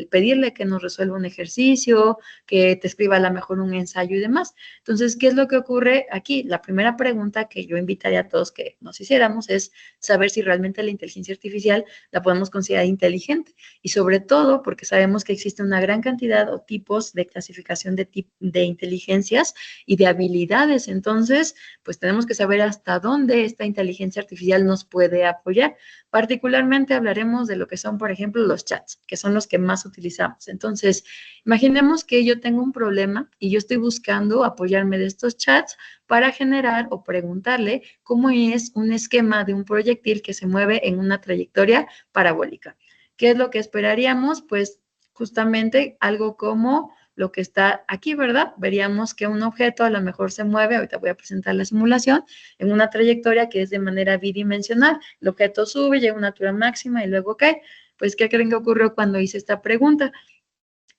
Speaker 3: pedirle que nos resuelva un ejercicio, que te escriba a lo mejor un ensayo y demás. Entonces, ¿qué es lo que ocurre aquí? La primera pregunta que yo invitaría a todos que nos hiciéramos es saber si realmente la inteligencia artificial la podemos considerar inteligente. Y sobre todo porque sabemos que existe una gran cantidad o tipos de clasificación de inteligencias y de habilidades. Entonces, pues tenemos que saber hasta dónde esta inteligencia artificial nos puede apoyar. Particularmente hablaremos de lo que son, por ejemplo, los chats, que son los que más utilizamos. Entonces, imaginemos que yo tengo un problema y yo estoy buscando apoyarme de estos chats para generar o preguntarle cómo es un esquema de un proyectil que se mueve en una trayectoria parabólica. ¿Qué es lo que esperaríamos? Pues justamente algo como lo que está aquí, ¿verdad? Veríamos que un objeto a lo mejor se mueve, ahorita voy a presentar la simulación, en una trayectoria que es de manera bidimensional. El objeto sube, llega a una altura máxima y luego cae. Pues, ¿qué creen que ocurrió cuando hice esta pregunta?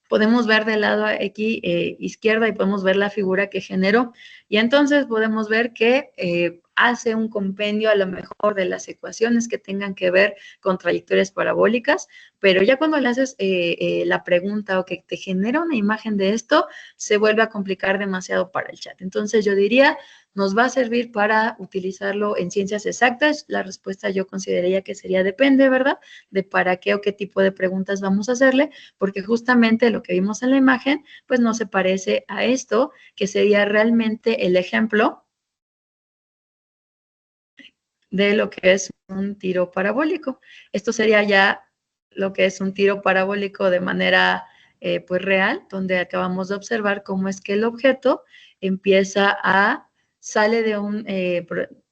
Speaker 3: Podemos ver del lado aquí izquierda y podemos ver la figura que generó. Y entonces podemos ver que hace un compendio a lo mejor de las ecuaciones que tengan que ver con trayectorias parabólicas, pero ya cuando le haces la pregunta o que te genera una imagen de esto, se vuelve a complicar demasiado para el chat. Entonces yo diría, nos va a servir para utilizarlo en ciencias exactas. La respuesta yo consideraría que sería depende, ¿verdad? De para qué o qué tipo de preguntas vamos a hacerle, porque justamente lo que vimos en la imagen, pues no se parece a esto, que sería realmente el ejemplo de lo que es un tiro parabólico. Esto sería ya lo que es un tiro parabólico de manera pues real, donde acabamos de observar cómo es que el objeto empieza a sale de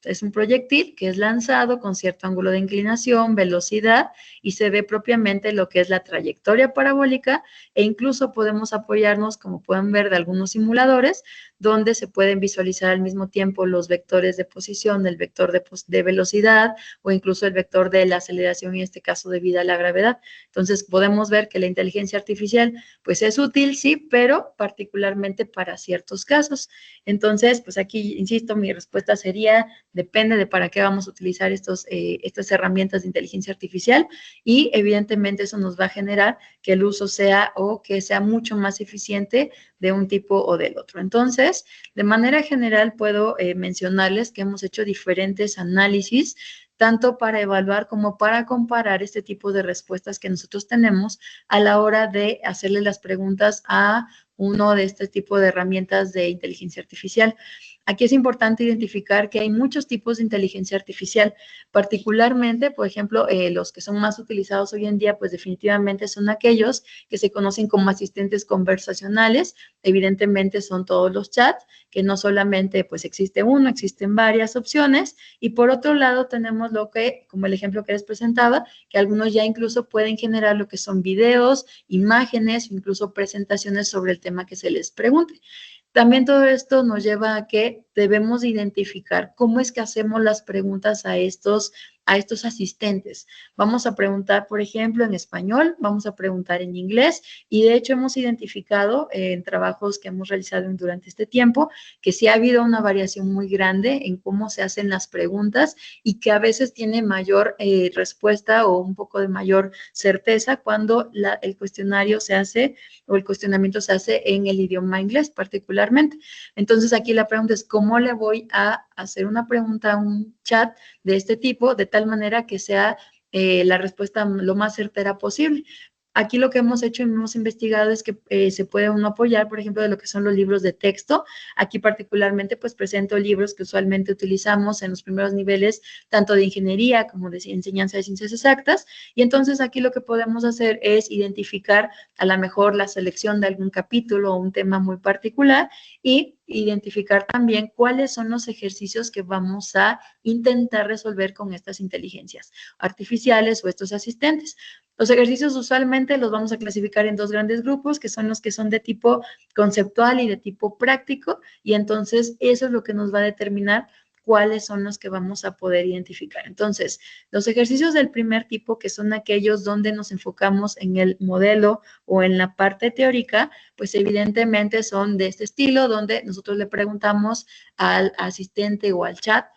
Speaker 3: es un proyectil que es lanzado con cierto ángulo de inclinación, velocidad, y se ve propiamente lo que es la trayectoria parabólica, e incluso podemos apoyarnos, como pueden ver, de algunos simuladores, donde se pueden visualizar al mismo tiempo los vectores de posición, el vector de velocidad, o incluso el vector de la aceleración, en este caso debido a la gravedad. Entonces, podemos ver que la inteligencia artificial, pues es útil, sí, pero particularmente para ciertos casos. Entonces, pues aquí, insisto, mi respuesta sería, depende de para qué vamos a utilizar estas herramientas de inteligencia artificial, y evidentemente eso nos va a generar que el uso sea o que sea mucho más eficiente de un tipo o del otro. Entonces, de manera general puedo mencionarles que hemos hecho diferentes análisis, tanto para evaluar como para comparar este tipo de respuestas que nosotros tenemos a la hora de hacerle las preguntas a uno de este tipo de herramientas de inteligencia artificial. Aquí es importante identificar que hay muchos tipos de inteligencia artificial, particularmente, por ejemplo, los que son más utilizados hoy en día, pues definitivamente son aquellos que se conocen como asistentes conversacionales. Evidentemente son todos los chats, que no solamente pues existe uno, existen varias opciones. Y por otro lado tenemos lo que, como el ejemplo que les presentaba, que algunos ya incluso pueden generar lo que son videos, imágenes, incluso presentaciones sobre el tema que se les pregunte. También todo esto nos lleva a que debemos identificar cómo es que hacemos las preguntas a estos asistentes. Vamos a preguntar, por ejemplo, en español, vamos a preguntar en inglés, y de hecho hemos identificado en trabajos que hemos realizado durante este tiempo que sí ha habido una variación muy grande en cómo se hacen las preguntas, y que a veces tiene mayor respuesta o un poco de mayor certeza cuando el cuestionario se hace o el cuestionamiento se hace en el idioma inglés particularmente. Entonces aquí la pregunta es, ¿cómo le voy a hacer una pregunta a un chat de este tipo de tal manera que sea la respuesta lo más certera posible? Aquí lo que hemos hecho y hemos investigado es que se puede uno apoyar, por ejemplo, de lo que son los libros de texto. Aquí particularmente pues presento libros que usualmente utilizamos en los primeros niveles, tanto de ingeniería como de enseñanza de ciencias exactas, y entonces aquí lo que podemos hacer es identificar a lo mejor la selección de algún capítulo o un tema muy particular, y identificar también cuáles son los ejercicios que vamos a intentar resolver con estas inteligencias artificiales o estos asistentes. Los ejercicios usualmente los vamos a clasificar en dos grandes grupos, que son los que son de tipo conceptual y de tipo práctico, y entonces eso es lo que nos va a determinar cuáles son los que vamos a poder identificar. Entonces, los ejercicios del primer tipo, que son aquellos donde nos enfocamos en el modelo o en la parte teórica, pues evidentemente son de este estilo, donde nosotros le preguntamos al asistente o al chat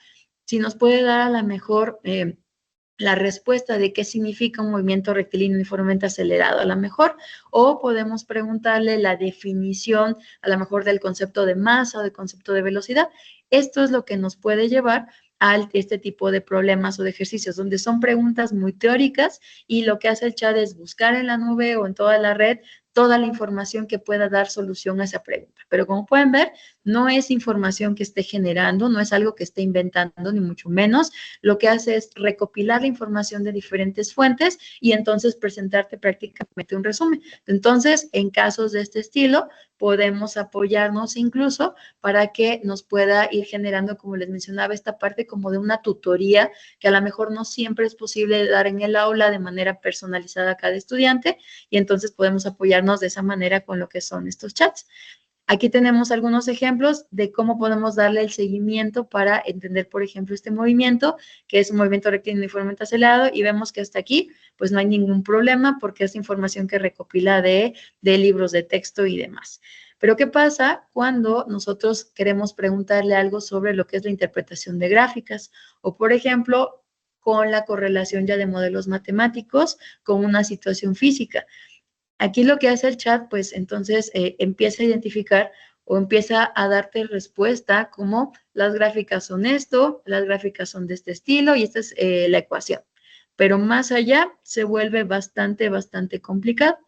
Speaker 3: si nos puede dar a lo mejor la respuesta de qué significa un movimiento rectilíneo uniformemente acelerado, a lo mejor, o podemos preguntarle la definición, a lo mejor, del concepto de masa o del concepto de velocidad. Esto es lo que nos puede llevar a este tipo de problemas o de ejercicios, donde son preguntas muy teóricas, y lo que hace el chat es buscar en la nube o en toda la red toda la información que pueda dar solución a esa pregunta. Pero como pueden ver, no es información que esté generando, no es algo que esté inventando, ni mucho menos. Lo que hace es recopilar la información de diferentes fuentes y entonces presentarte prácticamente un resumen. Entonces, en casos de este estilo, podemos apoyarnos incluso para que nos pueda ir generando, como les mencionaba, esta parte como de una tutoría que a lo mejor no siempre es posible dar en el aula de manera personalizada a cada estudiante, y entonces podemos apoyarnos de esa manera con lo que son estos chats. Aquí tenemos algunos ejemplos de cómo podemos darle el seguimiento para entender, por ejemplo, este movimiento, que es un movimiento rectilíneo uniformemente acelerado, y vemos que hasta aquí pues no hay ningún problema porque es información que recopila de libros de texto y demás. Pero ¿qué pasa cuando nosotros queremos preguntarle algo sobre lo que es la interpretación de gráficas? O, por ejemplo, con la correlación ya de modelos matemáticos con una situación física. Aquí lo que hace el chat, pues entonces empieza a identificar o empieza a darte respuesta como las gráficas son esto, las gráficas son de este estilo y esta es la ecuación. Pero más allá se vuelve bastante complicado.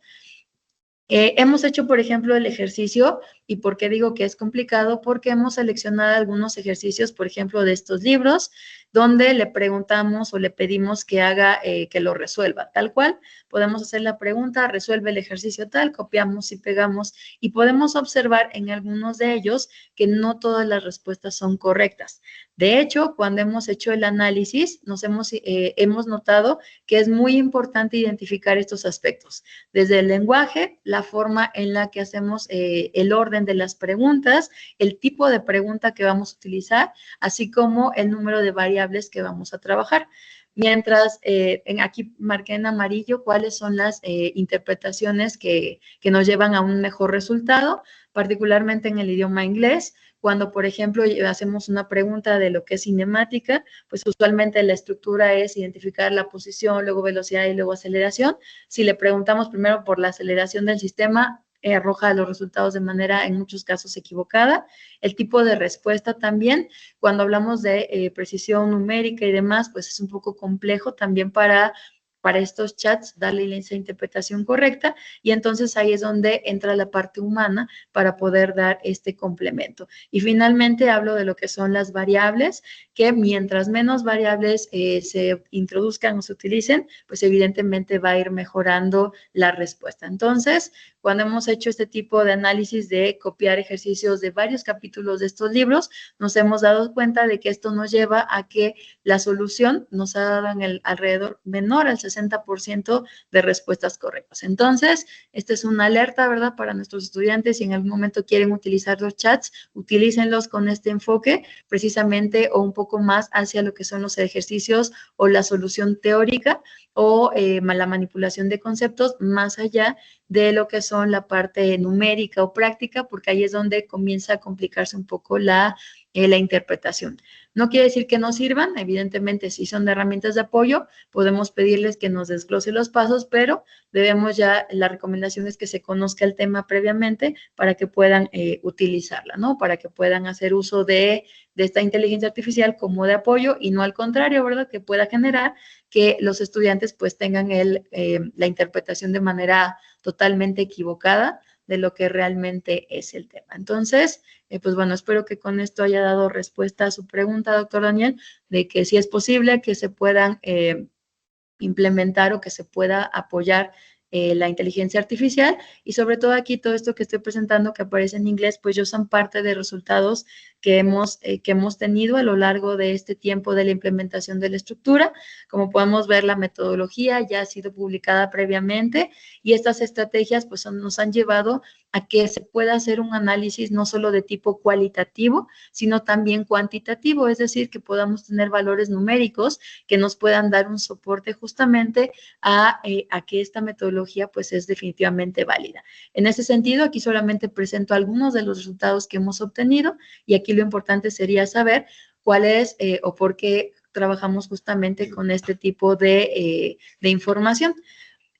Speaker 3: Hemos hecho, por ejemplo, el ejercicio, y ¿por qué digo que es complicado? Porque hemos seleccionado algunos ejercicios, por ejemplo, de estos libros, donde le preguntamos o le pedimos que haga, que lo resuelva, tal cual. Podemos hacer la pregunta, resuelve el ejercicio tal, copiamos y pegamos, y podemos observar en algunos de ellos que no todas las respuestas son correctas. De hecho, cuando hemos hecho el análisis, hemos notado que es muy importante identificar estos aspectos, desde el lenguaje, la forma en la que hacemos el orden de las preguntas, el tipo de pregunta que vamos a utilizar, así como el número de variables que vamos a trabajar. Mientras aquí marqué en amarillo cuáles son las interpretaciones que nos llevan a un mejor resultado, particularmente en el idioma inglés. Cuando, por ejemplo, hacemos una pregunta de lo que es cinemática, pues usualmente la estructura es identificar la posición, luego velocidad y luego aceleración. Si le preguntamos primero por la aceleración del sistema, arroja los resultados de manera, en muchos casos, equivocada. El tipo de respuesta también, cuando hablamos de precisión numérica y demás, pues es un poco complejo también para estos chats darle esa interpretación correcta, y entonces ahí es donde entra la parte humana para poder dar este complemento. Y finalmente hablo de lo que son las variables, que mientras menos variables se introduzcan o se utilicen, pues evidentemente va a ir mejorando la respuesta. Entonces, cuando hemos hecho este tipo de análisis de copiar ejercicios de varios capítulos de estos libros, nos hemos dado cuenta de que esto nos lleva a que la solución nos ha dado en el alrededor menor al 60% de respuestas correctas. Entonces, esta es una alerta, ¿verdad?, para nuestros estudiantes. Si en algún momento quieren utilizar los chats, utilícenlos con este enfoque, precisamente, o un poco más hacia lo que son los ejercicios o la solución teórica, o la manipulación de conceptos, más allá de lo que son la parte numérica o práctica, porque ahí es donde comienza a complicarse un poco la interpretación. No quiere decir que no sirvan, evidentemente si son de herramientas de apoyo, podemos pedirles que nos desglose los pasos, pero debemos ya, la recomendación es que se conozca el tema previamente para que puedan utilizarla, ¿no? Para que puedan hacer uso de esta inteligencia artificial como de apoyo y no al contrario, ¿verdad? Que pueda generar que los estudiantes pues tengan la interpretación de manera totalmente equivocada de lo que realmente es el tema. Entonces, pues bueno, espero que con esto haya dado respuesta a su pregunta, doctor Daniel, de que si es posible que se puedan implementar o que se pueda apoyar la inteligencia artificial, y sobre todo aquí todo esto que estoy presentando que aparece en inglés, pues yo son parte de resultados que hemos tenido a lo largo de este tiempo de la implementación de la estructura. Como podemos ver, la metodología ya ha sido publicada previamente, y estas estrategias pues nos han llevado a que se pueda hacer un análisis no solo de tipo cualitativo, sino también cuantitativo, es decir, que podamos tener valores numéricos que nos puedan dar un soporte justamente a que esta metodología pues es definitivamente válida. En ese sentido, aquí solamente presento algunos de los resultados que hemos obtenido, y aquí lo importante sería saber cuál es o por qué trabajamos justamente con este tipo de información.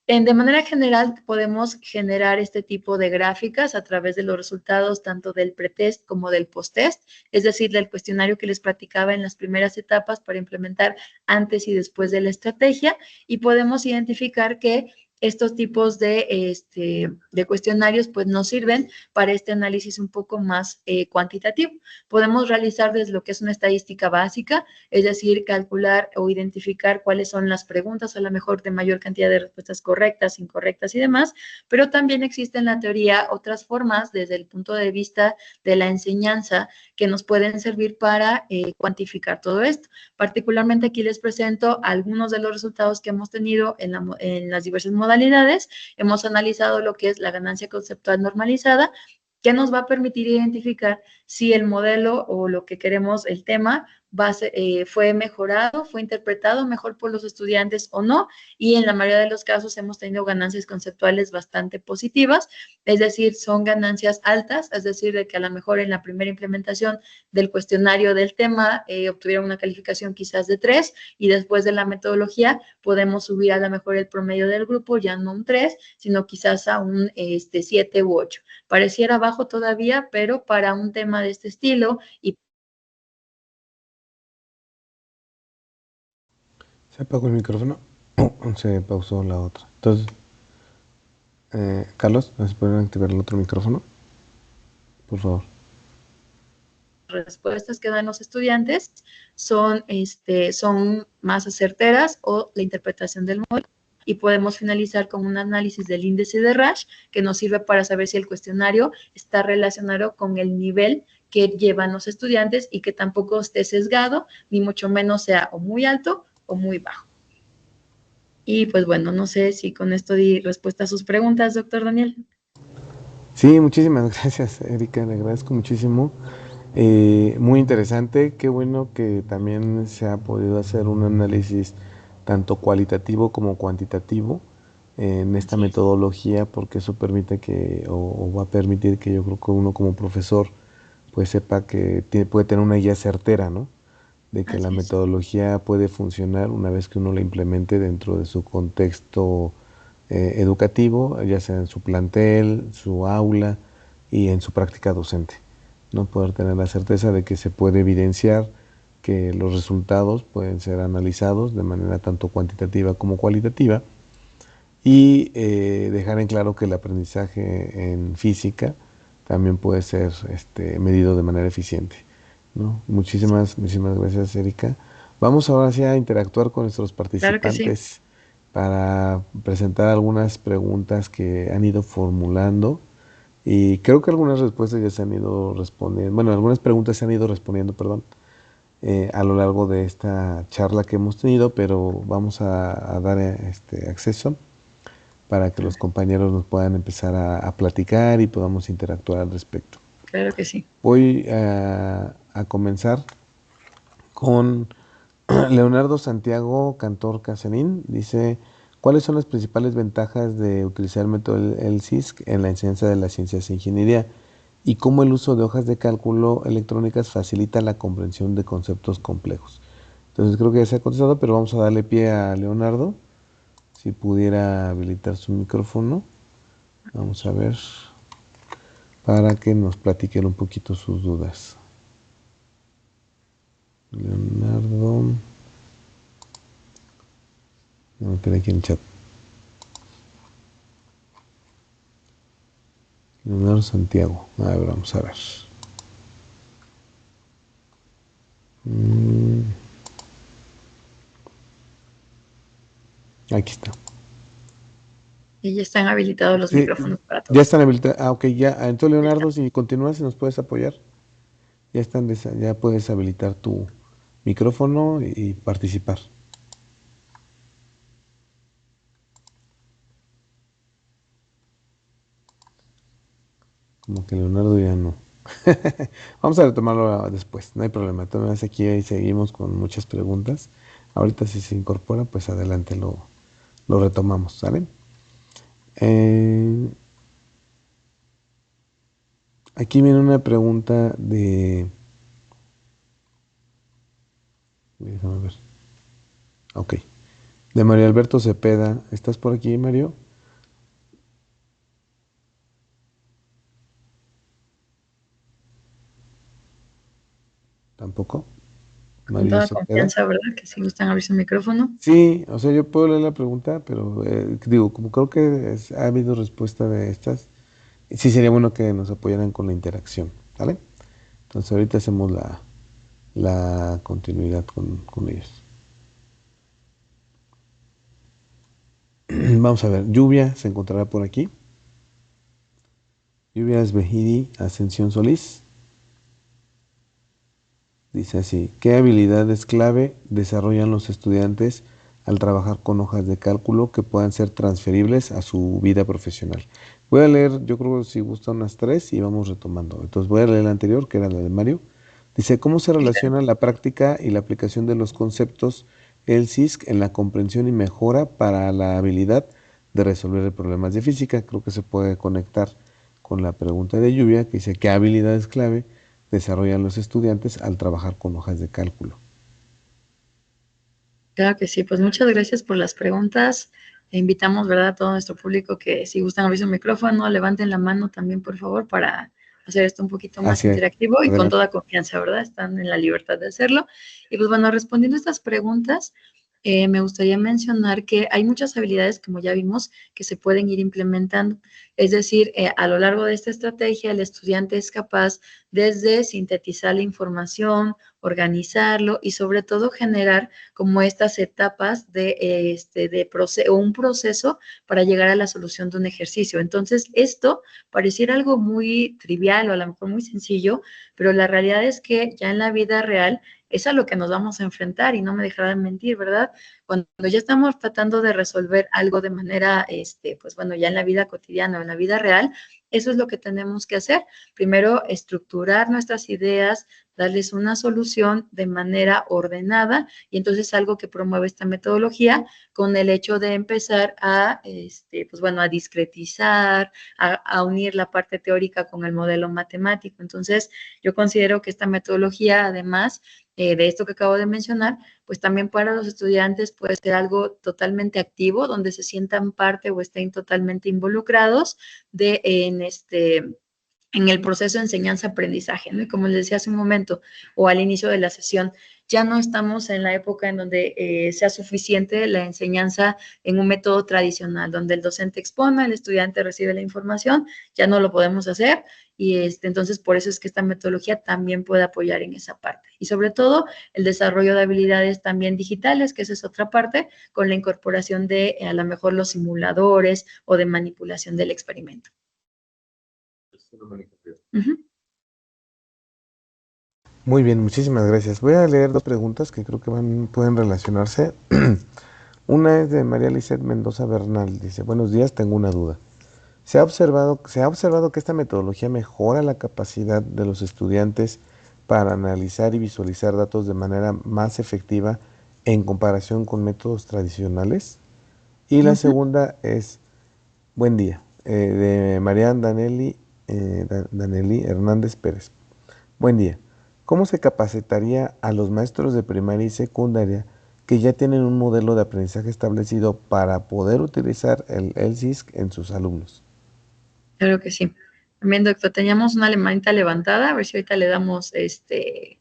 Speaker 3: De manera general, podemos generar este tipo de gráficas a través de los resultados tanto del pretest como del posttest, es decir, del cuestionario que les platicaba en las primeras etapas para implementar antes y después de la estrategia, y podemos identificar que estos tipos de cuestionarios pues nos sirven para este análisis un poco más cuantitativo. Podemos realizar desde lo que es una estadística básica, es decir, calcular o identificar cuáles son las preguntas, a lo mejor de mayor cantidad de respuestas correctas, incorrectas y demás, pero también existen en la teoría otras formas desde el punto de vista de la enseñanza que nos pueden servir para cuantificar todo esto. Particularmente aquí les presento algunos de los resultados que hemos tenido en las diversas modalidades. Hemos analizado lo que es la ganancia conceptual normalizada, que nos va a permitir identificar si el modelo o lo que queremos, el tema, fue mejorado, fue interpretado mejor por los estudiantes o no, y en la mayoría de los casos hemos tenido ganancias conceptuales bastante positivas, es decir, son ganancias altas, es decir, de que a lo mejor en la primera implementación del cuestionario del tema obtuvieron una calificación quizás de 3 y después de la metodología podemos subir a lo mejor el promedio del grupo, ya no un 3, sino quizás a un 7 u 8. Pareciera bajo todavía, pero para un tema de este estilo y
Speaker 2: Se apagó el micrófono, se pausó la otra. Entonces, Carlos, ¿nos pueden activar el otro micrófono? Por favor.
Speaker 3: respuestas que dan los estudiantes son más certeras o la interpretación del modelo. Y podemos finalizar con un análisis del índice de Rasch que nos sirve para saber si el cuestionario está relacionado con el nivel que llevan los estudiantes y que tampoco esté sesgado, ni mucho menos sea o muy alto o muy bajo. Y pues bueno, no sé si con esto di respuesta a sus preguntas, doctor Daniel.
Speaker 2: Sí, muchísimas gracias, Erika, le agradezco muchísimo. Muy interesante, qué bueno que también se ha podido hacer un análisis tanto cualitativo como cuantitativo en esta metodología, porque eso permite que, o va a permitir que yo creo que uno como profesor pues sepa que puede tener una guía certera, ¿no? De que la metodología puede funcionar una vez que uno la implemente dentro de su contexto educativo, ya sea en su plantel, su aula y en su práctica docente. No poder tener la certeza de que se puede evidenciar que los resultados pueden ser analizados de manera tanto cuantitativa como cualitativa y dejar en claro que el aprendizaje en física también puede ser medido de manera eficiente, ¿no? Muchísimas gracias, Erika. Vamos ahora sí a interactuar con nuestros participantes para presentar algunas preguntas que han ido formulando y creo que algunas respuestas ya se han ido respondiendo, bueno, algunas preguntas se han ido respondiendo, perdón, a lo largo de esta charla que hemos tenido, pero vamos a dar acceso para que los compañeros nos puedan empezar a platicar y podamos interactuar al respecto.
Speaker 3: Claro que sí.
Speaker 2: Voy a comenzar con Leonardo Santiago Cantor Casarín. Dice, ¿cuáles son las principales ventajas de utilizar el método LSISC en la enseñanza de las ciencias e ingeniería? ¿Y cómo el uso de hojas de cálculo electrónicas facilita la comprensión de conceptos complejos? Entonces creo que ya se ha contestado, pero vamos a darle pie a Leonardo. Si pudiera habilitar su micrófono. Vamos a ver, para que nos platiquen un poquito sus dudas. Leonardo. No me quedé aquí en el chat. Leonardo Santiago. A ver, vamos a ver. Aquí está.
Speaker 3: Y ya están habilitados los micrófonos para todos.
Speaker 2: Ya están habilitados. Ah, ok, ya. Entonces, Leonardo, si continúas, si nos puedes apoyar. Ya puedes habilitar tu micrófono y participar. Como que Leonardo ya no. Vamos a retomarlo después, no hay problema. Entonces aquí ahí seguimos con muchas preguntas. Ahorita si se incorpora, pues adelante lo retomamos, ¿sale? Aquí viene una pregunta de... Déjame ver. Ok. De Mario Alberto Cepeda. ¿Estás por aquí, Mario? ¿Tampoco?
Speaker 3: Con
Speaker 2: Mario
Speaker 3: toda
Speaker 2: Cepeda.
Speaker 3: confianza, ¿verdad? Que si gustan abrir su micrófono.
Speaker 2: Sí, o sea, yo puedo leer la pregunta, pero digo, como creo que ha habido respuesta de estas, sí sería bueno que nos apoyaran con la interacción, ¿vale? Entonces ahorita hacemos la continuidad con ellos. Vamos a ver, Lluvia se encontrará por aquí. Lluvia Esbejidi Ascensión Solís. Dice así, ¿qué habilidades clave desarrollan los estudiantes al trabajar con hojas de cálculo que puedan ser transferibles a su vida profesional? Voy a leer, yo creo si gusta unas 3 y vamos retomando. Entonces voy a leer la anterior, que era la de Mario. Dice, ¿cómo se relaciona la práctica y la aplicación de los conceptos LSISC en la comprensión y mejora para la habilidad de resolver problemas de física? Creo que se puede conectar con la pregunta de Lluvia, que dice, ¿qué habilidades clave desarrollan los estudiantes al trabajar con hojas de cálculo?
Speaker 3: Claro que sí, pues muchas gracias por las preguntas. E invitamos, ¿verdad?, a todo nuestro público que si gustan abrir su micrófono, levanten la mano también, por favor, para hacer esto un poquito más interactivo y con
Speaker 2: adelante.
Speaker 3: toda confianza, ¿verdad? Están en la libertad de hacerlo. Y pues bueno, respondiendo a estas preguntas, me gustaría mencionar que hay muchas habilidades, como ya vimos, que se pueden ir implementando. Es decir, a lo largo de esta estrategia, el estudiante es capaz desde sintetizar la información, organizarlo y sobre todo generar como estas etapas de un proceso para llegar a la solución de un ejercicio. Entonces, esto pareciera algo muy trivial o a lo mejor muy sencillo, pero la realidad es que ya en la vida real es a lo que nos vamos a enfrentar y no me dejarán mentir, ¿verdad? Cuando ya estamos tratando de resolver algo de manera, pues bueno, ya en la vida cotidiana o en la vida real, eso es lo que tenemos que hacer. Primero, estructurar nuestras ideas, darles una solución de manera ordenada y entonces algo que promueve esta metodología con el hecho de empezar a, pues bueno, a discretizar, a unir la parte teórica con el modelo matemático. Entonces, yo considero que esta metodología, además de esto que acabo de mencionar, pues también para los estudiantes puede ser algo totalmente activo, donde se sientan parte o estén totalmente involucrados en el proceso de enseñanza-aprendizaje, ¿no? Y como les decía hace un momento, o al inicio de la sesión, ya no estamos en la época en donde sea suficiente la enseñanza en un método tradicional, donde el docente expone, el estudiante recibe la información, ya no lo podemos hacer, y entonces por eso es que esta metodología también puede apoyar en esa parte. Y sobre todo, el desarrollo de habilidades también digitales, que esa es otra parte, con la incorporación de a lo mejor los simuladores o de manipulación del experimento.
Speaker 2: Muy bien, muchísimas gracias. Voy a leer 2 preguntas que creo que pueden relacionarse. Una es de María Lisset Mendoza Bernal. Dice, buenos días, tengo una duda. ¿Se ha observado que esta metodología mejora la capacidad de los estudiantes para analizar y visualizar datos de manera más efectiva en comparación con métodos tradicionales? Y la segunda es, buen día, de Marian Danelli Hernández Pérez. Buen día. ¿Cómo se capacitaría a los maestros de primaria y secundaria que ya tienen un modelo de aprendizaje establecido para poder utilizar el LSISC en sus alumnos?
Speaker 3: Claro que sí. También, doctor, teníamos una manita levantada, a ver si ahorita le damos
Speaker 2: Sí.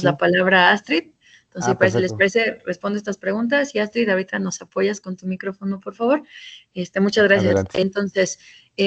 Speaker 3: la palabra a Astrid. Entonces, si les
Speaker 2: Perfecto.
Speaker 3: parece, responde estas preguntas y Astrid, ahorita nos apoyas con tu micrófono, por favor. Muchas gracias.
Speaker 2: Adelante.
Speaker 3: Entonces,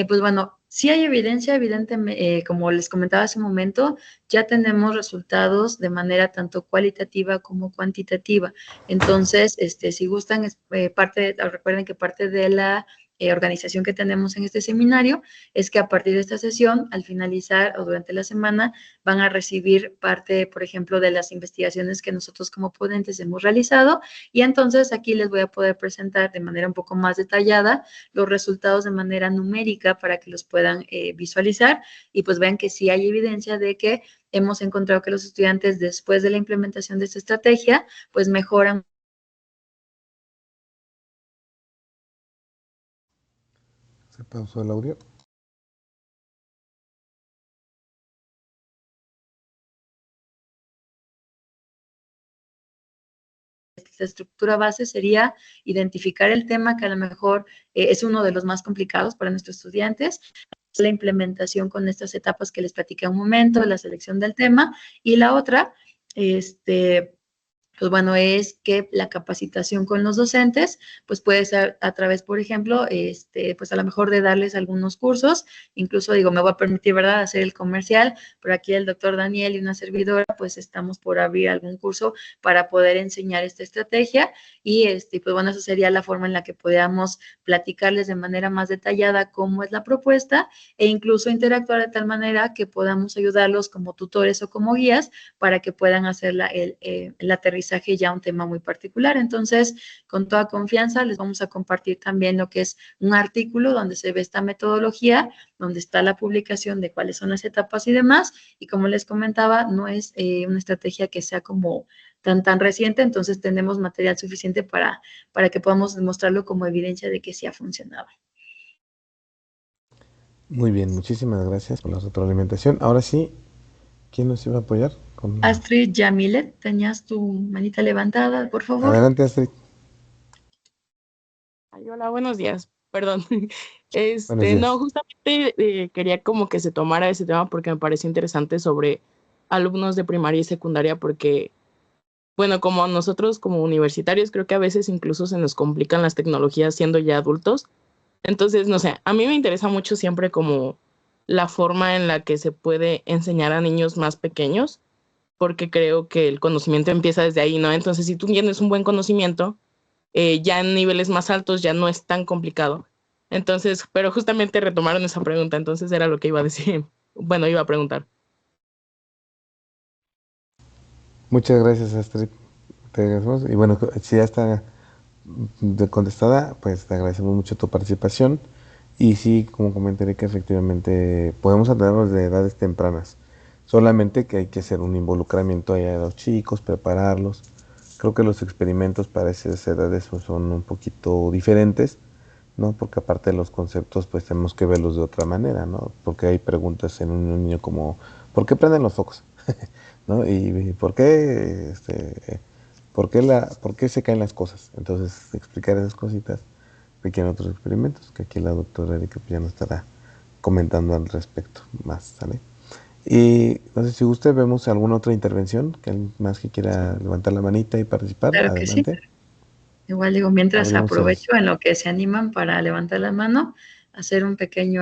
Speaker 3: pues bueno, sí hay evidencia, evidentemente, como les comentaba hace un momento, ya tenemos resultados de manera tanto cualitativa como cuantitativa. Entonces, si gustan, recuerden que parte de la organización que tenemos en este seminario es que a partir de esta sesión, al finalizar o durante la semana, van a recibir parte, por ejemplo, de las investigaciones que nosotros como ponentes hemos realizado y entonces aquí les voy a poder presentar de manera un poco más detallada los resultados de manera numérica para que los puedan visualizar y pues vean que sí hay evidencia de que hemos encontrado que los estudiantes después de la implementación de esta estrategia, pues mejoran.
Speaker 2: ¿Se pausó el audio?
Speaker 3: La estructura base sería identificar el tema que a lo mejor es uno de los más complicados para nuestros estudiantes, la implementación con estas etapas que les platiqué un momento, la selección del tema, y la otra, pues bueno, es que la capacitación con los docentes, pues puede ser a través, por ejemplo, pues a lo mejor de darles algunos cursos, incluso digo, me voy a permitir, ¿verdad?, hacer el comercial, pero aquí el doctor Daniel y una servidora, pues estamos por abrir algún curso para poder enseñar esta estrategia y, pues bueno, esa sería la forma en la que podamos platicarles de manera más detallada cómo es la propuesta e incluso interactuar de tal manera que podamos ayudarlos como tutores o como guías para que puedan hacer el aterrizaje ya a un tema muy particular. Entonces, con toda confianza, les vamos a compartir también lo que es un artículo donde se ve esta metodología, donde está la publicación de cuáles son las etapas y demás. Y como les comentaba, no es una estrategia que sea como tan reciente, entonces tenemos material suficiente para que podamos demostrarlo como evidencia de que sí ha funcionado.
Speaker 2: Muy bien, muchísimas gracias por la retroalimentación. Ahora sí, ¿quién nos iba a apoyar?
Speaker 3: Astrid Yamilet, tenías tu manita levantada, por favor.
Speaker 2: Adelante, Astrid.
Speaker 5: Ay, hola, buenos días. Perdón.
Speaker 2: Buenos días.
Speaker 5: No, justamente quería como que se tomara ese tema porque me pareció interesante sobre alumnos de primaria y secundaria porque, bueno, como nosotros como universitarios creo que a veces incluso se nos complican las tecnologías siendo ya adultos. Entonces, no sé, a mí me interesa mucho siempre como la forma en la que se puede enseñar a niños más pequeños porque creo que el conocimiento empieza desde ahí, ¿no? Entonces, si tú tienes un buen conocimiento, ya en niveles más altos ya no es tan complicado. Entonces, pero justamente retomaron esa pregunta, entonces era lo que iba a decir. Bueno, iba a preguntar.
Speaker 2: Muchas gracias, Astrid. Te agradecemos. Y bueno, si ya está contestada, pues te agradecemos mucho tu participación. Y sí, como comentaré que efectivamente podemos atenderlos de edades tempranas. Solamente que hay que hacer un involucramiento allá de los chicos, prepararlos. Creo que los experimentos para esas edades son un poquito diferentes, ¿no? Porque aparte de los conceptos, pues tenemos que verlos de otra manera, ¿no? Porque hay preguntas en un niño como, ¿por qué prenden los focos? ¿No? Y ¿por qué se caen las cosas? Entonces, explicar esas cositas requieren otros experimentos, que aquí la doctora Erika ya nos estará comentando al respecto más, ¿sale? Y no sé si usted vemos alguna otra intervención, que alguien más que quiera levantar la manita y participar,
Speaker 3: Claro que
Speaker 2: adelante.
Speaker 3: sí. Igual digo, mientras
Speaker 2: Abrimos
Speaker 3: aprovecho en lo que se animan para levantar la mano, hacer un pequeño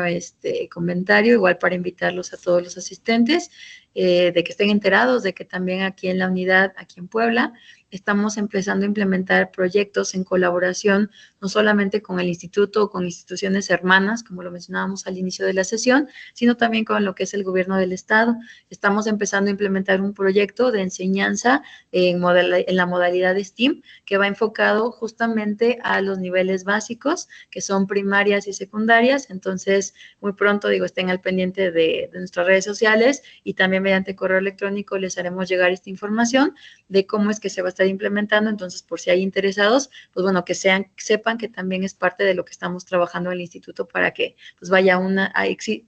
Speaker 3: comentario, igual para invitarlos a todos los asistentes, de que estén enterados de que también aquí en la unidad, aquí en Puebla, estamos empezando a implementar proyectos en colaboración, no solamente con el instituto o con instituciones hermanas, como lo mencionábamos al inicio de la sesión, sino también con lo que es el gobierno del estado. Estamos empezando a implementar un proyecto de enseñanza en la modalidad de STEAM, que va enfocado justamente a los niveles básicos, que son primarias y secundarias. Entonces, muy pronto, digo, estén al pendiente de nuestras redes sociales y también mediante correo electrónico les haremos llegar esta información de cómo es que se va a estar implementando. Entonces, por si hay interesados, pues bueno, que sepan que también es parte de lo que estamos trabajando en el instituto para que pues vaya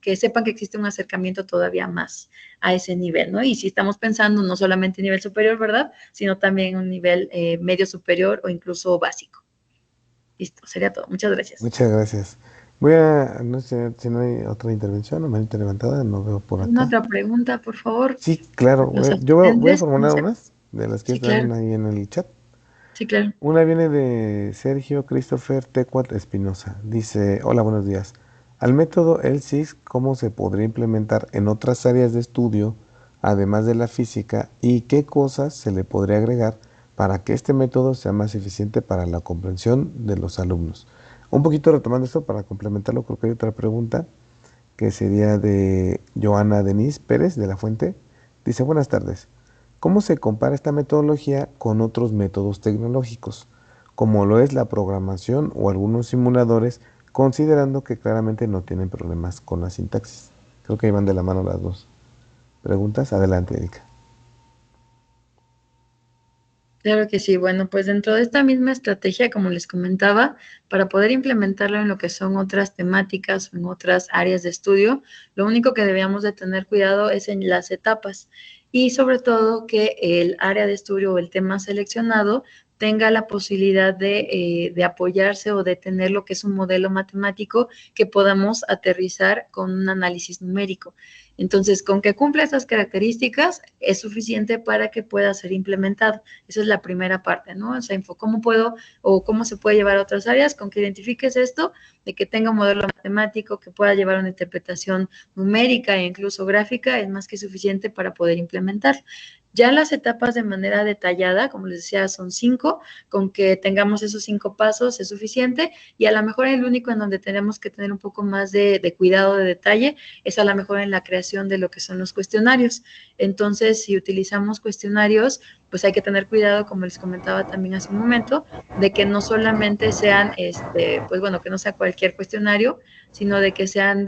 Speaker 3: que sepan que existe un acercamiento todavía más a ese nivel, ¿no? Y si estamos pensando no solamente en nivel superior, ¿verdad?, sino también en un nivel medio superior o incluso básico. Listo, sería todo. Muchas gracias.
Speaker 2: Muchas gracias. No sé si no hay otra intervención o manita levantada, no veo por acá.
Speaker 3: ¿Alguna otra pregunta, por favor?
Speaker 2: Sí, claro. Yo voy a formular unas de las que
Speaker 3: Sí,
Speaker 2: están
Speaker 3: claro.
Speaker 2: ahí en el chat.
Speaker 3: Sí, claro.
Speaker 2: Una viene de Sergio Christopher Tecuat Espinosa. Dice, hola, buenos días. Al método LSIS, ¿cómo se podría implementar en otras áreas de estudio, además de la física, y qué cosas se le podría agregar para que este método sea más eficiente para la comprensión de los alumnos? Un poquito retomando esto para complementarlo, creo que hay otra pregunta que sería de Joana Denise Pérez de la Fuente. Dice, buenas tardes. ¿Cómo se compara esta metodología con otros métodos tecnológicos, como lo es la programación o algunos simuladores, considerando que claramente no tienen problemas con la sintaxis? Creo que ahí van de la mano las dos preguntas. Adelante, Erika.
Speaker 3: Claro que sí. Bueno, pues dentro de esta misma estrategia, como les comentaba, para poder implementarlo en lo que son otras temáticas o en otras áreas de estudio, lo único que debíamos de tener cuidado es en las etapas y sobre todo que el área de estudio o el tema seleccionado tenga la posibilidad de apoyarse o de tener lo que es un modelo matemático que podamos aterrizar con un análisis numérico. Entonces, con que cumpla esas características es suficiente para que pueda ser implementado. Esa es la primera parte, ¿no? O sea, cómo puedo o cómo se puede llevar a otras áreas, con que identifiques esto, de que tenga un modelo matemático que pueda llevar una interpretación numérica e incluso gráfica, es más que suficiente para poder implementar. Ya las etapas de manera detallada, como les decía, son 5, con que tengamos esos 5 pasos es suficiente, y a lo mejor el único en donde tenemos que tener un poco más de cuidado, de detalle, es a lo mejor en la creación de lo que son los cuestionarios. Entonces, si utilizamos cuestionarios, pues hay que tener cuidado, como les comentaba también hace un momento, de que no solamente sean, pues bueno, que no sea cualquier cuestionario, sino de que sean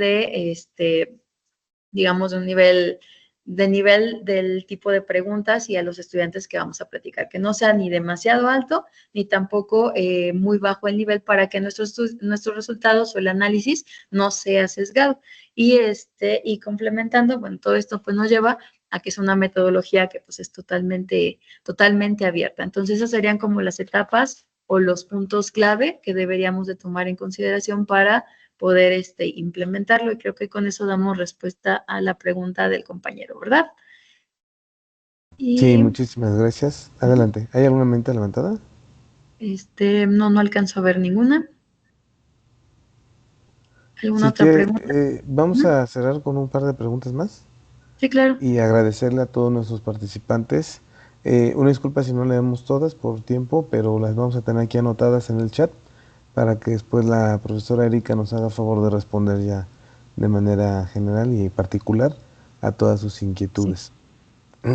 Speaker 3: digamos, de un nivel del tipo de preguntas y a los estudiantes que vamos a platicar, que no sea ni demasiado alto ni tampoco muy bajo el nivel, para que nuestros resultados o el análisis no sea sesgado. Y complementando, bueno, todo esto pues nos lleva a que es una metodología que pues es totalmente abierta. Entonces esas serían como las etapas o los puntos clave que deberíamos de tomar en consideración para poder implementarlo, y creo que con eso damos respuesta a la pregunta del compañero, ¿verdad?
Speaker 2: Sí, muchísimas gracias. Adelante. ¿Hay alguna mente levantada?
Speaker 3: No alcanzo a ver ninguna. ¿Alguna
Speaker 2: Si
Speaker 3: otra
Speaker 2: quiere,
Speaker 3: pregunta?
Speaker 2: vamos a cerrar con un par de preguntas más
Speaker 3: Sí, claro.
Speaker 2: y agradecerle a todos nuestros participantes. Una disculpa si no leemos todas por tiempo, pero las vamos a tener aquí anotadas en el chat para que después la profesora Erika nos haga favor de responder ya de manera general y particular a todas sus inquietudes. Sí.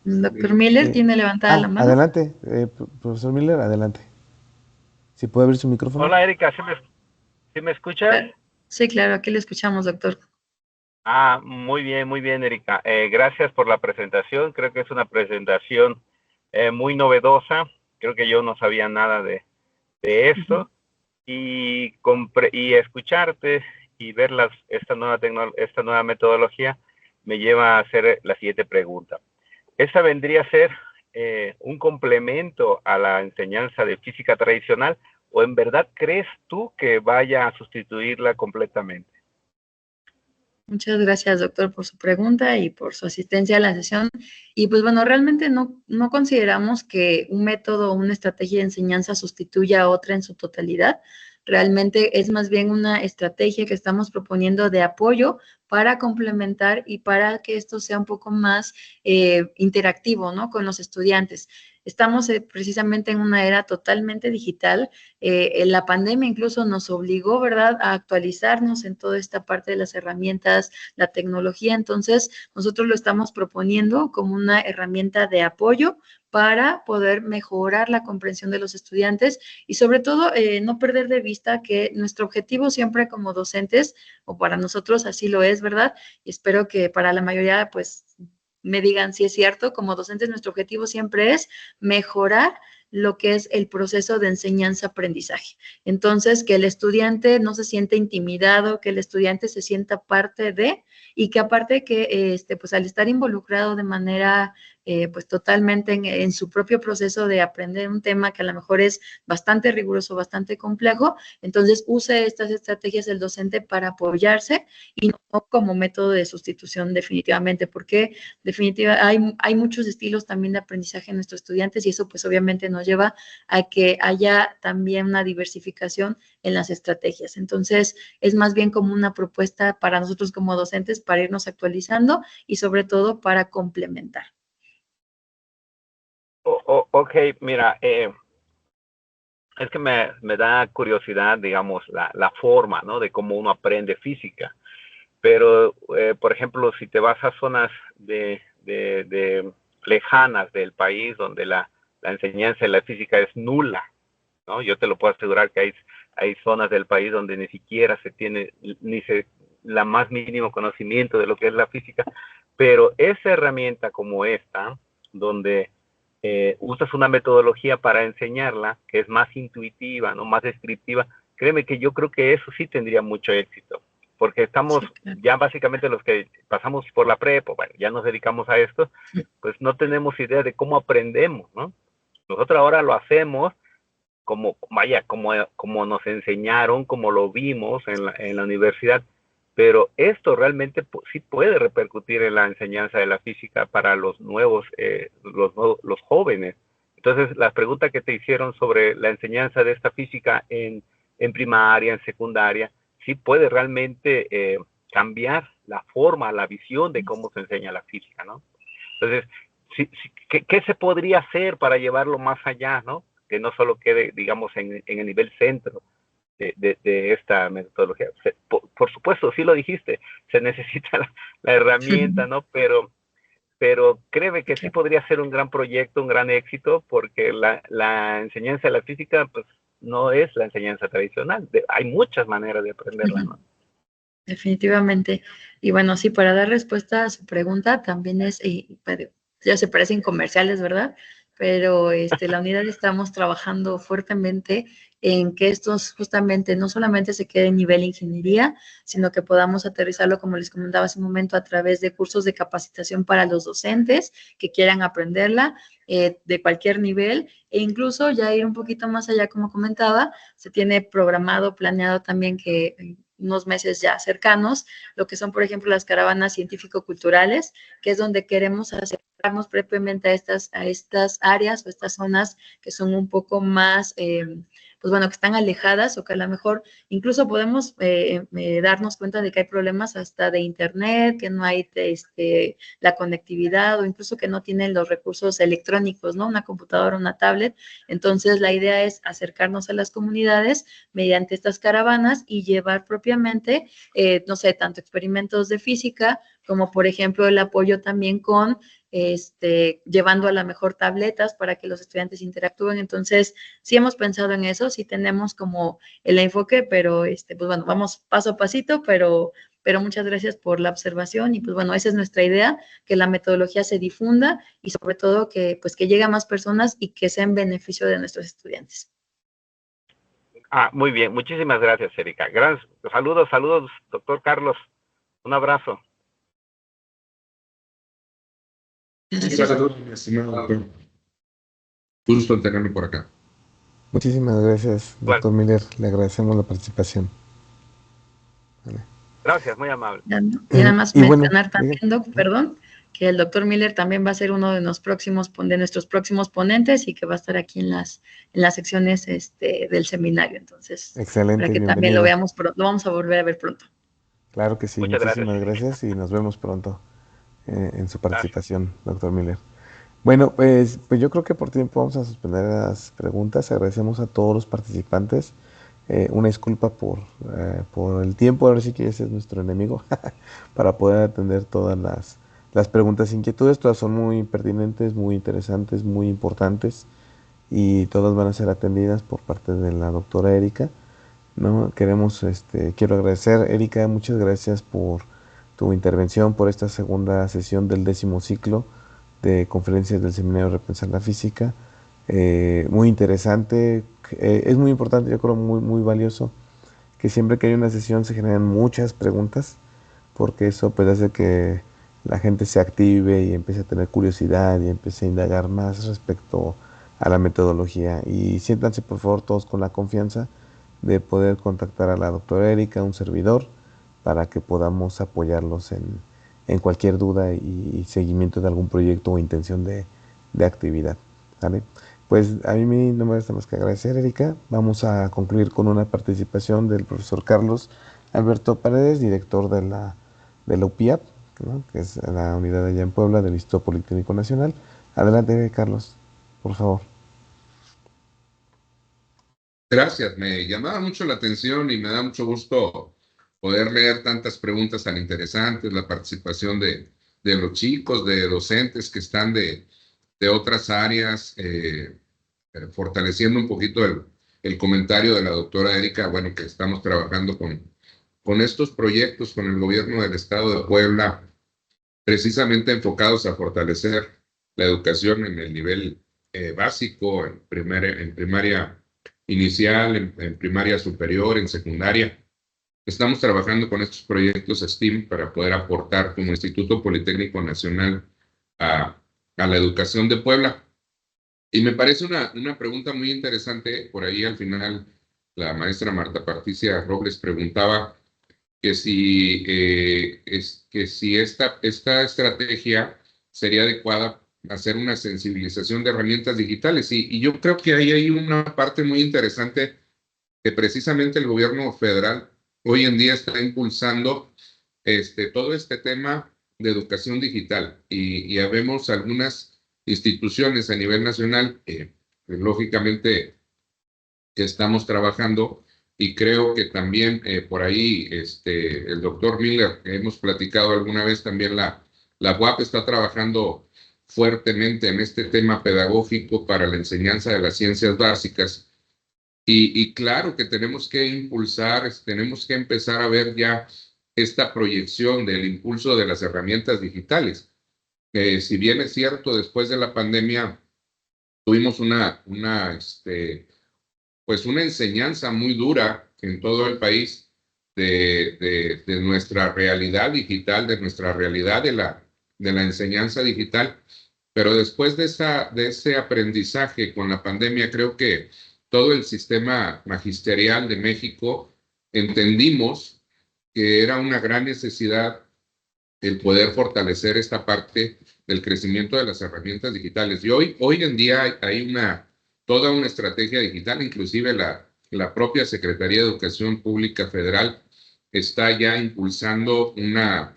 Speaker 3: Doctor Miller, ¿tiene levantada la mano?
Speaker 2: Adelante, profesor Miller, adelante. Si puede abrir su micrófono.
Speaker 6: Hola, Erika, ¿sí me escuchas?
Speaker 3: Sí, claro, aquí le escuchamos, doctor.
Speaker 6: Muy bien, Erika. Gracias por la presentación. Creo que es una presentación muy novedosa. Creo que yo no sabía nada de esto. Y escucharte y ver esta nueva metodología me lleva a hacer la siguiente pregunta. ¿Esta vendría a ser un complemento a la enseñanza de física tradicional, o en verdad crees tú que vaya a sustituirla completamente?
Speaker 3: Muchas gracias, doctor, por su pregunta y por su asistencia a la sesión. Y pues bueno, realmente no consideramos que un método o una estrategia de enseñanza sustituya a otra en su totalidad. Realmente es más bien una estrategia que estamos proponiendo de apoyo para complementar y para que esto sea un poco más interactivo, ¿no?, con los estudiantes. Estamos precisamente en una era totalmente digital. La pandemia incluso nos obligó, ¿verdad?, a actualizarnos en toda esta parte de las herramientas, la tecnología. Entonces, nosotros lo estamos proponiendo como una herramienta de apoyo para poder mejorar la comprensión de los estudiantes y sobre todo no perder de vista que nuestro objetivo siempre como docentes, o para nosotros así lo es, ¿verdad? Y espero que para la mayoría pues me digan si es cierto, como docentes nuestro objetivo siempre es mejorar lo que es el proceso de enseñanza-aprendizaje. Entonces, que el estudiante no se sienta intimidado, que el estudiante se sienta parte de, y que aparte que, pues al estar involucrado de manera, pues totalmente en su propio proceso de aprender un tema que a lo mejor es bastante riguroso, bastante complejo, entonces use estas estrategias el docente para apoyarse y no como método de sustitución definitivamente, porque definitivamente hay muchos estilos también de aprendizaje en nuestros estudiantes y eso pues obviamente nos lleva a que haya también una diversificación en las estrategias. Entonces, es más bien como una propuesta para nosotros como docentes para irnos actualizando y sobre todo para complementar.
Speaker 6: Ok, mira, es que me da curiosidad, digamos, la forma, ¿no?, de cómo uno aprende física. Pero, por ejemplo, si te vas a zonas de lejanas del país donde la enseñanza de la física es nula, ¿no? Yo te lo puedo asegurar que hay zonas del país donde ni siquiera se tiene la más mínimo conocimiento de lo que es la física, pero esa herramienta como esta, donde usas una metodología para enseñarla que es más intuitiva, ¿no?, más descriptiva, créeme que yo creo que eso sí tendría mucho éxito, porque estamos ya básicamente los que pasamos por la prepa, bueno, ya nos dedicamos a esto, pues no tenemos idea de cómo aprendemos, ¿no? Nosotros ahora lo hacemos como, vaya, como nos enseñaron, como lo vimos en la universidad, pero esto realmente sí puede repercutir en la enseñanza de la física para los nuevos, los jóvenes. Entonces, la pregunta que te hicieron sobre la enseñanza de esta física en primaria, en secundaria, sí puede realmente cambiar la forma, la visión de cómo se enseña la física, ¿no? Entonces, ¿qué se podría hacer para llevarlo más allá, ¿no? Que no solo quede, digamos, en el nivel centro de esta metodología. Por supuesto, sí lo dijiste, se necesita la herramienta, ¿no? Pero créeme que sí podría ser un gran proyecto, un gran éxito, porque la enseñanza de la física, pues, no es la enseñanza tradicional. Hay muchas maneras de aprenderla, ¿no?
Speaker 3: Definitivamente. Y bueno, sí, para dar respuesta a su pregunta, también es, ya se parecen comerciales, ¿verdad? Pero la unidad estamos trabajando fuertemente en que estos justamente no solamente se quede en nivel ingeniería, sino que podamos aterrizarlo, como les comentaba hace un momento, a través de cursos de capacitación para los docentes que quieran aprenderla de cualquier nivel, e incluso ya ir un poquito más allá, como comentaba, se tiene programado, planeado también que unos meses ya cercanos, lo que son, por ejemplo, las caravanas científico-culturales, que es donde queremos acercarnos propiamente a estas áreas o estas zonas que son un poco más, pues bueno, que están alejadas o que a lo mejor incluso podemos darnos cuenta de que hay problemas hasta de internet, que no hay la conectividad o incluso que no tienen los recursos electrónicos, ¿no? Una computadora, una tablet. Entonces, la idea es acercarnos a las comunidades mediante estas caravanas y llevar propiamente, no sé, tanto experimentos de física como, por ejemplo, el apoyo también con llevando a la mejor tabletas para que los estudiantes interactúen. Entonces, sí hemos pensado en eso, sí tenemos como el enfoque, pero pues bueno, vamos paso a pasito, pero muchas gracias por la observación y pues bueno, esa es nuestra idea, que la metodología se difunda y sobre todo que pues que llegue a más personas y que sea en beneficio de nuestros estudiantes.
Speaker 6: Muy bien, muchísimas gracias, Erika. Saludos, doctor Carlos. Un abrazo.
Speaker 4: Saludos, mi estimado doctor. Gusto en tenerlo por acá.
Speaker 2: Muchísimas gracias, doctor Miller. Le agradecemos la participación.
Speaker 6: Vale. Gracias, muy amable.
Speaker 3: Y nada más mencionar también, perdón, que el doctor Miller también va a ser uno de nuestros próximos ponentes y que va a estar aquí en las secciones del seminario. Entonces,
Speaker 2: excelente,
Speaker 3: para que también lo veamos pronto, lo vamos a volver a ver pronto.
Speaker 2: Claro que sí, muchísimas gracias y nos vemos pronto en su participación, doctor Miller. Bueno, pues yo creo que por tiempo vamos a suspender las preguntas. Agradecemos a todos los participantes. Una disculpa por el tiempo, ahora sí que ese es nuestro enemigo, para poder atender todas las preguntas e inquietudes. Todas son muy pertinentes, muy interesantes, muy importantes y todas van a ser atendidas por parte de la doctora Erika, ¿no? Quiero agradecer, Erika, muchas gracias por tu intervención, por esta segunda sesión del 10º ciclo de conferencias del Seminario Repensar la Física. Muy interesante, es muy importante, yo creo muy, muy valioso que siempre que hay una sesión se generan muchas preguntas, porque eso pues hace que la gente se active y empiece a tener curiosidad y empiece a indagar más respecto a la metodología. Y siéntanse por favor todos con la confianza de poder contactar a la doctora Erika, un servidor, para que podamos apoyarlos en cualquier duda y seguimiento de algún proyecto o intención de actividad. ¿Vale? Pues a mí no me resta más que agradecer, Erika. Vamos a concluir con una participación del profesor Carlos Alberto Paredes, director de la UPIAP, ¿no? Que es la unidad allá en Puebla del Instituto Politécnico Nacional. Adelante, Carlos, por favor.
Speaker 4: Gracias, me llamaba mucho la atención y me da mucho gusto poder leer tantas preguntas tan interesantes, la participación de los chicos, de docentes que están de otras áreas, fortaleciendo un poquito el comentario de la doctora Erika, bueno, que estamos trabajando con estos proyectos con el gobierno del estado de Puebla, precisamente enfocados a fortalecer la educación en el nivel básico, en primaria inicial, en primaria superior, en secundaria. Estamos trabajando con estos proyectos STEAM para poder aportar como Instituto Politécnico Nacional a la educación de Puebla. Y me parece una pregunta muy interesante. Por ahí al final la maestra Marta Patricia Robles preguntaba que si esta estrategia sería adecuada hacer una sensibilización de herramientas digitales. Y yo creo que ahí hay una parte muy interesante que precisamente el gobierno federal hoy en día está impulsando todo este tema de educación digital. Y ya vemos algunas instituciones a nivel nacional, lógicamente, que estamos trabajando, y creo que también por ahí el doctor Miller, que hemos platicado alguna vez, también la UAP está trabajando fuertemente en este tema pedagógico para la enseñanza de las ciencias básicas. Y claro que tenemos que impulsar, tenemos que empezar a ver ya esta proyección del impulso de las herramientas digitales. Si bien es cierto, después de la pandemia tuvimos pues una enseñanza muy dura en todo el país de nuestra realidad digital, de nuestra realidad de la enseñanza digital. Pero después de ese aprendizaje con la pandemia, creo que todo el sistema magisterial de México entendimos que era una gran necesidad el poder fortalecer esta parte del crecimiento de las herramientas digitales. Y hoy en día hay toda una estrategia digital, inclusive la propia Secretaría de Educación Pública Federal está ya impulsando una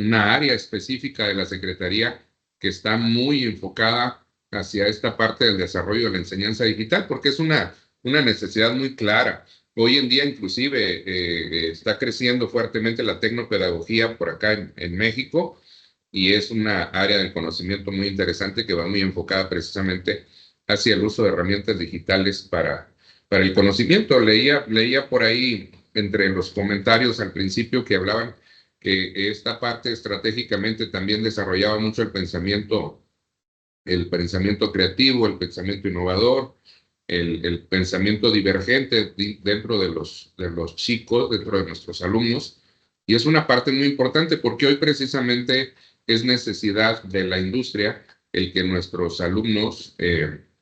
Speaker 4: área específica de la Secretaría que está muy enfocada hacia esta parte del desarrollo de la enseñanza digital, porque es una necesidad muy clara. Hoy en día, inclusive, está creciendo fuertemente la tecnopedagogía por acá en México, y es una área del conocimiento muy interesante que va muy enfocada precisamente hacia el uso de herramientas digitales para el conocimiento. Leía por ahí entre los comentarios al principio que hablaban que esta parte estratégicamente también desarrollaba mucho el pensamiento creativo, el pensamiento innovador, el pensamiento divergente dentro de los chicos, dentro de nuestros alumnos. Y es una parte muy importante porque hoy precisamente es necesidad de la industria el que nuestros alumnos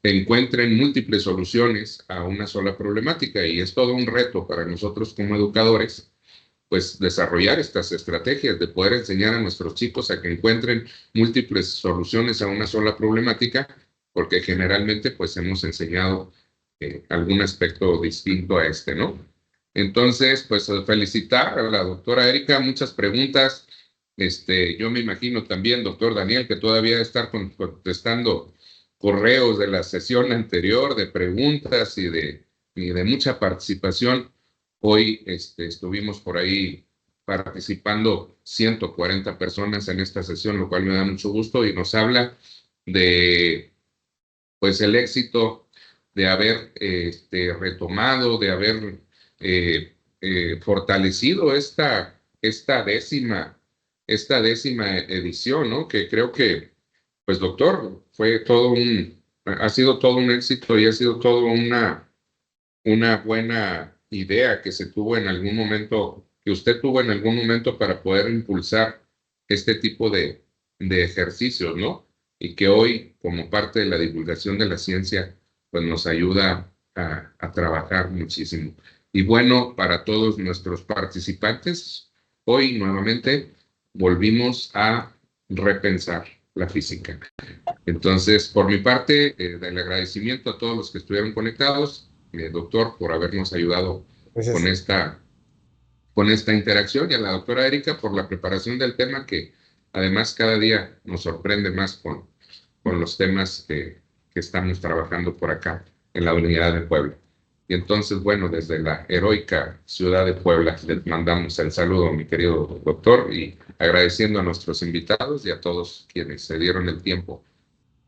Speaker 4: encuentren múltiples soluciones a una sola problemática, y es todo un reto para nosotros como educadores, pues desarrollar estas estrategias de poder enseñar a nuestros chicos a que encuentren múltiples soluciones a una sola problemática, porque generalmente pues hemos enseñado algún aspecto distinto a ¿no? Entonces, pues felicitar a la doctora Erika, muchas preguntas. Yo me imagino también, doctor Daniel, que todavía debe estar contestando correos de la sesión anterior, de preguntas y de mucha participación. Hoy estuvimos por ahí participando 140 personas en esta sesión, lo cual me da mucho gusto y nos habla de pues el éxito de haber retomado, de haber fortalecido esta décima edición, ¿no? Que creo que, pues doctor, ha sido todo un éxito y ha sido todo una buena idea que se tuvo en algún momento, que usted tuvo en algún momento para poder impulsar este tipo de ejercicios, ¿no? Y que hoy, como parte de la divulgación de la ciencia, pues nos ayuda a trabajar muchísimo. Y bueno, para todos nuestros participantes, hoy nuevamente volvimos a repensar la física. Entonces, por mi parte, del agradecimiento a todos los que estuvieron conectados, doctor, por habernos ayudado con esta interacción, y a la doctora Erika por la preparación del tema, que además cada día nos sorprende más con los temas que estamos trabajando por acá en la Unidad de Puebla. Y entonces, bueno, desde la heroica ciudad de Puebla les mandamos el saludo, mi querido doctor, y agradeciendo a nuestros invitados y a todos quienes se dieron el tiempo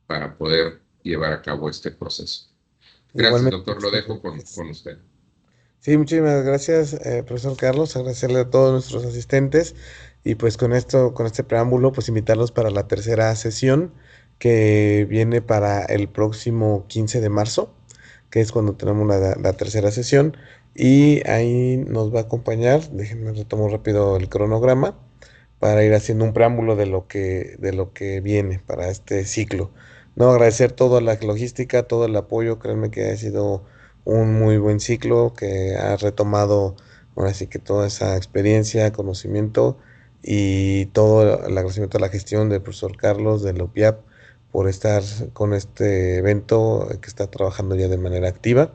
Speaker 4: para poder llevar a cabo este proceso. Gracias,
Speaker 2: Igualmente,
Speaker 4: doctor, lo dejo con usted.
Speaker 2: Sí, muchísimas gracias, profesor Carlos, agradecerle a todos nuestros asistentes, y pues con este preámbulo, pues invitarlos para la tercera sesión que viene para el próximo 15 de marzo, que es cuando tenemos la tercera sesión, y ahí nos va a acompañar, déjenme retomo rápido el cronograma, para ir haciendo un preámbulo de lo que viene para este ciclo. No, agradecer toda la logística, todo el apoyo, créanme que ha sido un muy buen ciclo, que ha retomado ahora sí que toda esa experiencia, conocimiento y todo el agradecimiento a la gestión del profesor Carlos de la UPIAP por estar con este evento que está trabajando ya de manera activa.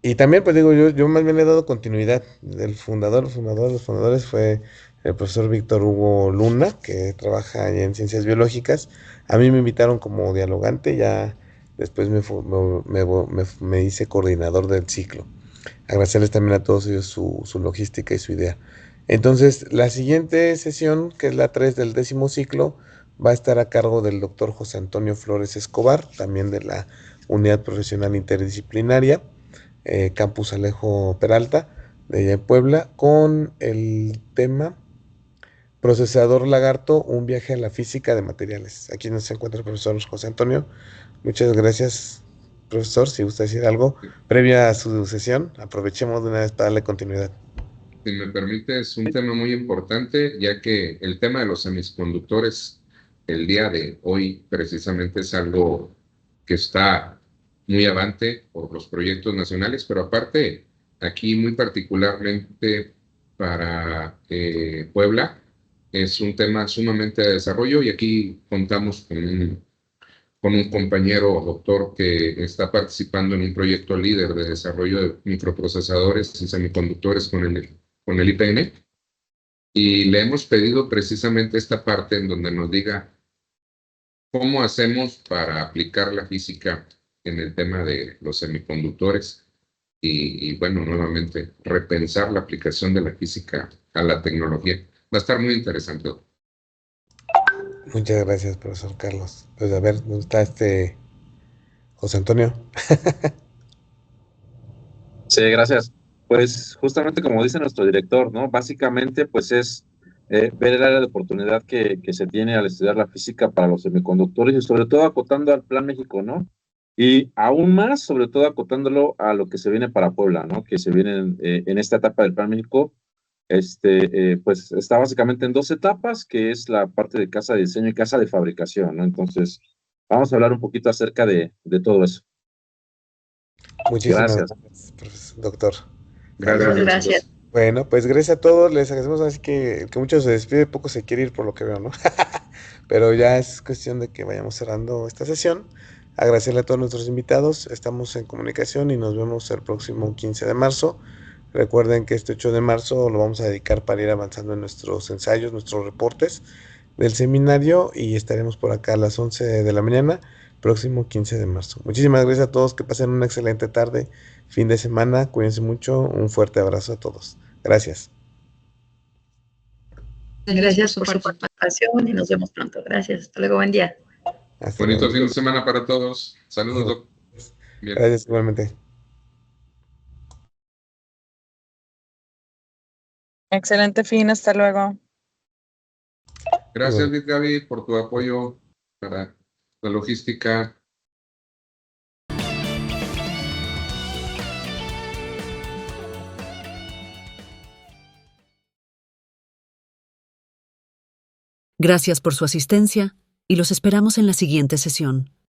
Speaker 2: Y también, pues digo, yo más bien le he dado continuidad. El los fundadores fue el profesor Víctor Hugo Luna, que trabaja allá en ciencias biológicas. A mí me invitaron como dialogante, ya después me hice coordinador del ciclo. Agradecerles también a todos ellos su logística y su idea. Entonces, la siguiente sesión, que es la 3 del 10º ciclo, va a estar a cargo del doctor José Antonio Flores Escobar, también de la Unidad Profesional Interdisciplinaria, Campus Alejo Peralta, de allá en Puebla, con el tema Procesador Lagarto, un viaje a la física de materiales. Aquí nos encuentra el profesor José Antonio. Muchas gracias, profesor. Si gusta decir algo previa a su sesión, aprovechemos de una vez para darle continuidad.
Speaker 4: Si me permite, es un tema muy importante, ya que el tema de los semiconductores el día de hoy precisamente es algo que está muy avante por los proyectos nacionales, pero aparte, aquí muy particularmente para Puebla, es un tema sumamente de desarrollo y aquí contamos con un compañero doctor que está participando en un proyecto líder de desarrollo de microprocesadores y semiconductores con el IPN, y le hemos pedido precisamente esta parte en donde nos diga cómo hacemos para aplicar la física en el tema de los semiconductores y bueno, nuevamente, repensar la aplicación de la física a la tecnología. Va a estar muy interesante.
Speaker 2: Muchas gracias, profesor Carlos. Pues a ver, ¿dónde está José Antonio?
Speaker 7: Sí, gracias. Pues justamente como dice nuestro director, ¿no? Básicamente, pues es ver el área de oportunidad que se tiene al estudiar la física para los semiconductores y sobre todo acotando al Plan México, ¿no? Y aún más, sobre todo acotándolo a lo que se viene para Puebla, ¿no? Que se viene en esta etapa del Plan México, pues está básicamente en dos etapas, que es la parte de casa de diseño y casa de fabricación, ¿no? Entonces, vamos a hablar un poquito acerca de todo eso.
Speaker 2: Muchísimas
Speaker 7: Gracias.
Speaker 2: gracias, doctor.
Speaker 4: Gracias.
Speaker 3: Gracias.
Speaker 2: Bueno, pues gracias a todos, les agradecemos, así que el que mucho se despide, poco se quiere ir por lo que veo, ¿no? Pero ya es cuestión de que vayamos cerrando esta sesión. Agradecerle a todos nuestros invitados, estamos en comunicación y nos vemos el próximo 15 de marzo. Recuerden que este 8 de marzo lo vamos a dedicar para ir avanzando en nuestros ensayos, nuestros reportes del seminario y estaremos por acá a las 11 de la mañana, próximo 15 de marzo. Muchísimas gracias a todos, que pasen una excelente tarde, fin de semana, cuídense mucho, un fuerte abrazo a todos. Gracias.
Speaker 3: Gracias por su participación y nos vemos pronto. Gracias. Hasta luego. Buen día.
Speaker 2: Hasta
Speaker 4: Bonito
Speaker 2: luego.
Speaker 4: fin de semana para todos. Saludos, doctor. Bien.
Speaker 2: Gracias igualmente.
Speaker 8: Excelente fin, hasta luego.
Speaker 4: Gracias,
Speaker 2: Igual.
Speaker 4: Gaby, por tu apoyo para la logística.
Speaker 1: Gracias por su asistencia y los esperamos en la siguiente sesión.